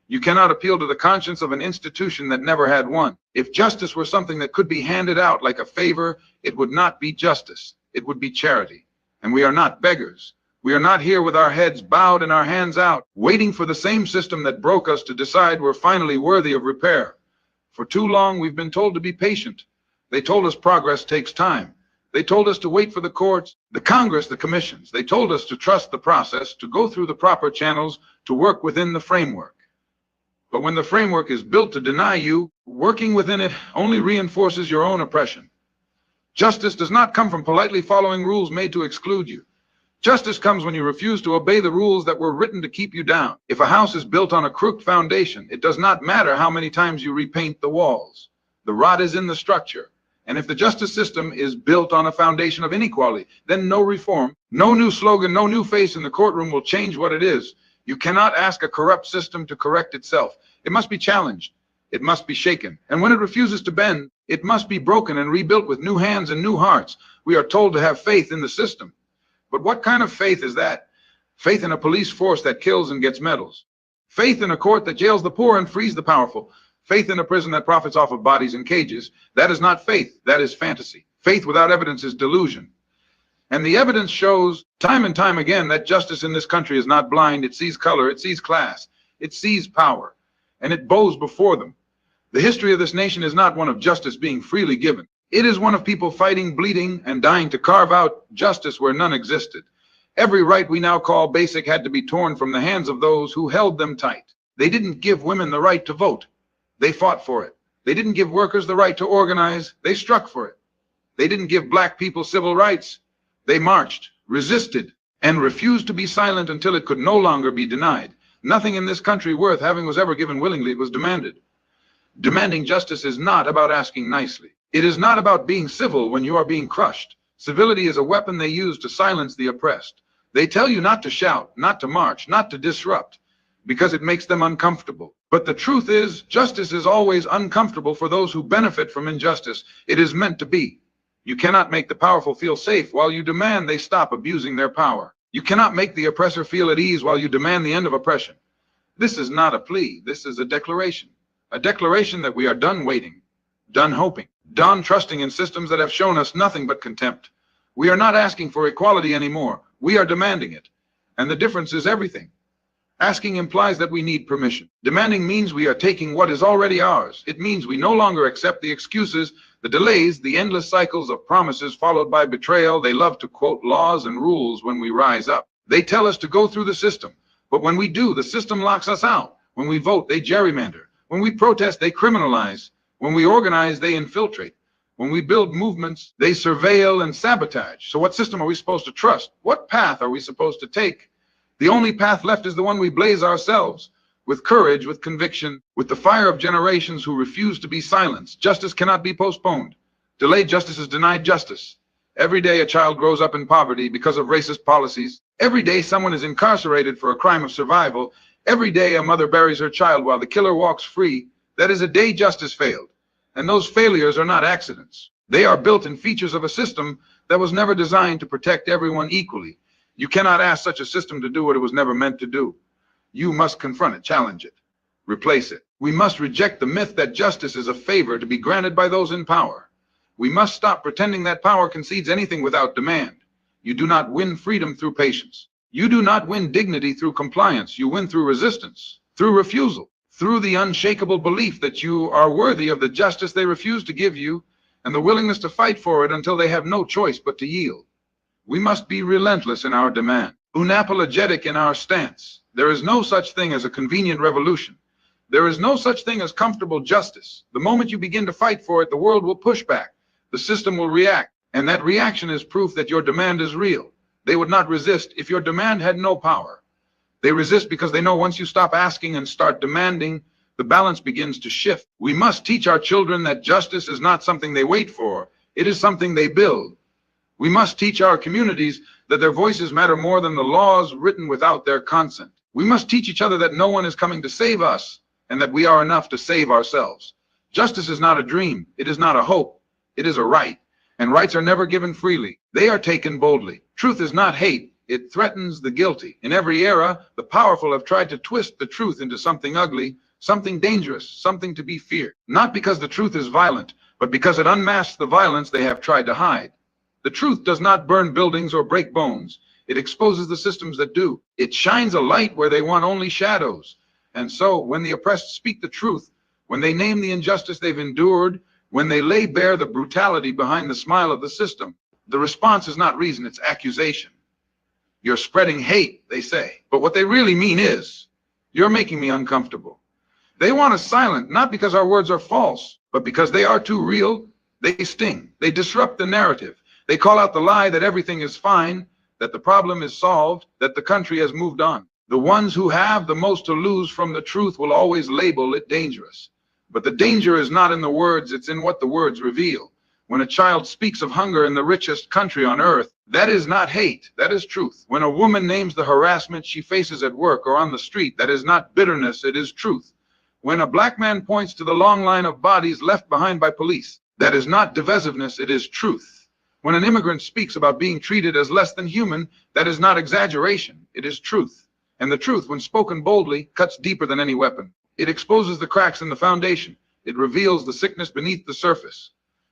You cannot appeal to the conscience of an institution that never had one. If justice were something that could be handed out like a favor, it would not be justice. It would be charity. And we are not beggars. We are not here with our heads bowed and our hands out, waiting for the same system that broke us to decide we're finally worthy of repair. For too long, we've been told to be patient. They told us progress takes time. They told us to wait for the courts, the Congress, the commissions. They told us to trust the process, to go through the proper channels, to work within the framework. But when the framework is built to deny you, working within it only reinforces your own oppression. Justice does not come from politely following rules made to exclude you. Justice comes when you refuse to obey the rules that were written to keep you down. If a house is built on a crooked foundation, it does not matter how many times you repaint the walls. The rot is in the structure. And if the justice system is built on a foundation of inequality, then no reform, no new slogan, no new face in the courtroom will change what it is. You cannot ask a corrupt system to correct itself. It must be challenged. It must be shaken. And when it refuses to bend, it must be broken and rebuilt with new hands and new hearts. We are told to have faith in the system. But what kind of faith is that? Faith in a police force that kills and gets medals. Faith in a court that jails the poor and frees the powerful. Faith in a prison that profits off of bodies in cages. That is not faith, that is fantasy. Faith without evidence is delusion. And the evidence shows time and time again that justice in this country is not blind. It sees color, it sees class, it sees power, and it bows before them. The history of this nation is not one of justice being freely given. It is one of people fighting, bleeding, and dying to carve out justice where none existed. Every right we now call basic had to be torn from the hands of those who held them tight. They didn't give women the right to vote. They fought for it. They didn't give workers the right to organize. They struck for it. They didn't give black people civil rights. They marched, resisted, and refused to be silent until it could no longer be denied. Nothing in this country worth having was ever given willingly. It was demanded. Demanding justice is not about asking nicely. It is not about being civil when you are being crushed. Civility is a weapon they use to silence the oppressed. They tell you not to shout, not to march, not to disrupt, because it makes them uncomfortable. But the truth is, justice is always uncomfortable for those who benefit from injustice. It is meant to be. You cannot make the powerful feel safe while you demand they stop abusing their power. You cannot make the oppressor feel at ease while you demand the end of oppression. This is not a plea. This is a declaration that we are done waiting, done hoping, done trusting in systems that have shown us nothing but contempt. We are not asking for equality anymore. We are demanding it. And the difference is everything. Asking implies that we need permission. Demanding means we are taking what is already ours. It means we no longer accept the excuses, the delays, the endless cycles of promises followed by betrayal. They love to quote laws and rules when we rise up. They tell us to go through the system. But when we do, the system locks us out. When we vote, they gerrymander. When we protest, they criminalize. When we organize, they infiltrate. When we build movements, they surveil and sabotage. So what system are we supposed to trust? What path are we supposed to take? The only path left is the one we blaze ourselves, with courage, with conviction, with the fire of generations who refuse to be silenced. Justice cannot be postponed. Delayed justice is denied justice. Every day a child grows up in poverty because of racist policies. Every day someone is incarcerated for a crime of survival. Every day a mother buries her child while the killer walks free. That is a day justice failed. And those failures are not accidents. They are built in features of a system that was never designed to protect everyone equally. You cannot ask such a system to do what it was never meant to do. You must confront it, challenge it, replace it. We must reject the myth that justice is a favor to be granted by those in power. We must stop pretending that power concedes anything without demand. You do not win freedom through patience. You do not win dignity through compliance. You win through resistance, through refusal, through the unshakable belief that you are worthy of the justice they refuse to give you and the willingness to fight for it until they have no choice but to yield. We must be relentless in our demand, unapologetic in our stance. There is no such thing as a convenient revolution. There is no such thing as comfortable justice. The moment you begin to fight for it, the world will push back. The system will react, and that reaction is proof that your demand is real. They would not resist if your demand had no power. They resist because they know once you stop asking and start demanding, the balance begins to shift. We must teach our children that justice is not something they wait for. It is something they build. We must teach our communities that their voices matter more than the laws written without their consent. We must teach each other that no one is coming to save us and that we are enough to save ourselves. Justice is not a dream. It is not a hope. It is a right. And rights are never given freely. They are taken boldly. Truth is not hate. It threatens the guilty. In every era, the powerful have tried to twist the truth into something ugly, something dangerous, something to be feared. Not because the truth is violent, but because it unmasks the violence they have tried to hide. The truth does not burn buildings or break bones. It exposes the systems that do. It shines a light where they want only shadows. And so, when the oppressed speak the truth, when they name the injustice they've endured, when they lay bare the brutality behind the smile of the system, The response is not reason, it's accusation. You're spreading hate, they say. But what they really mean is, you're making me uncomfortable. They want us silent, not because our words are false, but because they are too real. They sting. They disrupt the narrative. They call out the lie that everything is fine, that the problem is solved, that the country has moved on. The ones who have the most to lose from the truth will always label it dangerous. But the danger is not in the words, it's in what the words reveal. When a child speaks of hunger in the richest country on earth, that is not hate, that is truth. When a woman names the harassment she faces at work or on the street, that is not bitterness, it is truth. When a black man points to the long line of bodies left behind by police, that is not divisiveness, it is truth. When an immigrant speaks about being treated as less than human, that is not exaggeration, it is truth. And the truth, when spoken boldly, cuts deeper than any weapon. It exposes the cracks in the foundation. It reveals the sickness beneath the surface.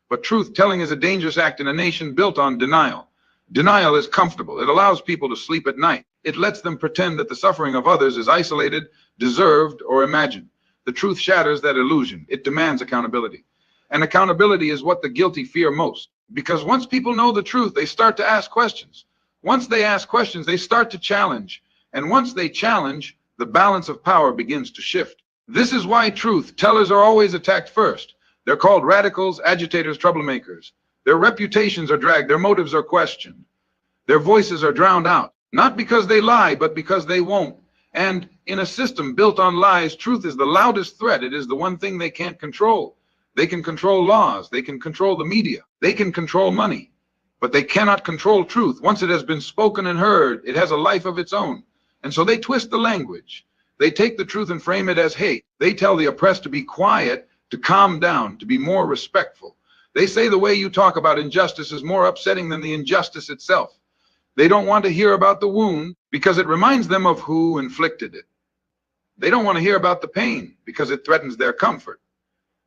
But truth-telling is a dangerous act in a nation built on denial. Denial is comfortable. It allows people to sleep at night. It lets them pretend that the suffering of others is isolated, deserved, or imagined. The truth shatters that illusion. It demands accountability. And accountability is what the guilty fear most. Because once people know the truth, they start to ask questions. Once they ask questions, they start to challenge. And once they challenge, the balance of power begins to shift. This is why truth-tellers are always attacked first. They're called radicals, agitators, troublemakers. Their reputations are dragged, their motives are questioned. Their voices are drowned out, not because they lie, but because they won't. And in a system built on lies, truth is the loudest threat. It is the one thing they can't control. They can control laws, they can control the media, they can control money, but they cannot control truth. Once it has been spoken and heard, it has a life of its own. And so they twist the language. They take the truth and frame it as hate. They tell the oppressed to be quiet, to calm down, to be more respectful. They say the way you talk about injustice is more upsetting than the injustice itself. They don't want to hear about the wound because it reminds them of who inflicted it. They don't want to hear about the pain because it threatens their comfort.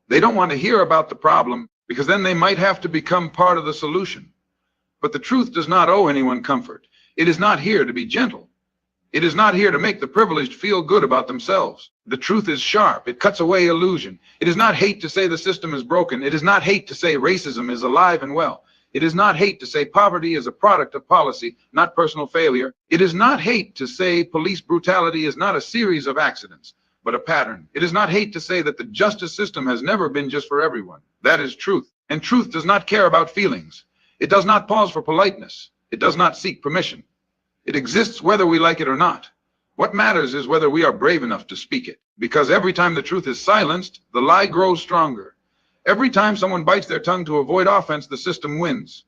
They don't want to hear about the problem because then they might have to become part of the solution. But the truth does not owe anyone comfort. It is not here to be gentle. It is not here to make the privileged feel good about themselves. The truth is sharp. It cuts away illusion. It is not hate to say the system is broken. It is not hate to say racism is alive and well. It is not hate to say poverty is a product of policy, not personal failure. It is not hate to say police brutality is not a series of accidents, but a pattern. It is not hate to say that the justice system has never been just for everyone. That is truth. And truth does not care about feelings. It does not pause for politeness. It does not seek permission. It exists whether we like it or not. What matters is whether we are brave enough to speak it. Because every time the truth is silenced, the lie grows stronger. Every time someone bites their tongue to avoid offense, the system wins.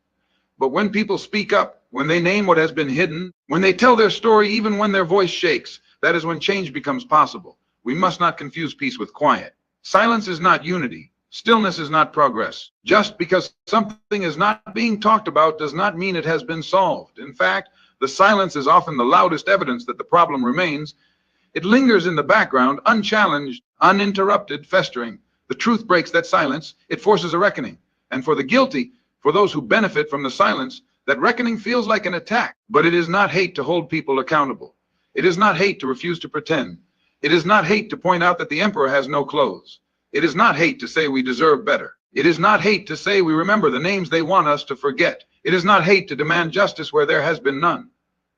But when people speak up, when they name what has been hidden, when they tell their story even when their voice shakes, that is when change becomes possible. We must not confuse peace with quiet. Silence is not unity. Stillness is not progress. Just because something is not being talked about does not mean it has been solved. In fact, the silence is often the loudest evidence that the problem remains. It lingers in the background, unchallenged, uninterrupted, festering. The truth breaks that silence. It forces a reckoning. And for the guilty, for those who benefit from the silence, that reckoning feels like an attack. But it is not hate to hold people accountable. It is not hate to refuse to pretend. It is not hate to point out that the emperor has no clothes. It is not hate to say we deserve better. It is not hate to say we remember the names they want us to forget. It is not hate to demand justice where there has been none.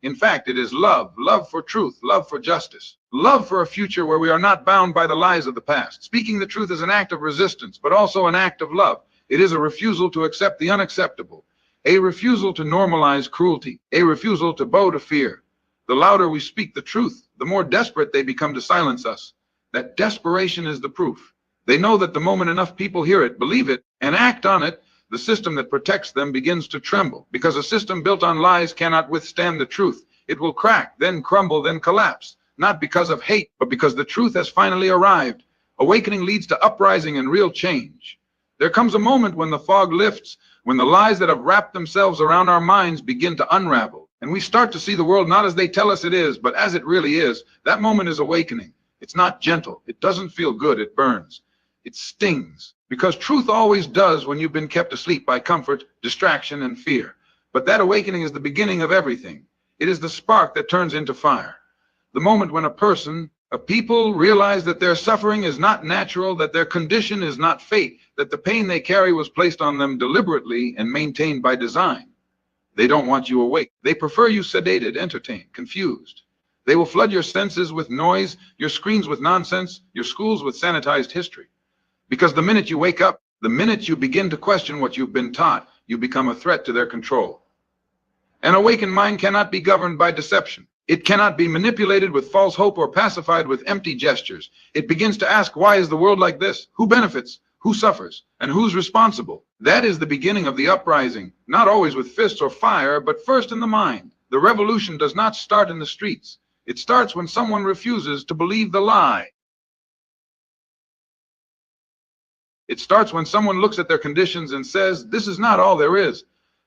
In fact, it is love, love for truth, love for justice, love for a future where we are not bound by the lies of the past. Speaking the truth is an act of resistance, but also an act of love. It is a refusal to accept the unacceptable, a refusal to normalize cruelty, a refusal to bow to fear. The louder we speak the truth, the more desperate they become to silence us. That desperation is the proof. They know that the moment enough people hear it, believe it, and act on it, the system that protects them begins to tremble, because a system built on lies cannot withstand the truth. It will crack, then crumble, then collapse, not because of hate, but because the truth has finally arrived. Awakening leads to uprising and real change. There comes a moment when the fog lifts, when the lies that have wrapped themselves around our minds begin to unravel, and we start to see the world not as they tell us it is, but as it really is. That moment is awakening. It's not gentle. It doesn't feel good. It burns. It stings. Because truth always does when you've been kept asleep by comfort, distraction, and fear. But that awakening is the beginning of everything. It is the spark that turns into fire. The moment when a people realize that their suffering is not natural, that their condition is not fate, that the pain they carry was placed on them deliberately and maintained by design. They don't want you awake. They prefer you sedated, entertained, confused. They will flood your senses with noise, your screens with nonsense, your schools with sanitized history. Because the minute you wake up, the minute you begin to question what you've been taught, you become a threat to their control. An awakened mind cannot be governed by deception. It cannot be manipulated with false hope or pacified with empty gestures. It begins to ask, why is the world like this? Who benefits? Who suffers? And who's responsible? That is the beginning of the uprising, not always with fists or fire, but first in the mind. The revolution does not start in the streets. It starts when someone refuses to believe the lie. It starts when someone looks at their conditions and says, this is not all there is.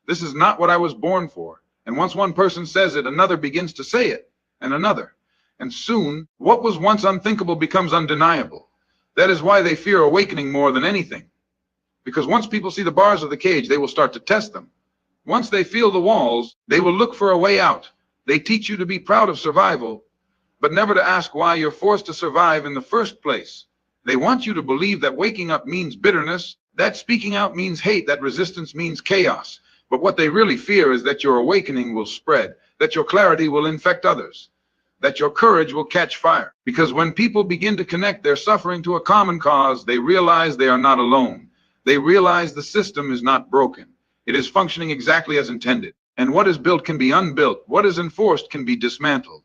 This is not what I was born for. And once one person says it, another begins to say it, and another. And soon, what was once unthinkable becomes undeniable. That is why they fear awakening more than anything. Because once people see the bars of the cage, they will start to test them. Once they feel the walls, they will look for a way out. They teach you to be proud of survival, but never to ask why you're forced to survive in the first place. They want you to believe that waking up means bitterness, that speaking out means hate, that resistance means chaos. But what they really fear is that your awakening will spread, that your clarity will infect others, that your courage will catch fire. Because when people begin to connect their suffering to a common cause, they realize they are not alone. They realize the system is not broken. It is functioning exactly as intended. And what is built can be unbuilt. What is enforced can be dismantled.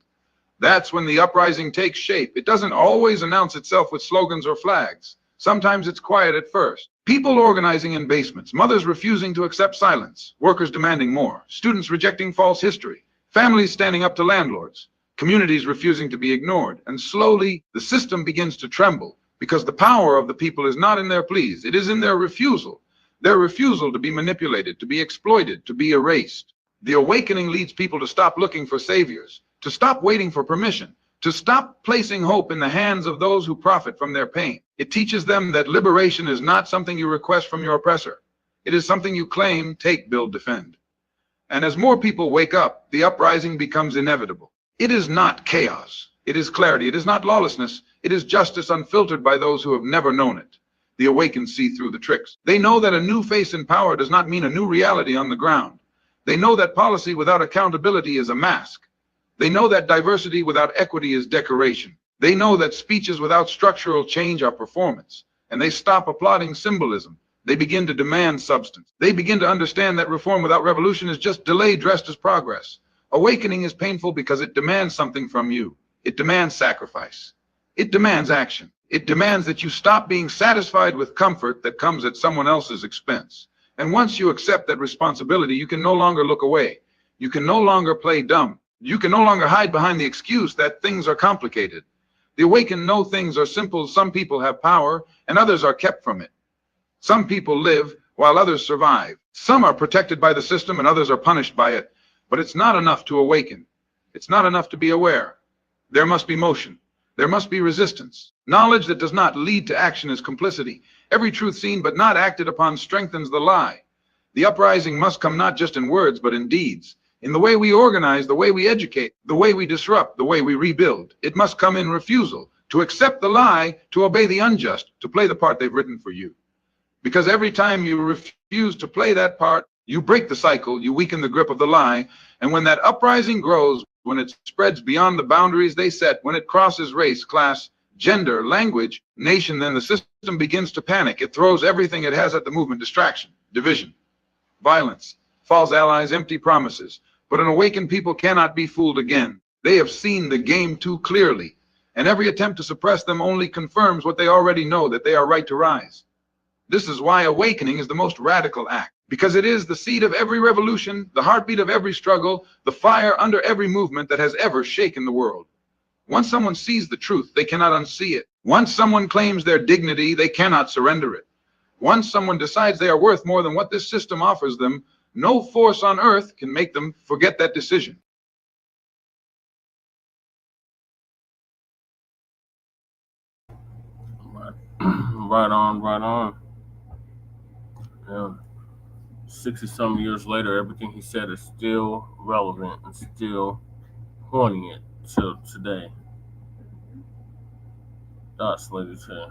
That's when the uprising takes shape. It doesn't always announce itself with slogans or flags. Sometimes it's quiet at first. People organizing in basements, mothers refusing to accept silence, workers demanding more, students rejecting false history, families standing up to landlords, communities refusing to be ignored. And slowly, the system begins to tremble because the power of the people is not in their pleas. It is in their refusal to be manipulated, to be exploited, to be erased. The awakening leads people to stop looking for saviors, to stop waiting for permission, to stop placing hope in the hands of those who profit from their pain. It teaches them that liberation is not something you request from your oppressor. It is something you claim, take, build, defend. And as more people wake up, the uprising becomes inevitable. It is not chaos. It is clarity. It is not lawlessness. It is justice unfiltered by those who have never known it. The awakened see through the tricks. They know that a new face in power does not mean a new reality on the ground. They know that policy without accountability is a mask. They know that diversity without equity is decoration. They know that speeches without structural change are performance. And they stop applauding symbolism. They begin to demand substance. They begin to understand that reform without revolution is just delay dressed as progress. Awakening is painful because it demands something from you. It demands sacrifice. It demands action. It demands that you stop being satisfied with comfort that comes at someone else's expense. And once you accept that responsibility, you can no longer look away. You can no longer play dumb. You can no longer hide behind the excuse that things are complicated. The awakened know things are simple. Some people have power and others are kept from it. Some people live while others survive. Some are protected by the system and others are punished by it. But it's not enough to awaken. It's not enough to be aware. There must be motion. There must be resistance. Knowledge that does not lead to action is complicity. Every truth seen but not acted upon strengthens the lie. The uprising must come not just in words but in deeds. In the way we organize, the way we educate, the way we disrupt, the way we rebuild. It must come in refusal, to accept the lie, to obey the unjust, to play the part they've written for you. Because every time you refuse to play that part, you break the cycle, you weaken the grip of the lie, and when that uprising grows, when it spreads beyond the boundaries they set, when it crosses race, class, gender, language, nation, then the system begins to panic. It throws everything it has at the movement: distraction, division, violence, false allies, empty promises. But an awakened people cannot be fooled again. They have seen the game too clearly, and every attempt to suppress them only confirms what they already know, that they are right to rise. This is why awakening is the most radical act, because it is the seed of every revolution, the heartbeat of every struggle, the fire under every movement that has ever shaken the world. Once someone sees the truth, they cannot unsee it. Once someone claims their dignity, they cannot surrender it. Once someone decides they are worth more than what this system offers them, no force on earth can make them forget that decision. Right on, right on. Yeah. 60-some years later, everything he said is still relevant and still haunting it till today. Thoughts, ladies here.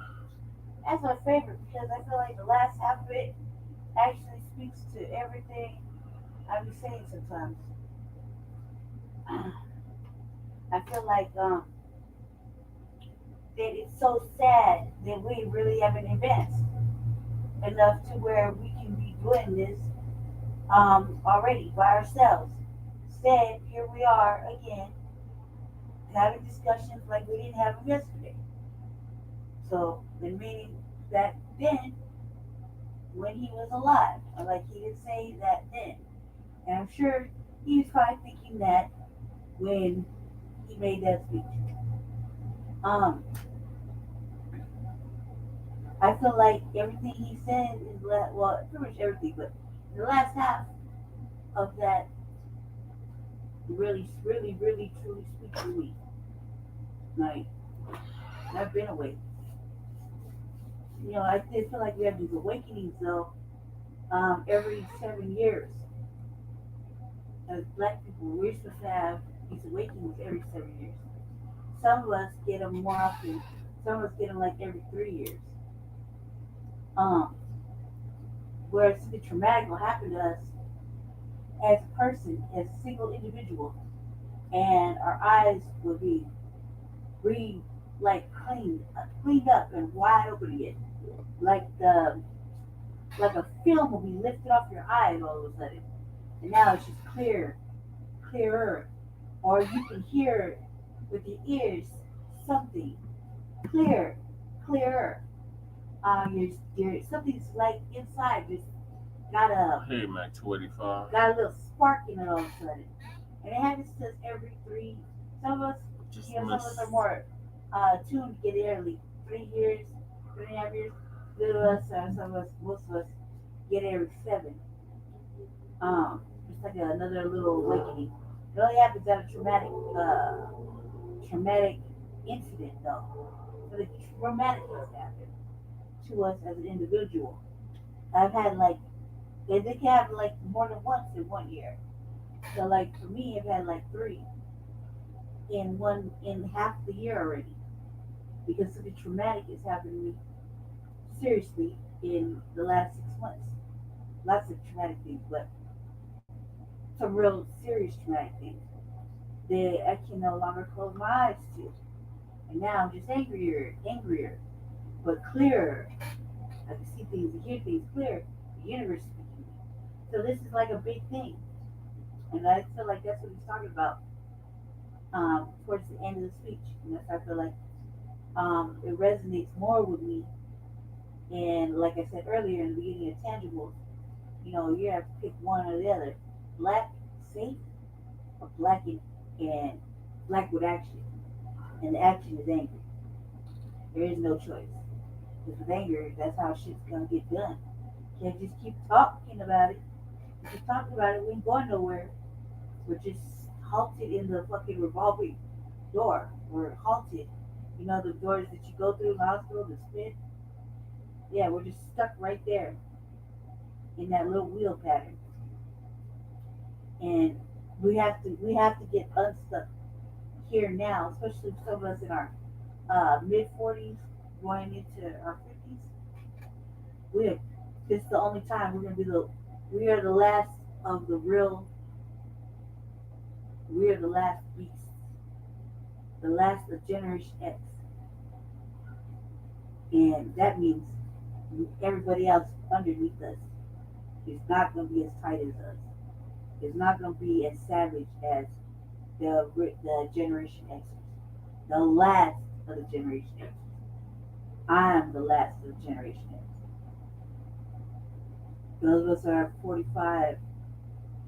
That's my favorite because I feel like the last half of it actually speaks to everything I be saying sometimes, I feel like that it's so sad that we really haven't advanced enough to where we can be doing this already by ourselves. Instead, here we are again having discussions like we didn't have them yesterday. So, the meaning that then, when he was alive, or like he didn't say that then, and I'm sure he was probably thinking that when he made that speech. I feel like everything he said is well, pretty much everything, but the last half of that really, really, really, truly speaks to me. Like, I've been awake. You know, I feel like we have these awakenings though, every 7 years. As Black people, we're supposed to have these awakenings every 7 years. Some of us get them more often. Some of us get them like every 3 years. Where something traumatic will happen to us as a person, as a single individual, and our eyes will be cleaned up and wide open again, like a film will be lifted off your eyes all of a sudden, and now it's just clearer, or you can hear with your ears something clearer. Your something's like inside just got a Hey, Mac 285. got a little spark in it all of a sudden, and it happens to us every three. Some of us, some of us are more tuned to get it every 3 years, 3.5 years. Good of us, some of us, most of us get it every 7. It's like another little awakening. It only happens at a traumatic incident though. So the traumatic has happened to us as an individual. I've had they can have like more than once in 1 year. So like for me, I've had like 3 in half the year already, because something traumatic has happened to me seriously in the last 6 months. Lots of traumatic things, but some real serious traumatic things that I can no longer close my eyes to. And now I'm just angrier, but clearer. I can see things and hear things clear. The universe speaking to me. So this is like a big thing. And I feel like that's what he's talking about towards the end of the speech. And that's I feel like it resonates more with me. And like I said earlier in the beginning of tangibles, you know, you have to pick one or the other. Black safe or black and black with action. And the action is anger. There is no choice. Because with anger, that's how shit's gonna get done. You can't just keep talking about it. If you talk about it, we ain't going nowhere. We're just halted in the fucking revolving door. We're halted. You know the doors that you go through in the hospital, the spit? Yeah, we're just stuck right there in that little wheel pattern. And we have to get unstuck here now, especially some of us in our mid-40s going into our 50s. This is the only time we're gonna be we are the last of the real. We are the last beast, the last of Generation X, and that means everybody else underneath us is not gonna be as tight as us. It's not gonna be as savage as the Generation X. The last of the Generation X. I am the last of Generation X. Those of us are 45,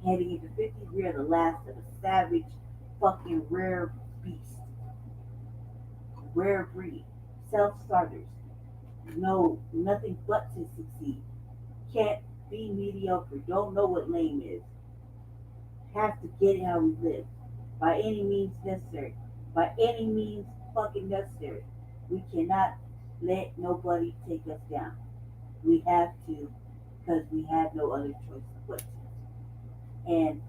heading into 50, we are the last of a savage, fucking rare beast. Rare breed. Self-starters. Know nothing but to succeed. Can't be mediocre. Don't know what lame is. Have to get it how we live. By any means necessary. By any means fucking necessary. We cannot let nobody take us down. We have to, because we have no other choice but to. And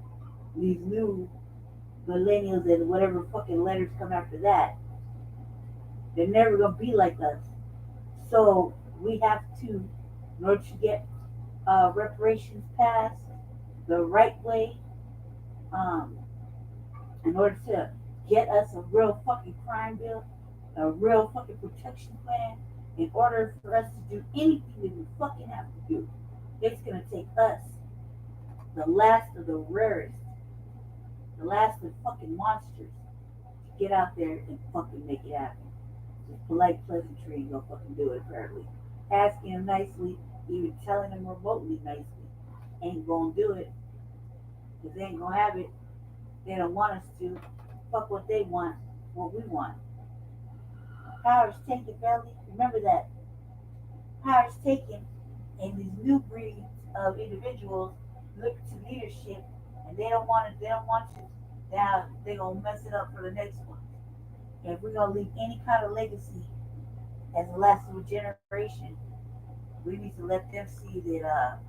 these new millennials and whatever fucking letters come after that, they're never gonna be like us. So we have to, in order to get reparations passed, the right way, in order to get us a real fucking crime bill, a real fucking protection plan, in order for us to do anything that we fucking have to do, it's gonna take us, the last of the rarest, the last of the fucking monsters, to get out there and fucking make it happen. Just polite pleasantry and go fucking do it, apparently. Asking them nicely, even telling them remotely nicely, ain't gonna do it. Because they ain't gonna have it. They don't want us to. Fuck what they want, what we want. Power's taken, family. Remember that. Power's taken, and these new breeds of individuals look to leadership, and they don't want it. They don't want you. Now they're gonna mess it up for the next one. And if we're gonna leave any kind of legacy as the last of a generation, we need to let them see that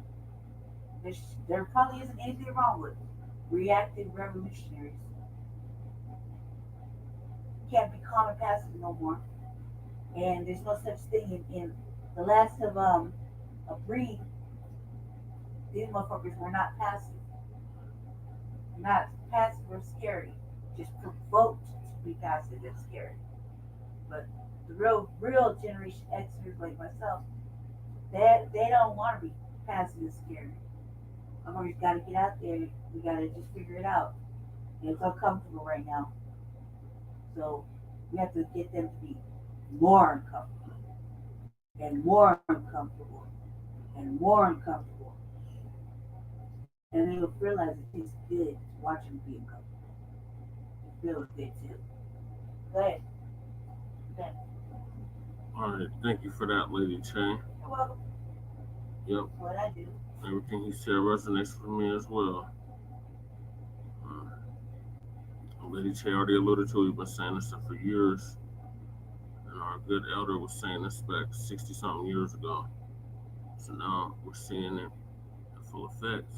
there probably isn't anything wrong with reactive revolutionaries. Can't be calm and passive no more. And there's no such thing in the last of a breed. These motherfuckers were not passive. Not passive or scary. Just provoked to be passive and scary. But the real Generation Xers like myself, they don't want to be passive and scary. Motherfuckers got to get out there. We got to just figure it out. And it's uncomfortable right now. So we have to get them to be more uncomfortable. And more uncomfortable. And more uncomfortable. And they will realize it tastes good to watch them be uncomfortable. It feels good too. Go ahead. Ben. All right, thank you for that, Lady Che. You're welcome. Yep. What I do. Everything he said resonates with me as well. Lady Che already alluded to, we've been saying this stuff for years. And our good elder was saying this back 60-something years ago. So now we're seeing it in full effect.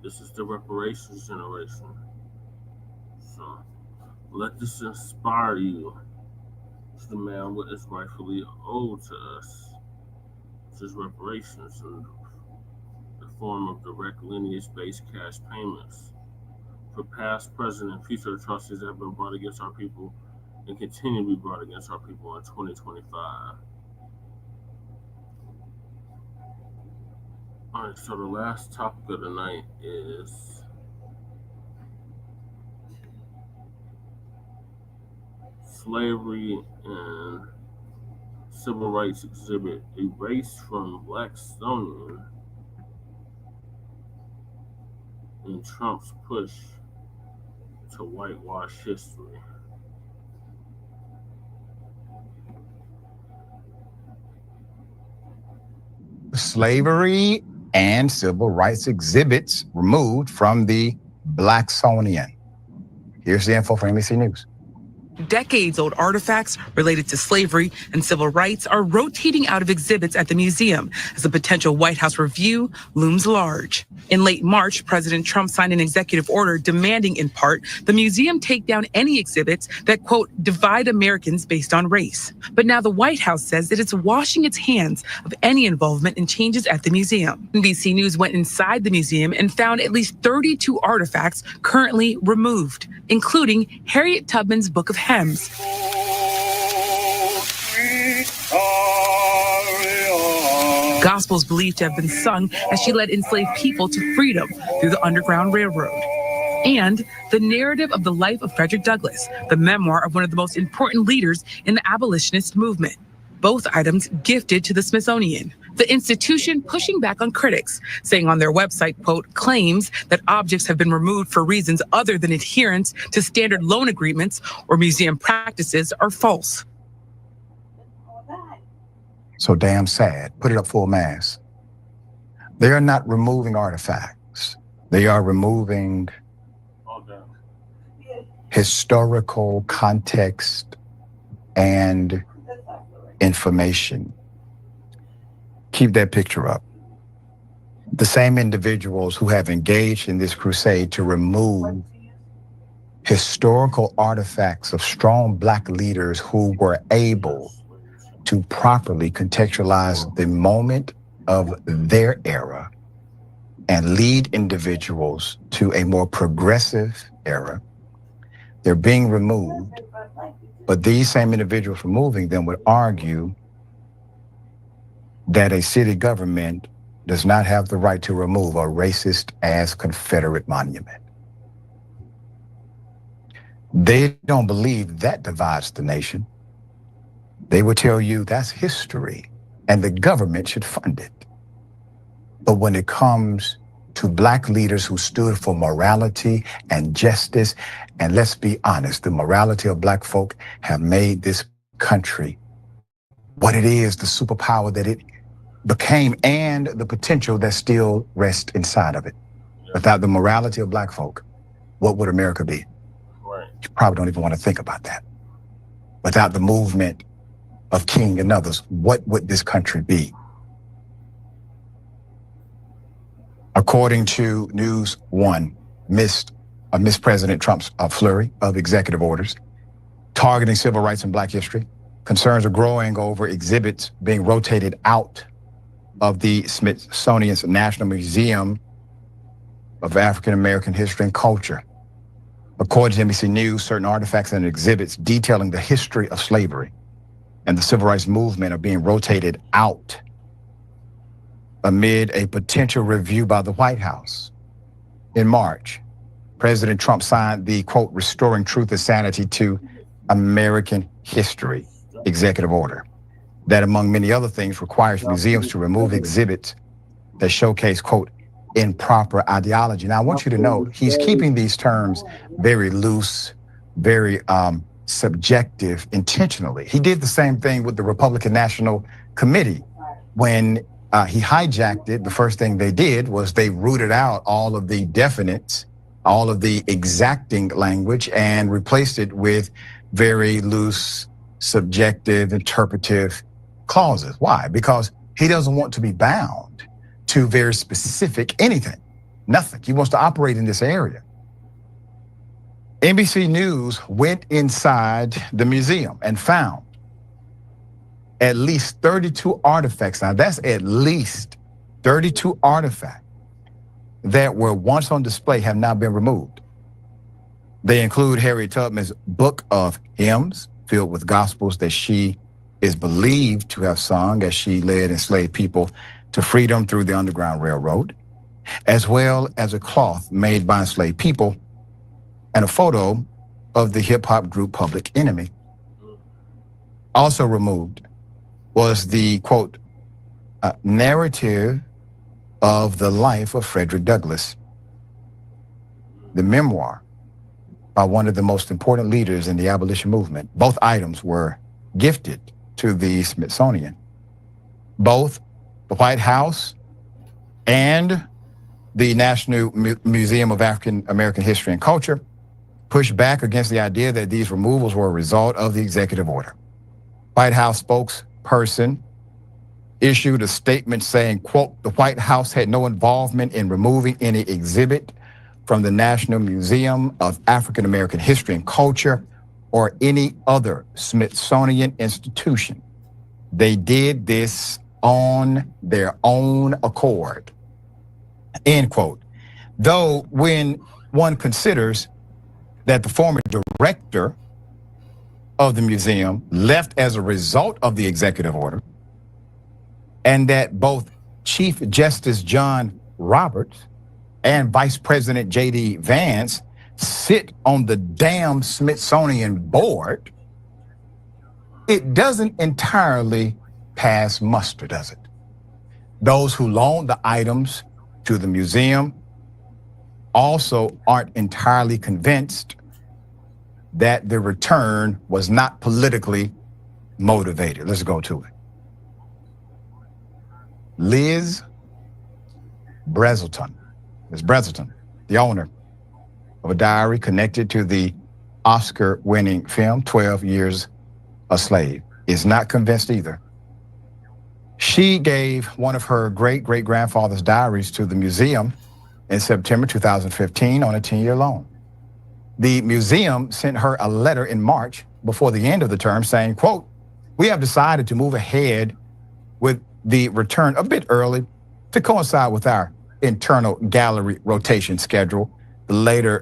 This is the reparations generation. So let this inspire you to demand what is rightfully owed to us. This is reparations in the form of direct lineage-based cash payments for past, present, and future atrocities that have been brought against our people and continue to be brought against our people in 2025. All right, so the last topic of the night is slavery and civil rights exhibit erased from Blacksonian in Trump's push to whitewash history. Slavery and civil rights exhibits removed from the Blacksonian. Here's the info from NBC News. Decades-old artifacts related to slavery and civil rights are rotating out of exhibits at the museum as a potential White House review looms large. In late March, President Trump signed an executive order demanding, in part, the museum take down any exhibits that, quote, divide Americans based on race. But now the White House says that it's washing its hands of any involvement in changes at the museum. NBC News went inside the museum and found at least 32 artifacts currently removed, including Harriet Tubman's Book of Hymns. Gospels believed to have been sung as she led enslaved people to freedom through the Underground Railroad. And the narrative of the life of Frederick Douglass, the memoir of one of the most important leaders in the abolitionist movement. Both items gifted to the Smithsonian. The institution pushing back on critics, saying on their website, quote, claims that objects have been removed for reasons other than adherence to standard loan agreements or museum practices are false. So damn sad. Put it up full mass. They are not removing artifacts. They are removing historical context and information. Keep that picture up. The same individuals who have engaged in this crusade to remove historical artifacts of strong Black leaders who were able to properly contextualize the moment of their era and lead individuals to a more progressive era. They're being removed, but these same individuals removing them would argue that a city government does not have the right to remove a racist-ass Confederate monument. They don't believe that divides the nation. They will tell you that's history and the government should fund it. But when it comes to Black leaders who stood for morality and justice, and let's be honest, the morality of Black folk have made this country what it is, the superpower that it became, and the potential that still rests inside of it. Without the morality of Black folk, what would America be? Right. You probably don't even want to think about that. Without the movement of King and others, what would this country be? According to News One, Miss President Trump's flurry of executive orders targeting civil rights and Black history, concerns are growing over exhibits being rotated out of the Smithsonian's National Museum of African American History and Culture. According to NBC News, certain artifacts and exhibits detailing the history of slavery and the civil rights movement are being rotated out amid a potential review by the White House. In March, President Trump signed the, quote, Restoring Truth and Sanity to American History executive order that, among many other things, requires museums to remove exhibits that showcase, quote, improper ideology. Now, I want you to know he's keeping these terms very loose, very subjective intentionally. He did the same thing with the Republican National Committee. When he hijacked it, the first thing they did was they rooted out all of the definites, all of the exacting language, and replaced it with very loose, subjective, interpretive clauses. Why? Because he doesn't want to be bound to very specific anything, nothing. He wants to operate in this area. NBC News went inside the museum and found at least 32 artifacts. Now that's at least 32 artifacts that were once on display have now been removed. They include Harriet Tubman's book of hymns filled with gospels that she is believed to have sung as she led enslaved people to freedom through the Underground Railroad, as well as a cloth made by enslaved people and a photo of the hip hop group Public Enemy. Also removed was the, quote, narrative of the life of Frederick Douglass, the memoir by one of the most important leaders in the abolition movement. Both items were gifted to the Smithsonian. Both the White House and the National Museum of African American History and Culture pushed back against the idea that these removals were a result of the executive order. White House spokesperson issued a statement saying, quote, the White House had no involvement in removing any exhibit from the National Museum of African American History and Culture or any other Smithsonian institution. They did this on their own accord, end quote. Though when one considers that the former director of the museum left as a result of the executive order, and that both Chief Justice John Roberts and Vice President J.D. Vance sit on the damn Smithsonian board, it doesn't entirely pass muster, does it? Those who loaned the items to the museum also aren't entirely convinced that the return was not politically motivated. Let's go to it. Liz Breselton, the owner of a diary connected to the Oscar-winning film 12 Years a Slave, is not convinced either. She gave one of her great-great-grandfather's diaries to the museum in September 2015 on a 10-year loan. The museum sent her a letter in March before the end of the term saying, quote, we have decided to move ahead with the return a bit early to coincide with our internal gallery rotation schedule. The letter,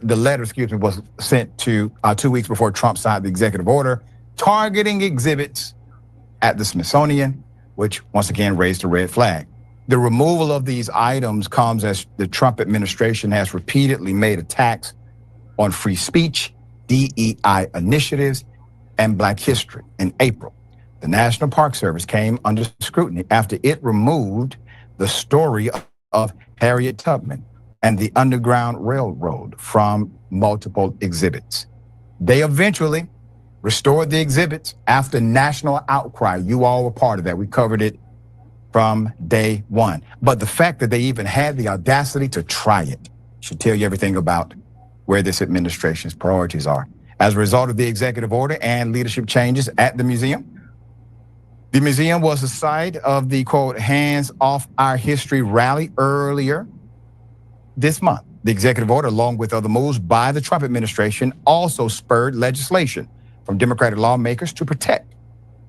was sent to 2 weeks before Trump signed the executive order targeting exhibits at the Smithsonian, which once again raised a red flag. The removal of these items comes as the Trump administration has repeatedly made attacks on free speech, DEI initiatives, and Black history. In April, the National Park Service came under scrutiny after it removed the story of Harriet Tubman and the Underground Railroad from multiple exhibits. They eventually restored the exhibits after national outcry. You all were part of that. We covered it from day one. But the fact that they even had the audacity to try it should tell you everything about where this administration's priorities are. As a result of the executive order and leadership changes at the museum was the site of the, quote, Hands Off Our History rally earlier this month. The executive order, along with other moves by the Trump administration, also spurred legislation from Democratic lawmakers to protect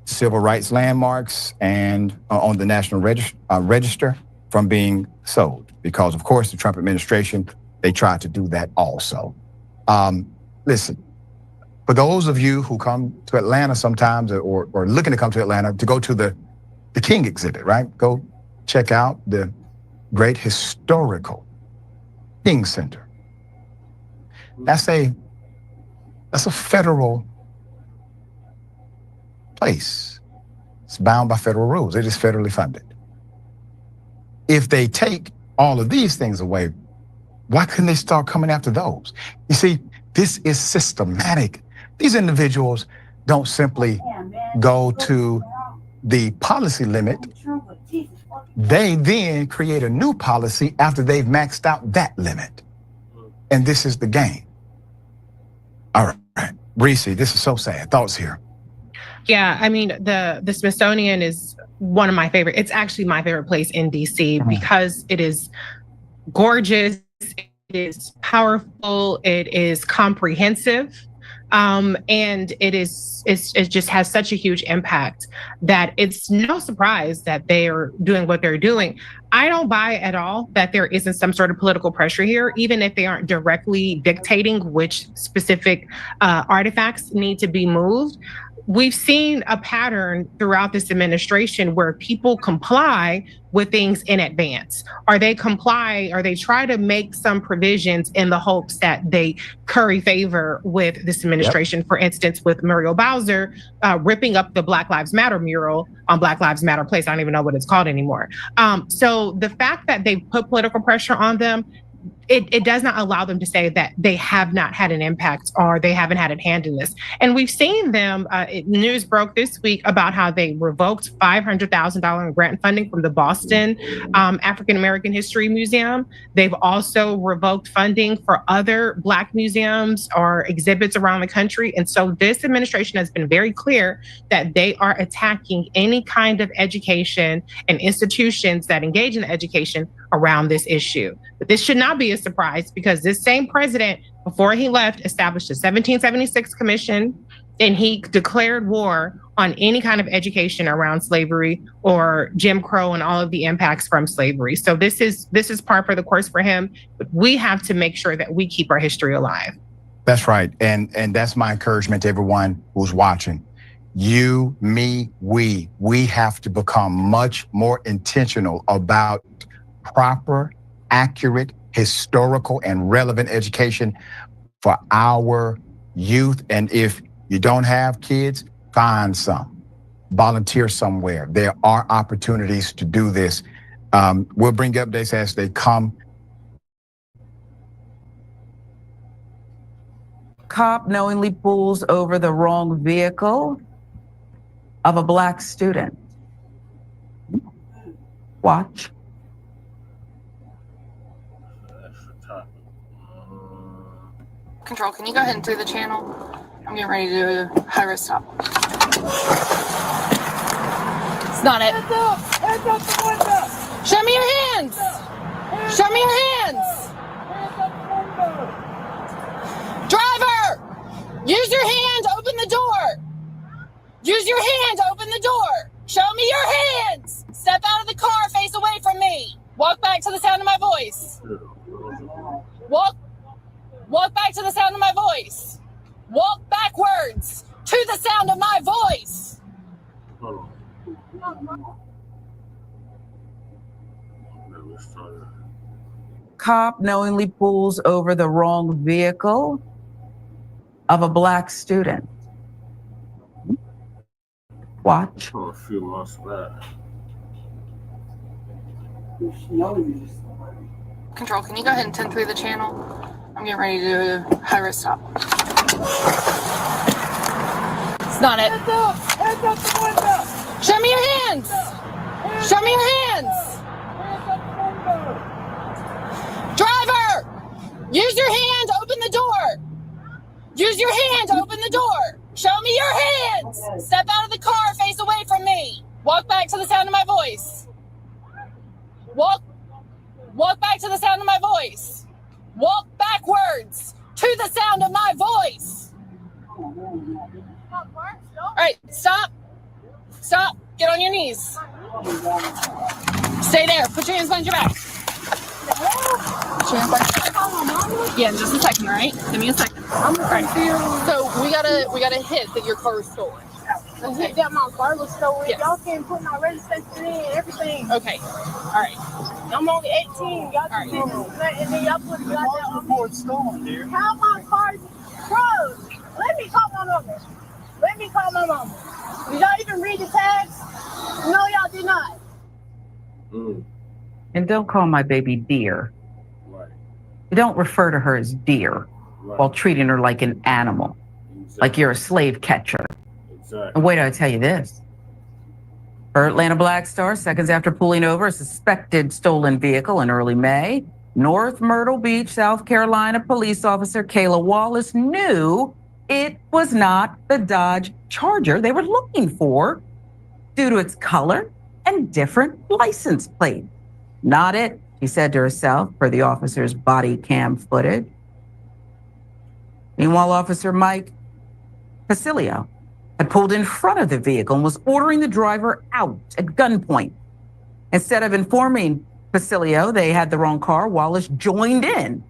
civil rights landmarks and on the National Register from being sold. Because, of course, the Trump administration, they tried to do that also. Listen, for those of you who come to Atlanta sometimes or looking to come to Atlanta to go to the King exhibit, right? Go check out the great historical King Center. That's a federal place. It's bound by federal rules. It is federally funded. If they take all of these things away, why couldn't they start coming after those? You see, this is systematic. These individuals don't simply go to the policy limit. They then create a new policy after they've maxed out that limit. And this is the game. All right, Reese, this is so sad. Thoughts here? Yeah, I mean, the Smithsonian is one of my favorite. It's actually my favorite place in DC because it is gorgeous, it is powerful, it is comprehensive, and it just has such a huge impact that it's no surprise that they are doing what they're doing. I don't buy at all that there isn't some sort of political pressure here, even if they aren't directly dictating which specific artifacts need to be moved. We've seen a pattern throughout this administration where people comply with things in advance, or they comply, or they try to make some provisions in the hopes that they curry favor with this administration. Yep. For instance, with Muriel Bowser ripping up the Black Lives Matter mural on Black Lives Matter Place. I don't even know what it's called anymore. So the fact that they put political pressure on them, it does not allow them to say that they have not had an impact or they haven't had a hand in this. And we've seen them, news broke this week about how they revoked $500,000 in grant funding from the Boston African American History Museum. They've also revoked funding for other Black museums or exhibits around the country. And so this administration has been very clear that they are attacking any kind of education and institutions that engage in education around this issue. But this should not be a surprise because this same president, before he left, established a 1776 commission, and he declared war on any kind of education around slavery or Jim Crow and all of the impacts from slavery. So this is par for the course for him, but we have to make sure that we keep our history alive. That's right, and that's my encouragement to everyone who's watching. You, me, we have to become much more intentional about proper, accurate, historical, and relevant education for our youth. And if you don't have kids, find some. Volunteer somewhere. There are opportunities to do this. We'll bring updates as they come. Cop knowingly pulls over the wrong vehicle of a Black student. Watch. Control, can you go ahead and clear the channel? I'm getting ready to do a high-risk stop. It's not it. Hands up! Hands up the window! Show me your hands! Show me your hands! Hands up the window! Driver! Use your hand, open the door! Use your hand, open the door! Show me your hands! Step out of the car, face away from me! Walk back to the sound of my voice. Walk back to the sound of my voice. Walk backwards to the sound of my voice. Cop knowingly pulls over the wrong vehicle of a black student. Watch. Oh, a few months back. Control, can you go ahead and 10-3 the channel? I'm getting ready to do a high risk stop. It's not it. Show me your hands. Show me your hands. Driver, use your hand, open the door. Use your hand, open the door. Show me your hands. Step out of the car, face away from me. Walk back to the sound of my voice. Walk back to the sound of my voice. Walk backwards to the sound of my voice. All right, stop. Stop. Get on your knees. Stay there. Put your hands behind your back. Put your hands behind your back. Yeah, in just a second, all right? Give me a second. All right. So we gotta hit that your car is stolen. The Okay. hit that my car was stolen. Yes. Y'all can't put my registration in and everything. Okay. All right. I'm only 18. Y'all can and then y'all put that stolen, dear. How my car, bro? Let me call my mama. Let me call my mama. Did y'all even read the tags? No, y'all did not. And don't call my baby dear. Right. Don't refer to her as dear while treating her like an animal, like you're a slave catcher. Exactly. And wait till I tell you this. Her Atlanta Black Star, seconds after pulling over a suspected stolen vehicle in early May, North Myrtle Beach, South Carolina police officer Kayla Wallace knew it was not the Dodge Charger they were looking for due to its color and different license plate. Not it, she said to herself, per the officer's body cam footage. Meanwhile, Officer Mike Pasilio had pulled in front of the vehicle and was ordering the driver out at gunpoint. Instead of informing Pasilio they had the wrong car, Wallace joined in,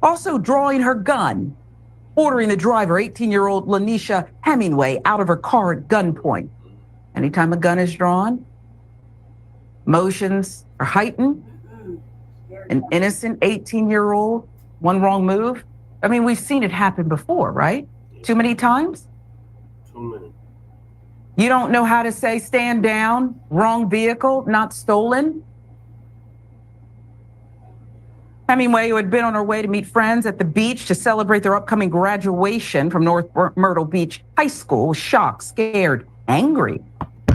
also drawing her gun, ordering the driver, 18-year-old Lanisha Hemingway, out of her car at gunpoint. Anytime a gun is drawn, emotions are heightened. An innocent 18-year-old, one wrong move. I mean, we've seen it happen before, right? Too many times? Too many. You don't know how to say stand down, wrong vehicle, not stolen? Hemingway, who had been on her way to meet friends at the beach to celebrate their upcoming graduation from North Myrtle Beach High School, was shocked, scared, angry.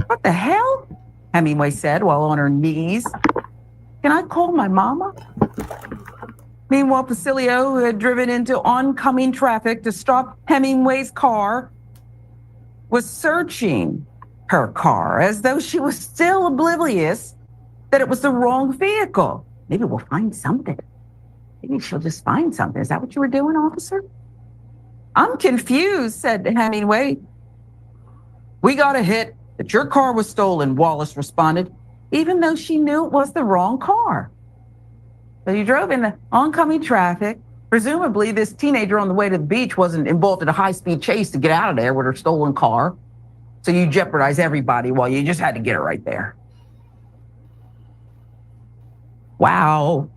What the hell? Hemingway said while on her knees. Can I call my mama? Meanwhile, Pasilio, who had driven into oncoming traffic to stop Hemingway's car, was searching her car as though she was still oblivious that it was the wrong vehicle. Maybe we'll find something. Maybe she'll just find something. Is that what you were doing, officer? I'm confused, said Hemingway. We got a hit that your car was stolen, Wallace responded, even though she knew it was the wrong car. So you drove in the oncoming traffic. Presumably, this teenager on the way to the beach wasn't involved in a high-speed chase to get out of there with her stolen car. So you jeopardized everybody while you just had to get her right there. Wow.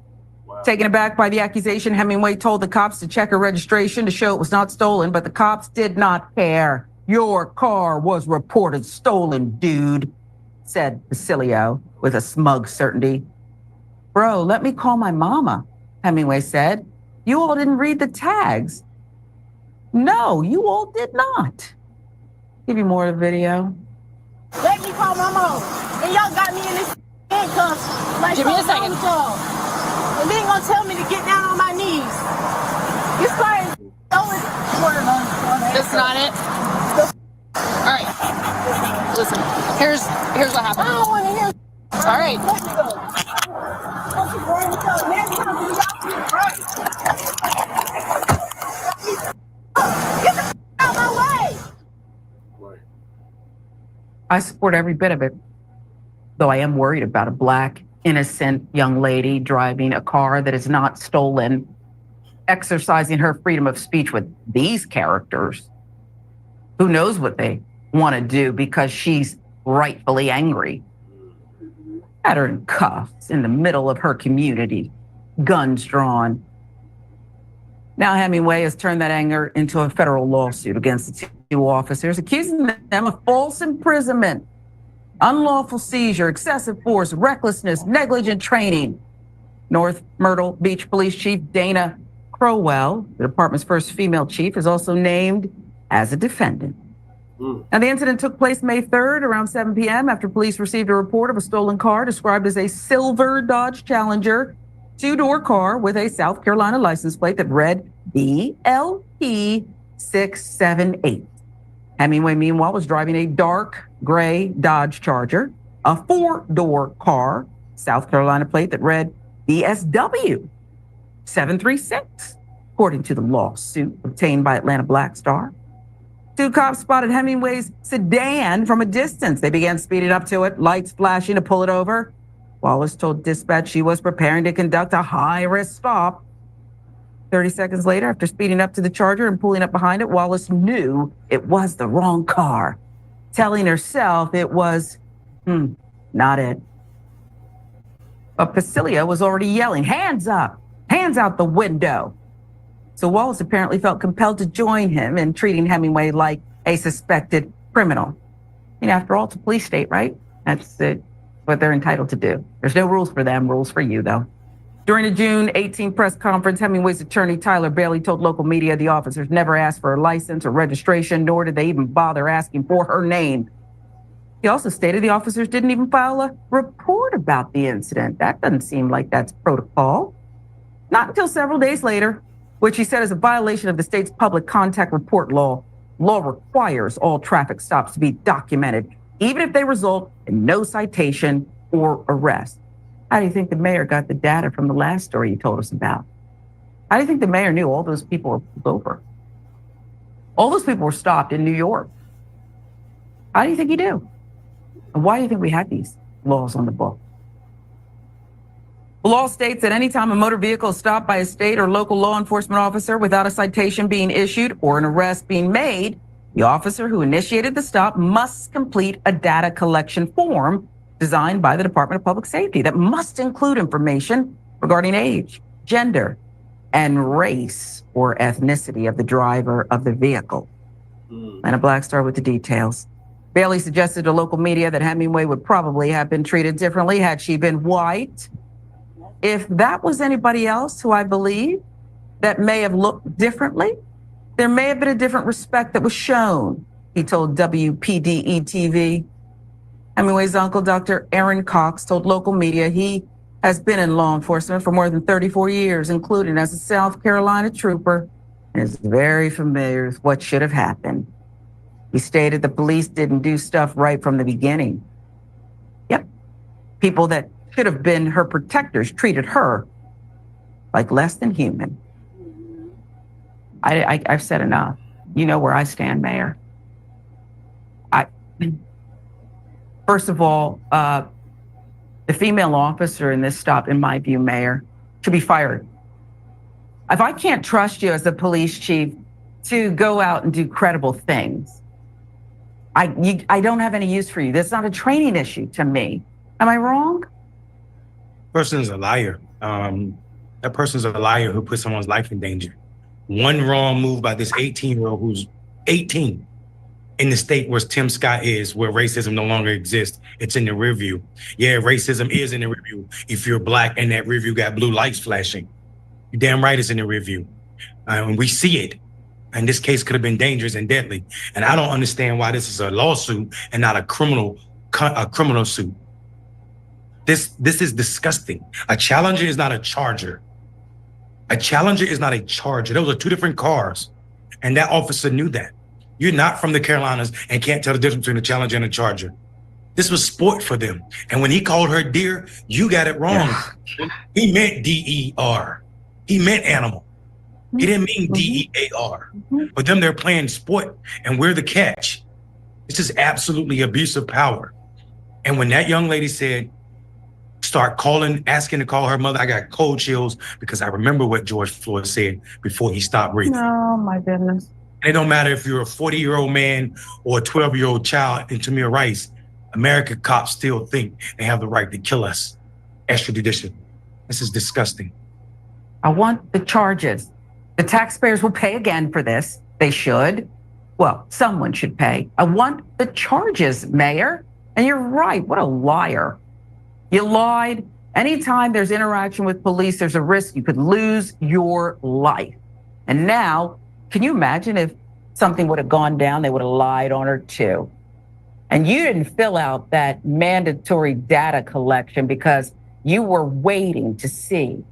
Taken aback by the accusation, Hemingway told the cops to check her registration to show it was not stolen, but the cops did not care. Your car was reported stolen, dude, said Basilio with a smug certainty. Bro, let me call my mama, Hemingway said. You all didn't read the tags. No, you all did not. Give you more of the video. Let me call my mom. And y'all got me in this handcuffs. Like, give me a second. And then gonna tell me to get down on my knees. This car is stolen. That's not it. All right. Listen. Here's what happened. I don't want to hear. All right. Let me go. Get the out of my way. I support every bit of it. though I am worried about a Black, innocent young lady driving a car that is not stolen, exercising her freedom of speech with these characters. Who knows what they want to do because she's rightfully angry. Had her in cuffs in the middle of her community, guns drawn. Now Hemingway has turned that anger into a federal lawsuit against the two officers, accusing them of false imprisonment, unlawful seizure, excessive force, recklessness, negligent training. North Myrtle Beach Police Chief Dana Crowell, the department's first female chief, is also named as a defendant. Now, the incident took place May 3rd around 7 p.m. after police received a report of a stolen car described as a silver Dodge Challenger, two-door car with a South Carolina license plate that read BLP 678. Hemingway, meanwhile, was driving a dark gray Dodge Charger, a four-door car, South Carolina plate that read BSW 736, according to the lawsuit obtained by Atlanta Black Star. Two cops spotted Hemingway's sedan from a distance. They began speeding up to it, lights flashing to pull it over. Wallace told dispatch she was preparing to conduct a high-risk stop. 30 seconds later, after speeding up to the Charger and pulling up behind it, Wallace knew it was the wrong car, telling herself it was, not it. But Pasilia was already yelling, hands up, hands out the window. So Wallace apparently felt compelled to join him in treating Hemingway like a suspected criminal. After all, it's a police state, right? That's what they're entitled to do. There's no rules for them, rules for you, though. During a June 18 press conference, Hemingway's attorney, Tyler Bailey, told local media the officers never asked for a license or registration, nor did they even bother asking for her name. He also stated the officers didn't even file a report about the incident. That doesn't seem like that's protocol. Not until several days later, which he said is a violation of the state's public contact report law. Law requires all traffic stops to be documented, even if they result in no citation or arrest. How do you think the mayor got the data from the last story you told us about? How do you think the mayor knew all those people were pulled over? All those people were stopped in New York. How do you think he knew? And why do you think we have these laws on the book? The law states that anytime a motor vehicle is stopped by a state or local law enforcement officer without a citation being issued or an arrest being made, the officer who initiated the stop must complete a data collection form designed by the Department of Public Safety that must include information regarding age, gender, and race or ethnicity of the driver of the vehicle. And a Black Star with the details. Bailey suggested to local media that Hemingway would probably have been treated differently had she been white. If that was anybody else who I believe that may have looked differently, there may have been a different respect that was shown, he told WPDE-TV. Hemingway's uncle, Dr. Aaron Cox, told local media he has been in law enforcement for more than 34 years, including as a South Carolina trooper, and is very familiar with what should have happened. He stated the police didn't do stuff right from the beginning. Yep. People that should have been her protectors treated her like less than human. I've said enough. You know where I stand, Mayor. First of all, the female officer in this stop, in my view, Mayor, should be fired. If I can't trust you as the police chief to go out and do credible things, I don't have any use for you. That's not a training issue to me. Am I wrong? Person's a liar. That person's a liar who put someone's life in danger. One wrong move by this 18-year-old who's 18 in the state where Tim Scott is, where racism no longer exists. It's in the rear view. Yeah, racism is in the rear view. If you're Black and that rear view got blue lights flashing, you're damn right it's in the rear view. And we see it. And this case could have been dangerous and deadly. And I don't understand why this is a lawsuit and not a criminal suit. This is disgusting. A Challenger is not a Charger. A Challenger is not a Charger. Those are two different cars. And that officer knew that. You're not from the Carolinas and can't tell the difference between a Challenger and a Charger. This was sport for them. And when he called her deer, you got it wrong. Yeah. He meant D-E-R. He meant animal. He didn't mean D-E-A-R. But them, they're playing sport and we're the catch. This is absolutely abuse of power. And when that young lady said, start calling, asking to call her mother, I got cold chills because I remember what George Floyd said before he stopped breathing. Oh my goodness. It don't matter if you're a 40-year-old man or a 12-year-old child in Tamir Rice, American cops still think they have the right to kill us extrajudicially. This is disgusting. I want the charges. The taxpayers will pay again for this. They should. Well, someone should pay. I want the charges, Mayor. And you're right. What a liar. You lied. Anytime there's interaction with police, there's a risk you could lose your life. And now, can you imagine if something would have gone down, they would have lied on her too? And you didn't fill out that mandatory data collection because you were waiting to see.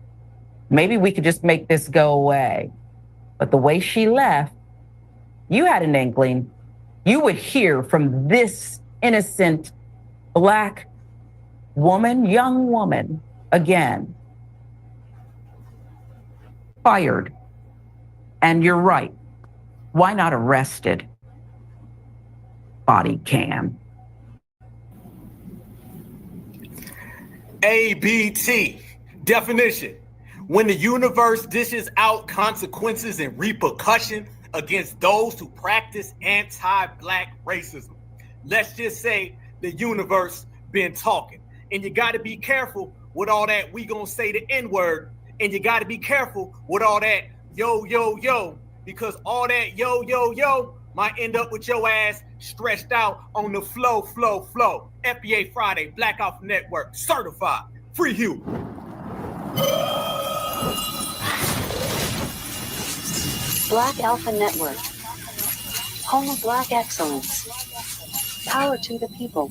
Maybe we could just make this go away. But the way she left, you had an inkling. You would hear from this innocent Black woman, young woman, again. Fired. And you're right. Why not arrested? Body cam. ABT. Definition. When the universe dishes out consequences and repercussion against those who practice anti-Black racism. Let's just say the universe been talking. And you got to be careful with all that we gonna say the N-word. And you got to be careful with all that yo, yo, yo. Because all that yo, yo, yo might end up with your ass stretched out on the flow. FBA Friday, Black Alpha Network, certified. Free Hugh. Black Alpha Network. Home of Black excellence. Power to the people.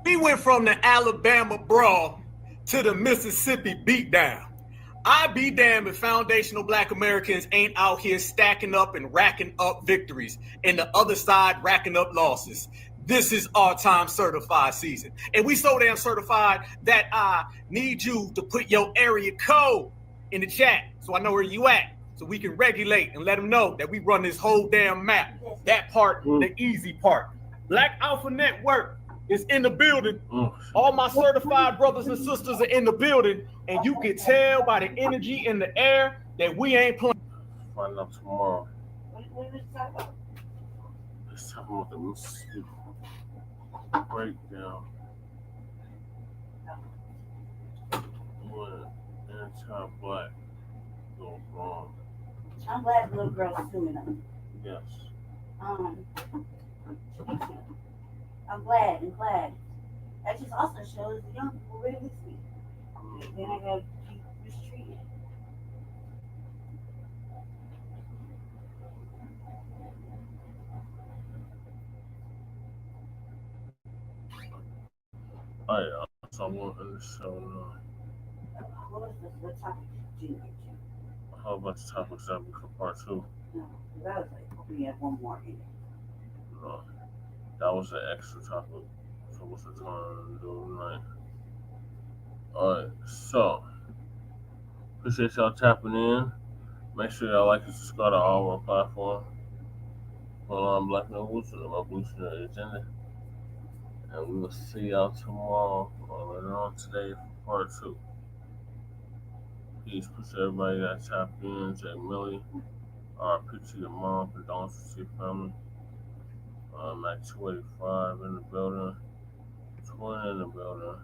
We went from the Alabama brawl to the Mississippi beatdown. I be damned if foundational Black Americans ain't out here stacking up and racking up victories, and the other side racking up losses. This is our time certified season. And we so damn certified that I need you to put your area code in the chat so I know where you at, so we can regulate and let them know that we run this whole damn map. That part, the easy part. Black Alpha Network is in the building. All my certified brothers and sisters are in the building, and you can tell by the energy in the air that we ain't playing. Find out tomorrow. Let's talk about the Mississippi breakdown. When anti-Black goes wrong. I'm glad the little girl is doing it. Yes. I'm glad. That just also shows the young people really sweet. Then I gotta keep mistreated. Oh yeah, someone in the show now. What topic did you get to? A whole bunch of topics that we could part two. No, because I was like, we have one more in it. No, that was an extra topic. So what's the time to do tonight? Alright, so appreciate y'all tapping in. Make sure y'all like and subscribe to all our platforms. Follow on Black News and the Revolutionary Agenda. And we will see y'all tomorrow or later on today for part two. Peace. Appreciate everybody that tapped in. Jay Millie. RIP to your mom. Condolences to your family. Mac 285 in the building. Twin in the building.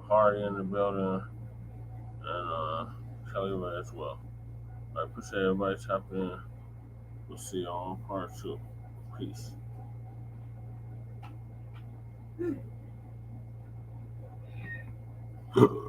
Hardy in the building. And Kelly Ray as well. I appreciate everybody tapping in. We'll see you on part two. Peace. Huh.